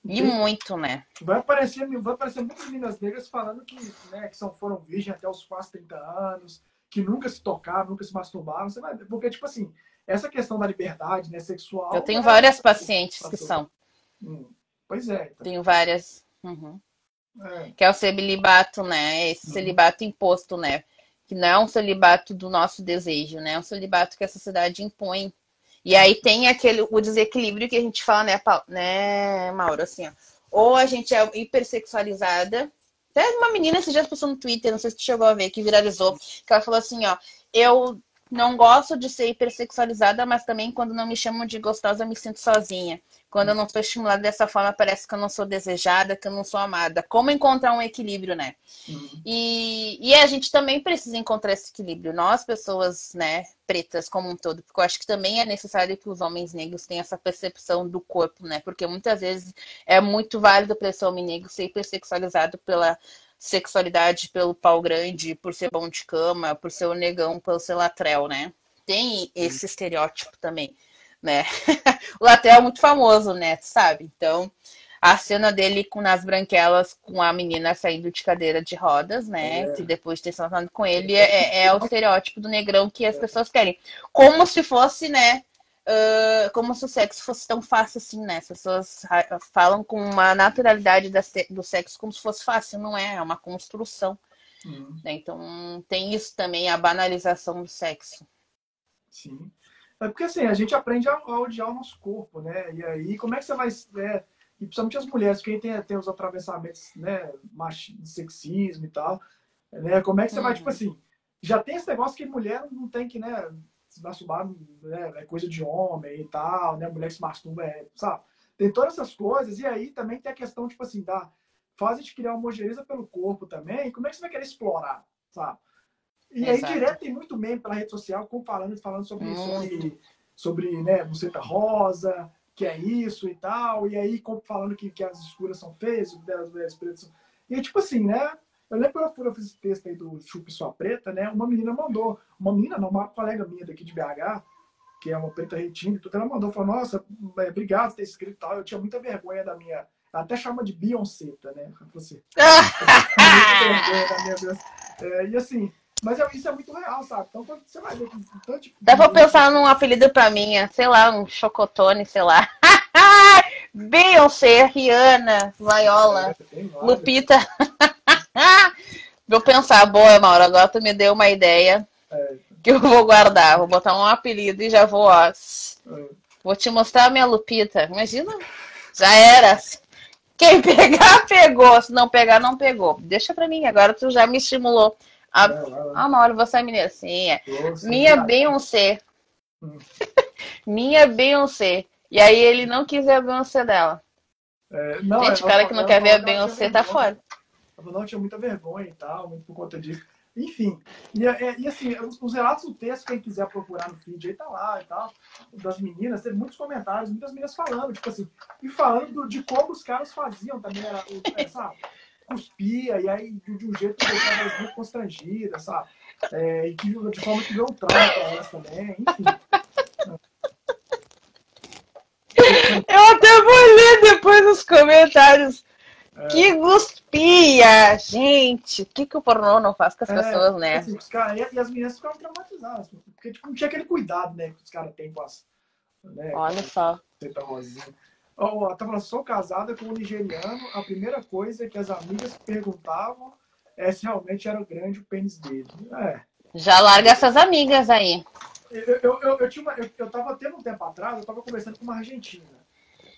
E muito, né? Vai aparecer muitas meninas negras falando que, né, que foram virgens até os quase 30 anos, que nunca se tocaram, nunca se masturbaram. Você vai ver, porque, tipo assim, essa questão da liberdade, né, sexual... Eu tenho várias pacientes que são. Pois é. Então. Tenho várias. Que é o celibato, né? Esse celibato imposto, né? Que não é um celibato do nosso desejo, né? É um celibato que a sociedade impõe. E aí tem o desequilíbrio que a gente fala, né, Mauro? Assim, ó. Ou a gente é hipersexualizada. Até uma menina esses dias postou no Twitter, não sei se tu chegou a ver, que viralizou, que ela falou assim, ó, eu não gosto de ser hipersexualizada, mas também quando não me chamam de gostosa, eu me sinto sozinha. Quando eu não sou estimulada dessa forma, parece que eu não sou desejada, que eu não sou amada. Como encontrar um equilíbrio, né? E a gente também precisa encontrar esse equilíbrio. Nós, pessoas, né, pretas como um todo. Porque eu acho que também é necessário que os homens negros tenham essa percepção do corpo, né? Porque muitas vezes é muito válido para esse homem negro ser hipersexualizado pela sexualidade, pelo pau grande, por ser bom de cama, por ser o negão, pelo ser latrel, né? Tem esse estereótipo também, né? O latrel é muito famoso, né? Sabe? Então, a cena dele nas branquelas com a menina saindo de cadeira de rodas, né? Que depois de ter se relacionado com ele, é o estereótipo do negrão que as pessoas querem. Como se fosse, né? Como se o sexo fosse tão fácil assim, né? As pessoas falam com uma naturalidade do sexo como se fosse fácil, não é? É uma construção. Né? Então tem isso também, a banalização do sexo. Sim. É porque assim, a gente aprende a odiar o nosso corpo, né? E aí, como é que você vai... e principalmente as mulheres, quem tem os atravessamentos, né, de sexismo e tal, né? Como é que você vai, tipo assim, já tem esse negócio que mulher não tem que, né, se masturbar, né, é coisa de homem e tal, né? Mulher que se masturba, sabe? Tem todas essas coisas, e aí também tem a questão, tipo assim, da fase de criar homogeniza pelo corpo também, como é que você vai querer explorar, sabe? E aí direto tem muito meme pela rede social falando sobre né, buceta rosa, que é isso e tal, e aí falando que as escuras são feias, as mulheres pretas são... E tipo assim, né? Eu lembro quando eu fiz esse texto aí do Chupe Sua Preta, né? Uma menina mandou, uma colega minha daqui de BH, que é uma preta retina e tudo, ela mandou, falou, nossa, obrigado por ter escrito e tal, eu tinha muita vergonha da minha... Ela até chama de Beyoncé, né? Você. E assim... Mas isso é muito real, sabe? Então você vai ver que... Tipo, dá pra pensar num apelido pra mim, sei lá, um chocotone, sei lá. Beyoncé, Rihanna, Viola, Lupita. Vou pensar, boa, Mauro, agora tu me deu uma ideia que eu vou guardar. Vou botar um apelido e já vou, ó. Vou te mostrar a minha Lupita. Imagina, já era. Quem pegar, pegou. Se não pegar, não pegou. Deixa pra mim, agora tu já me estimulou. Mauro, você é mineira? Sim, é. Minha Beyoncé. Minha Beyoncé. E aí ele não quis ver a Beyoncé dela. Não, Gente, o cara que não quer ver a Beyoncé tá fora. Ela não tinha muita vergonha e tal, muito por conta disso. Enfim, e assim, os relatos do texto, quem quiser procurar no feed aí tá lá e tal, das meninas, teve muitos comentários, muitas meninas falando, tipo assim, e falando de como os caras faziam também, sabe? Cuspia, e aí de um jeito que deixava elas muito constrangidas, sabe? E de forma que deu um trauma pra elas também, enfim. Eu até vou ler depois os comentários. Que guspia! Gente, o que o pornô não faz com as pessoas, né? Assim, os caras, e as meninas ficavam traumatizadas, porque tipo, não tinha aquele cuidado, né, que os caras têm com as. Né, olha só. Rosinha. Tá falando, sou casada com um nigeriano, a primeira coisa que as amigas perguntavam é se realmente era grande o pênis dele. Já larga essas amigas aí. Eu tava tendo um tempo atrás, eu tava conversando com uma argentina,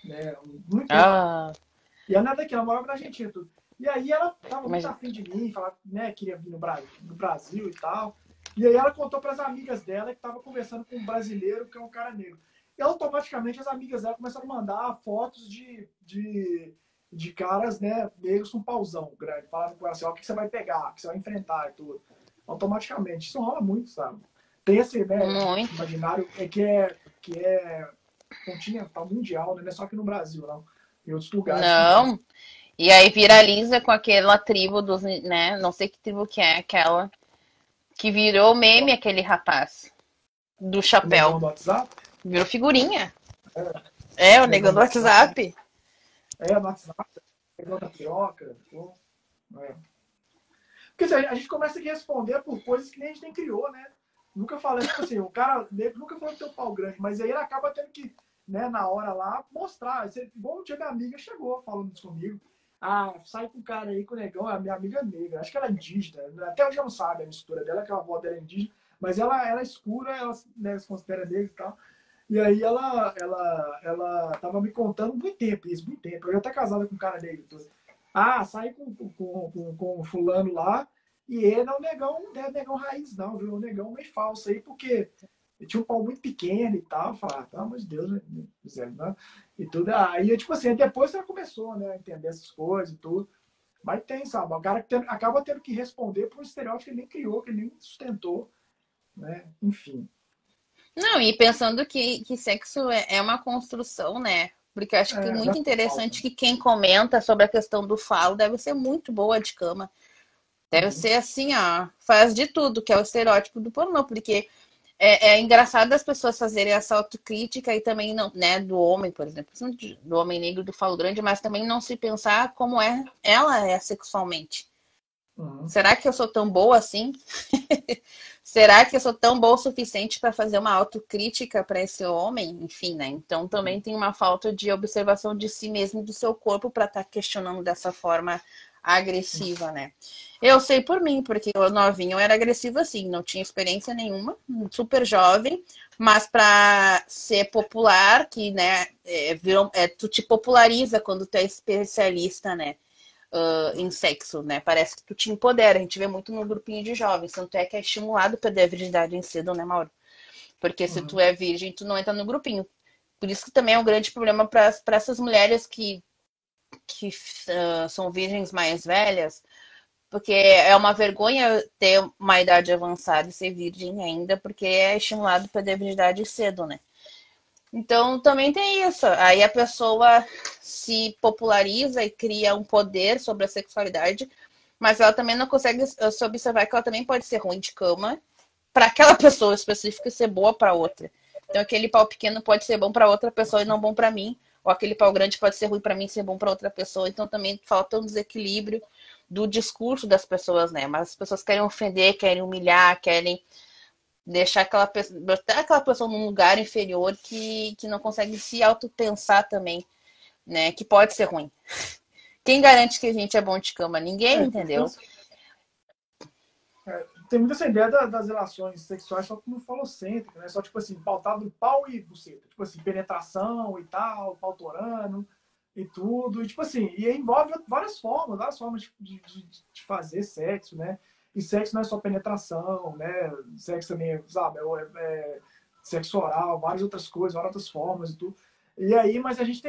né, muito tempo. E ela é daqui, ela morava na Argentina, tudo. E aí ela tava muito afim de mim, falava, né, queria vir no Brasil e tal. E aí ela contou para as amigas dela que tava conversando com um brasileiro que é um cara negro. E automaticamente as amigas dela começaram a mandar fotos de caras, né, negros com pauzão grande. Falavam com ela assim, ó, o que você vai pegar, o que você vai enfrentar e tudo. Automaticamente. Isso rola muito, sabe? Tem esse, né, imaginário que é continental, mundial, né? Não é só aqui no Brasil, não. Em outros lugares. Não. E aí viraliza com aquela tribo dos, né? Não sei que tribo que é aquela que virou meme, aquele rapaz do chapéu. O negão do WhatsApp? Virou figurinha. O negão do WhatsApp. No WhatsApp. O negão da piroca. Porque assim, a gente começa a responder por coisas que nem a gente nem criou, né? Nunca falei, tipo assim, o cara nunca falou que tem um pau grande, mas aí ele acaba tendo que, né, na hora lá, mostrar. Bom dia, minha amiga chegou falando isso comigo. Sai com o cara aí, com o negão, a minha amiga negra. Acho que ela é indígena. Até hoje não sabe a mistura dela, que a avó dela é indígena. Mas ela é escura, ela, né, se considera negra e tal. E aí ela tava me contando muito tempo isso, muito tempo. Eu já até casada com um cara negro. Sai com fulano lá. E ele não é negão raiz, não, viu? Um negão meio falso aí, porque ele tinha um pau muito pequeno e tal. Eu falava, pelo amor de Deus, né? E tudo. Aí, tipo assim, depois ela começou, né, a entender essas coisas e tudo. Mas tem, sabe? O cara acaba tendo que responder por um estereótipo que ele nem criou, que ele nem sustentou, né? Enfim. Não, e pensando que sexo é uma construção, né? Porque eu acho que é muito interessante que quem comenta sobre a questão do falo deve ser muito boa de cama. Deve ser assim, ó, faz de tudo, que é o estereótipo do pornô, porque é engraçado as pessoas fazerem essa autocrítica e também não, né, do homem, por exemplo, do homem negro do falo grande, mas também não se pensar como ela é sexualmente. Será que eu sou tão boa assim? Será que eu sou tão boa o suficiente para fazer uma autocrítica para esse homem? Enfim, né? Então também tem uma falta de observação de si mesmo, do seu corpo, para estar questionando dessa forma agressiva, né? Eu sei por mim, porque eu novinho eu era agressiva assim, não tinha experiência nenhuma, super jovem, mas para ser popular, que, né, tu te populariza quando tu é especialista, né? Em sexo, né? Parece que tu te empodera. A gente vê muito no grupinho de jovens. Tanto é que é estimulado perder a virgindade em cedo, né, Mauro? Porque se tu é virgem, tu não entra no grupinho. Por isso que também é um grande problema para essas mulheres que são virgens mais velhas, porque é uma vergonha ter uma idade avançada e ser virgem ainda, porque é estimulado perder a virgindade cedo, né? Então também tem isso. Aí a pessoa se populariza e cria um poder sobre a sexualidade, mas ela também não consegue se observar que ela também pode ser ruim de cama para aquela pessoa específica e ser boa para outra. Então aquele pau pequeno pode ser bom para outra pessoa e não bom para mim, ou aquele pau grande pode ser ruim para mim e ser bom para outra pessoa. Então também falta um desequilíbrio do discurso das pessoas, né? Mas as pessoas querem ofender, querem humilhar, querem deixar botar aquela pessoa num lugar inferior que não consegue se autopensar também, né? Que pode ser ruim. Quem garante que a gente é bom de cama? Ninguém, entendeu? Tem muita essa ideia das relações sexuais só como falocêntrica, né? Só, tipo assim, pautado no pau e buceta. Tipo assim, penetração e tal, pau torando. e tudo. E, tipo assim, e envolve várias formas de fazer sexo, né? E sexo não é só penetração, né? Sexo também, sabe, é sexo oral, várias outras coisas, várias outras formas e tudo. E aí, mas a gente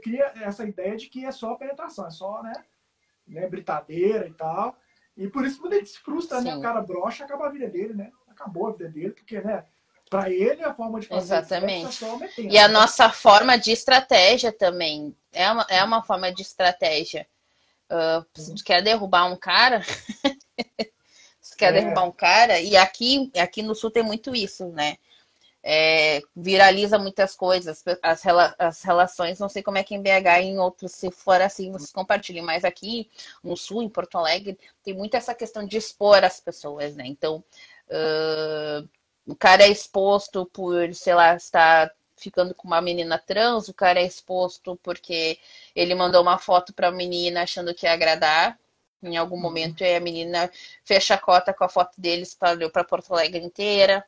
cria essa ideia de que é só penetração, é só, né, britadeira e tal. E por isso muita gente se frustra, né? O Sim, cara brocha, acaba a vida dele, né? Acabou a vida dele, porque, né? Pra ele, a forma de fazer sexo é exatamente. só E metendo, a né? nossa forma de estratégia também é uma forma de estratégia. Se tu quer derrubar um cara, se quer derrubar É, um cara, e aqui no sul tem muito isso, né? Viraliza muitas coisas, as relações, não sei como é que em BH e em outros, se for assim, vocês compartilhem, mas aqui no sul, em Porto Alegre, tem muito essa questão de expor as pessoas, né? Então, o cara é exposto por, sei lá, estar ficando com uma menina trans, o cara é exposto porque ele mandou uma foto para a menina achando que ia agradar. Em algum uhum, momento, e a menina fecha a cota com a foto dele, espalhou para Porto Alegre inteira.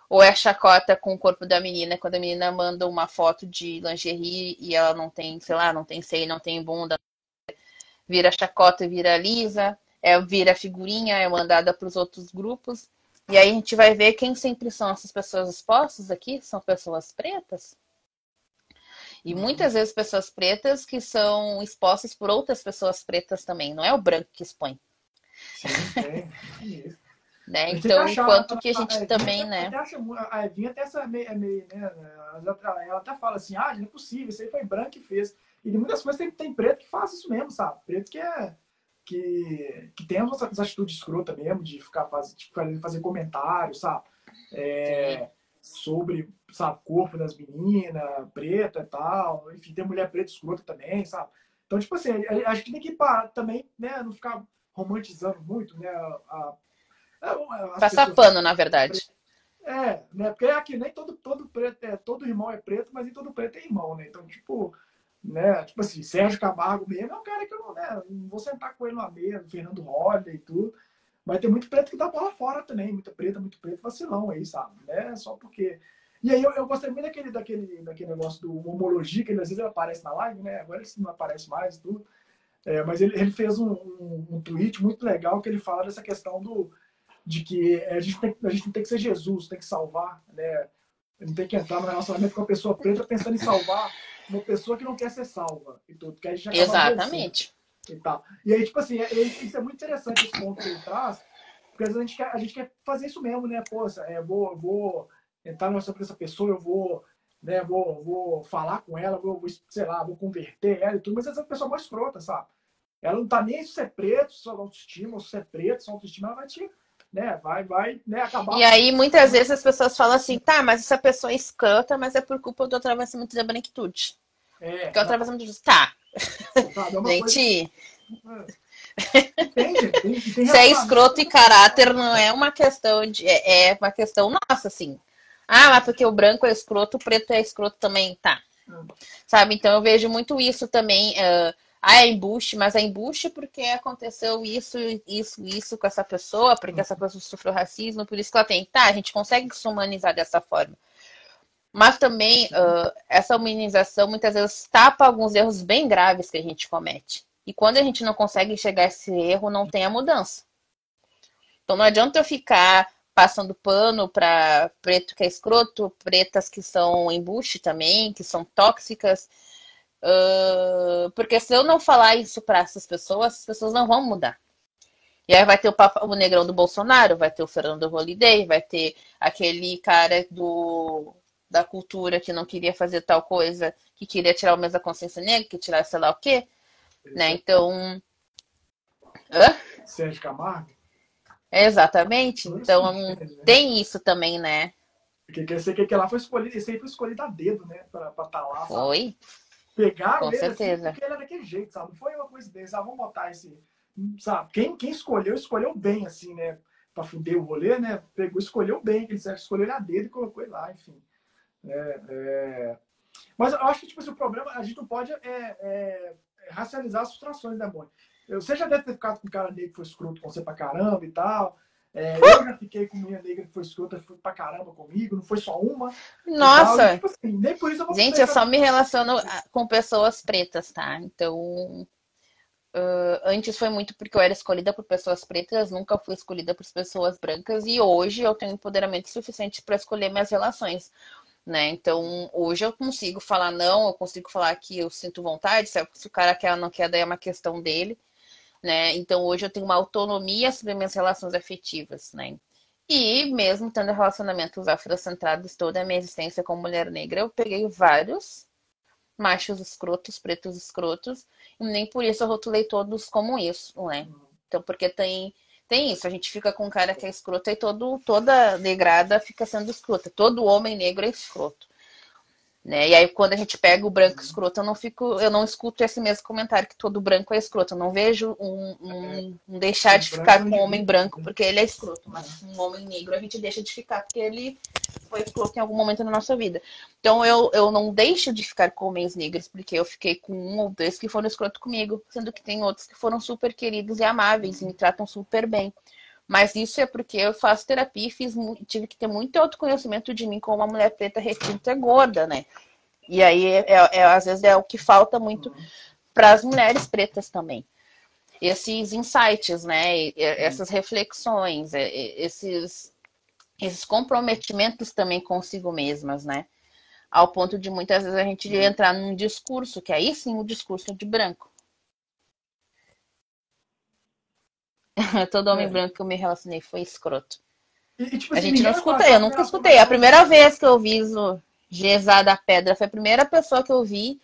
Ou é chacota com o corpo da menina, quando a menina manda uma foto de lingerie e ela não tem, sei lá, não tem seio, não tem bunda, vira chacota e viraliza, vira figurinha, é mandada para os outros grupos. E aí a gente vai ver quem sempre são essas pessoas expostas aqui, são pessoas pretas. E uhum. muitas vezes pessoas pretas que são expostas por outras pessoas pretas também, não é o branco que expõe, Sim, tem. Isso. né? A gente tem que Então, achar. quanto que a A gente Evinha também, até né? acha. A Evinha até essa meio, né? Ela até fala assim: ah, não é possível, isso aí foi branco que fez. E de muitas coisas tem preto que faz isso mesmo, sabe? Preto que tem as atitudes escrotas mesmo, de ficar fazer comentários, sabe? Sim. É, sobre, sabe, corpo das meninas, preta e tal. Enfim, tem mulher preta escrota também, sabe? Então, tipo assim, acho que tem que parar também, né? Não ficar romantizando muito, né? As Passar pessoas. pano, na verdade. Né? Porque aqui nem todo preto todo irmão é preto, mas nem todo preto é irmão, né? Então, tipo, né? Tipo assim, Sérgio Camargo mesmo é um cara que eu não, né? Não vou sentar com ele na mesa, Fernando Holliday e tudo. Mas tem muito preto que dá bola fora também, muito preto vacilão aí, sabe? Né? Só porque. E aí eu gostei muito daquele negócio do homologia, que ele, às vezes ele aparece na live, né? Agora ele não aparece mais e tudo. Mas ele fez um tweet muito legal que ele fala dessa questão de que a gente não tem que ser Jesus, tem que salvar, né? Não tem que entrar no relacionamento com uma pessoa preta pensando em salvar uma pessoa que não quer ser salva e tudo, que a gente acaba adoecendo Exatamente. e tal. E aí, tipo assim, isso é muito interessante esse ponto que ele traz, porque às vezes a gente quer fazer isso mesmo, né? Poxa, vou entrar no relacionamento com essa pessoa, eu vou, né, vou falar com ela, sei lá, vou converter ela e tudo, mas essa pessoa é mais escrota, sabe? Ela não tá nem se você é preto, sua autoestima, ou se você é preto, sua autoestima, ela vai te, né, né, E acabar. aí, muitas vezes as pessoas falam assim, tá, mas essa pessoa é escrota, mas é por culpa do atravessamento da branquitude. Porque o Não, atravessamento da tá, sabe? É uma coisa. gente, E tem, gente, tem ser relacionamento que escroto não e tem condição. caráter não é uma questão de. É uma questão nossa, assim. Ah, mas porque o branco é escroto, o preto é escroto também, tá. Sabe? Então eu vejo muito isso também. É embuste, mas é embuste porque aconteceu isso com essa pessoa, porque essa pessoa sofreu racismo, por isso que ela tem. Tá, a gente consegue se humanizar dessa forma. Mas também essa humanização muitas vezes tapa alguns erros bem graves que a gente comete. E quando a gente não consegue enxergar esse erro, não tem a mudança. Então não adianta eu ficar passando pano para preto que é escroto, pretas que são embuste também, que são tóxicas. Porque se eu não falar isso para essas pessoas, as pessoas não vão mudar. E aí vai ter o negrão do Bolsonaro, vai ter o Fernando Holliday, vai ter aquele cara da cultura que não queria fazer tal coisa, que queria tirar o mês da consciência negra, que tirar sei lá o quê, né? Então, hã? Sérgio Camargo, Exatamente. todo esse Então, gênero, né? tem isso também, né? Porque quer dizer que lá foi escolhido, esse aí foi escolhido a dedo, né? Pra estar lá, sabe? Foi, Pegaram com ele assim certeza. porque ele era daquele jeito, sabe? Não foi uma coincidência, vamos botar esse. Sabe? Quem escolheu bem, assim, né? Pra fuder o rolê, né? Escolheu bem, aquele Sérgio escolheu ele a dedo e colocou ele lá, enfim. Mas eu acho que tipo, assim, o problema, a gente não pode racializar as frustrações, né, mãe? Você já deve ter ficado com um cara negro que foi escroto com você pra caramba e tal. Eu já fiquei com minha negra que foi escrota pra caramba comigo, não foi só uma. Nossa! E, tipo assim, nem por isso eu vou Gente, eu só me relaciono com pessoas pretas, tá? Então, antes foi muito porque eu era escolhida por pessoas pretas, nunca fui escolhida por pessoas brancas, e hoje eu tenho empoderamento suficiente para escolher minhas relações, né? Então, hoje eu consigo falar não, eu consigo falar que eu sinto vontade, se o cara quer ou não quer, daí é uma questão dele, né? Então, hoje eu tenho uma autonomia sobre minhas relações afetivas, né? E mesmo tendo relacionamentos afrocentrados toda a minha existência como mulher negra, eu peguei vários machos escrotos, pretos escrotos, e nem por isso eu rotulei todos como isso, né? Então, porque tem isso, a gente fica com um cara que é escroto e toda negrada fica sendo escrota. Todo homem negro é escroto. Né? E aí, quando a gente pega o branco escroto, eu não escuto esse mesmo comentário que todo branco é escroto. Eu não vejo um deixar de ficar com um homem branco porque ele é escroto, mas um homem negro a gente deixa de ficar porque ele foi escroto em algum momento na nossa vida. Então eu não deixo de ficar com homens negros porque eu fiquei com um ou dois que foram escroto comigo, sendo que tem outros que foram super queridos e amáveis e me tratam super bem. Mas isso é porque eu faço terapia e tive que ter muito autoconhecimento de mim como uma mulher preta retinta gorda, né? E aí, às vezes, é o que falta muito para as mulheres pretas também. Esses insights, né? Essas reflexões, esses comprometimentos também consigo mesmas, né? Ao ponto de muitas vezes a gente entrar num discurso, que aí sim o discurso de branco. Todo homem branco que eu me relacionei foi escroto. Tipo A assim, gente não escuta, eu nunca escutei. A primeira vez que eu vi o Gesá da Pedra foi a primeira pessoa que eu vi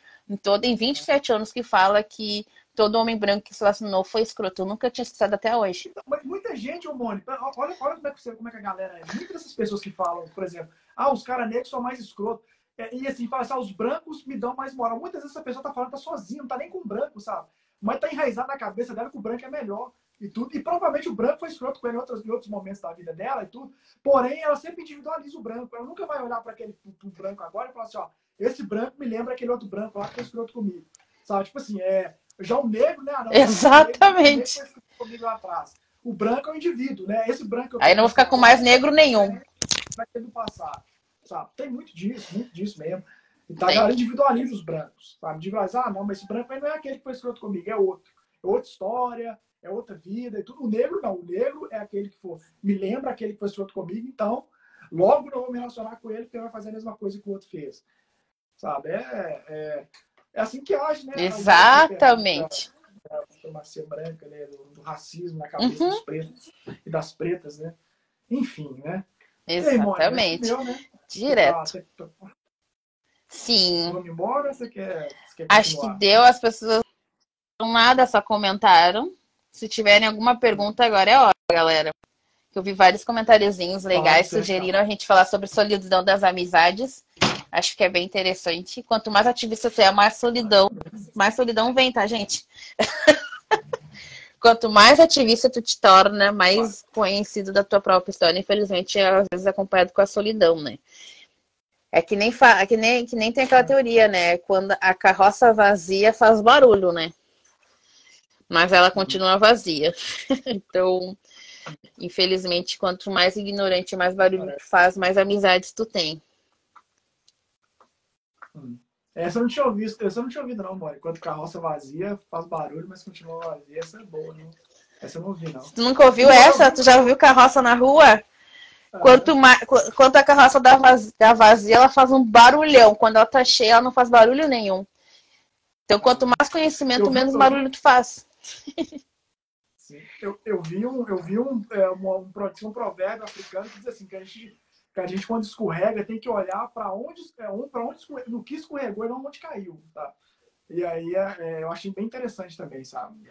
em 27 anos que fala que todo homem branco que se relacionou foi escroto. Eu nunca tinha escutado até hoje. Mas muita gente, Mônica, olha como é que a galera é. Muitas dessas pessoas que falam, por exemplo, os caras negros são mais escrotos. E assim, fala assim, os brancos me dão mais moral. Muitas vezes essa pessoa tá falando, tá sozinha, não tá nem com o branco, sabe? Mas tá enraizado na cabeça dela que o branco é melhor e tudo. E provavelmente o branco foi escroto com ele em outros momentos da vida dela e tudo. Porém, ela sempre individualiza o branco. Ela nunca vai olhar para aquele pro branco agora e falar assim, ó, esse branco me lembra aquele outro branco lá que foi escroto comigo. Sabe? Tipo assim, já o negro, né? Não, exatamente. O negro foi comigo lá atrás. O branco é o indivíduo, né? Esse branco... Aí não vou ficar com mais negro nenhum. Vai ter do passado, sabe? Tem muito disso mesmo. Então, a galera individualiza os brancos, sabe? Individualiza, não, mas esse branco aí não é aquele que foi escroto comigo, é outro. É outra história, é outra vida e tudo. O negro não, o negro é aquele que me lembra aquele que foi escroto comigo, então logo não vou me relacionar com ele porque ele vai fazer a mesma coisa que o outro fez. Sabe? É assim que age, né? Exatamente. A supremacia branca, né? Do racismo na cabeça dos pretos e das pretas, né? Enfim, né? Exatamente. Aí, né? Direto. Sim. Vamos embora ou você quer acho que deu, as pessoas não nada, só comentaram. Se tiverem alguma pergunta, agora é hora, galera. Eu vi vários comentáriozinhos legais, sugeriram a gente falar sobre solidão das amizades. Acho que é bem interessante. Quanto mais ativista você é, mais solidão vem, tá, gente? Quanto mais ativista tu te torna, mais conhecido da tua própria história. Infelizmente, às vezes acompanhado com a solidão, né? É que nem tem aquela teoria, né? Quando a carroça vazia faz barulho, né? Mas ela continua vazia. Então, infelizmente, quanto mais ignorante, mais barulho tu faz, mais amizades tu tem. Essa eu não tinha ouvido, não, Mori. Quando carroça vazia, faz barulho, mas continua vazia. Essa é boa, né? Essa eu não ouvi, não. Tu nunca ouviu essa? Tu já ouviu carroça na rua? Quanto a carroça da vazia, ela faz um barulhão. Quando ela tá cheia, ela não faz barulho nenhum. Então, quanto mais conhecimento, menos barulho tu faz. Sim. Eu vi um provérbio africano que diz assim, que a gente quando escorrega, tem que olhar para onde no que escorregou e não onde caiu. Tá? E aí eu achei bem interessante também, sabe?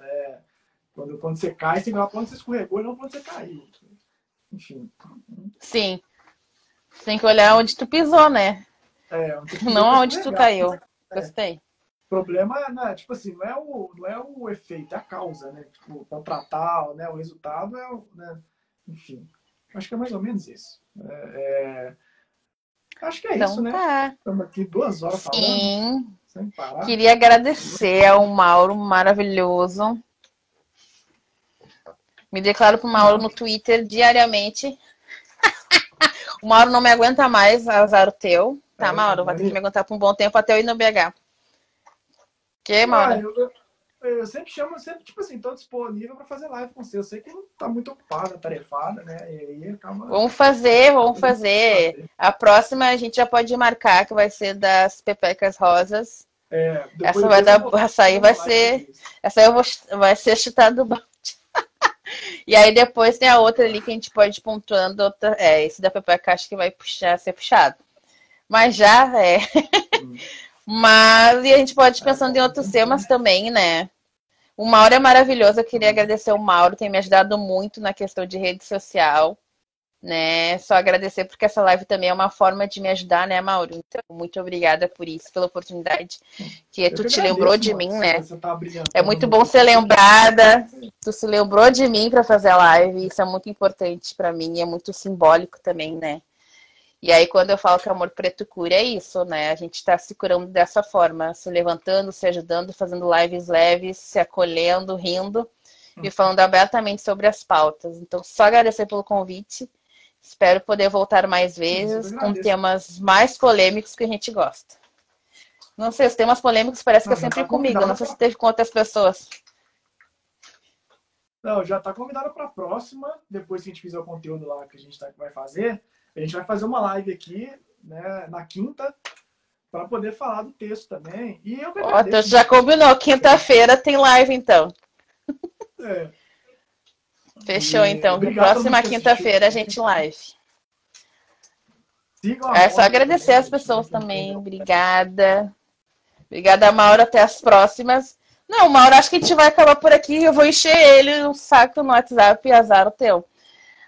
Quando você cai, você tem que olhar para onde você escorregou e não para onde você caiu. Enfim. Sim. Você tem que olhar onde tu pisou, né? Não onde tu caiu. Gostei. O problema, né, tipo assim, não é o efeito, é a causa, né? Tipo, para tratar, né, o resultado né, enfim. Acho que é mais ou menos isso. Acho que é então, isso, né? Tá. Estamos aqui 2 horas falando. Sim. Sem parar. Queria agradecer ao Mauro, maravilhoso. Me declaro pro Mauro no Twitter diariamente. O Mauro não me aguenta mais, azar o teu. Tá, Mauro? Vai ter que me aguentar por um bom tempo até eu ir no BH. Que, Mauro? Eu sempre chamo, tipo assim, tô disponível pra fazer live com você. Eu sei que não tá muito ocupada, tarefada, né? E aí acaba... Vamos fazer. A próxima a gente já pode marcar, que vai ser das pepecas rosas. Essa vai dar. Essa aí vai ser. Essa aí vai ser chutada do balde. E aí depois tem a outra ali que a gente pode ir pontuando. Esse da pepeca acho que vai ser puxado. Mas já é. Mas e a gente pode ir pensando em outros temas também, né? O Mauro é maravilhoso. Eu queria agradecer o Mauro, tem me ajudado muito na questão de rede social, né? Só agradecer porque essa live também é uma forma de me ajudar, né, Mauro? Então, muito obrigada por isso, pela oportunidade que tu te lembrou de mim, né? É muito bom ser lembrada. Tu se lembrou de mim para fazer a live. Isso é muito importante para mim, é muito simbólico também, né? E aí, quando eu falo que amor preto cura, é isso, né? A gente está se curando dessa forma, se levantando, se ajudando, fazendo lives leves, se acolhendo, rindo e falando abertamente sobre as pautas. Então, só agradecer pelo convite. Espero poder voltar mais vezes com temas mais polêmicos que a gente gosta. Não sei, os temas polêmicos parece que é sempre comigo. Não sei se teve com outras pessoas. Não, já está convidada para a próxima. Depois que a gente fizer o conteúdo lá que a gente vai fazer, a gente vai fazer uma live aqui, né, na quinta, para poder falar do texto também. E eu já combinou. Quinta-feira tem live, então. Fechou, então. Próxima quinta-feira a gente live. É só agradecer as pessoas também. Obrigada. Obrigada, Mauro. Até as próximas. Não, Mauro, acho que a gente vai acabar por aqui. Eu vou encher ele um saco no WhatsApp e azar o teu.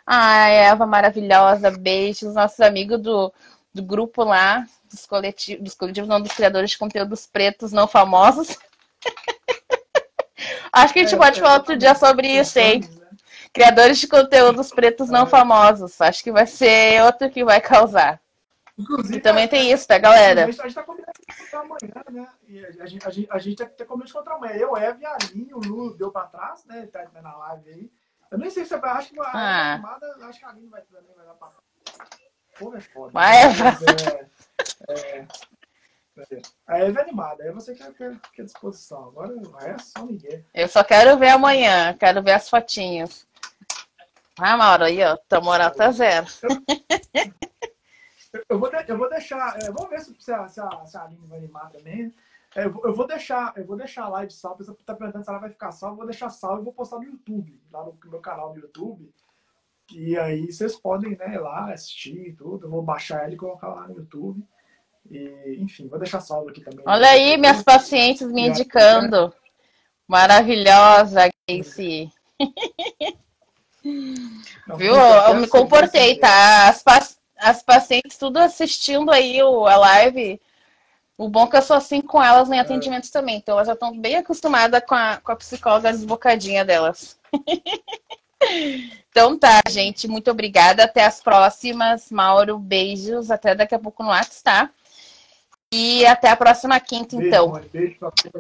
Ai, Eva maravilhosa. Beijos. Nossos amigos do grupo lá, dos coletivos, não, dos criadores de conteúdos pretos não famosos. Acho que a gente pode falar outro dia sobre isso, hein? Criadores de conteúdos pretos não famosos. Acho que vai ser outro que vai causar. Inclusive, e também tem isso, tá, galera? A gente tá combinando de encontrar amanhã, né? E a gente tá combinando de encontrar amanhã. Eu, Eva e a Aline, o Lu deu pra trás, né? Ele tá na live aí. Eu nem sei se acho que a animada, acho que a Aline também vai dar pra trás. Pô, é foda. A Eva. A Eva é animada, aí você quer disposição. Agora é só ninguém. Eu só quero ver amanhã, quero ver as fotinhas. Ah, Mauro, aí, ó, tua moral tá zero. Eu vou deixar. Vamos ver se a Aline vai animar também. Eu vou deixar a live salva. Você tá perguntando se ela vai ficar salva. Eu vou deixar salva e vou postar no YouTube, lá no meu canal do YouTube. E aí vocês podem, né, ir lá assistir e tudo. Eu vou baixar ela e colocar lá no YouTube. E, enfim, vou deixar salvo aqui também. Olha aí, minhas pacientes me indicando. Maravilhosa, Gracie. Viu? Eu me comportei, tá? As pacientes tudo assistindo aí a live. O bom é que eu sou assim com elas em atendimentos também. Então elas já estão bem acostumadas com a psicóloga desbocadinha delas. Então tá, gente. Muito obrigada. Até as próximas. Mauro, beijos. Até daqui a pouco no WhatsApp, tá? E até a próxima quinta, então. Beijo pra você.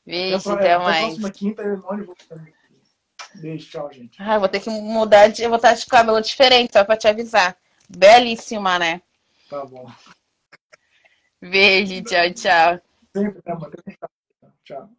Beijo, até mais. Até a próxima quinta, eu vou Beijo, tchau, gente. Ah, vou ter que mudar eu vou estar de cabelo diferente, só pra te avisar. Belíssima, né? Tá bom. Beijo, tchau, tchau. Sempre, né, mano? Tchau.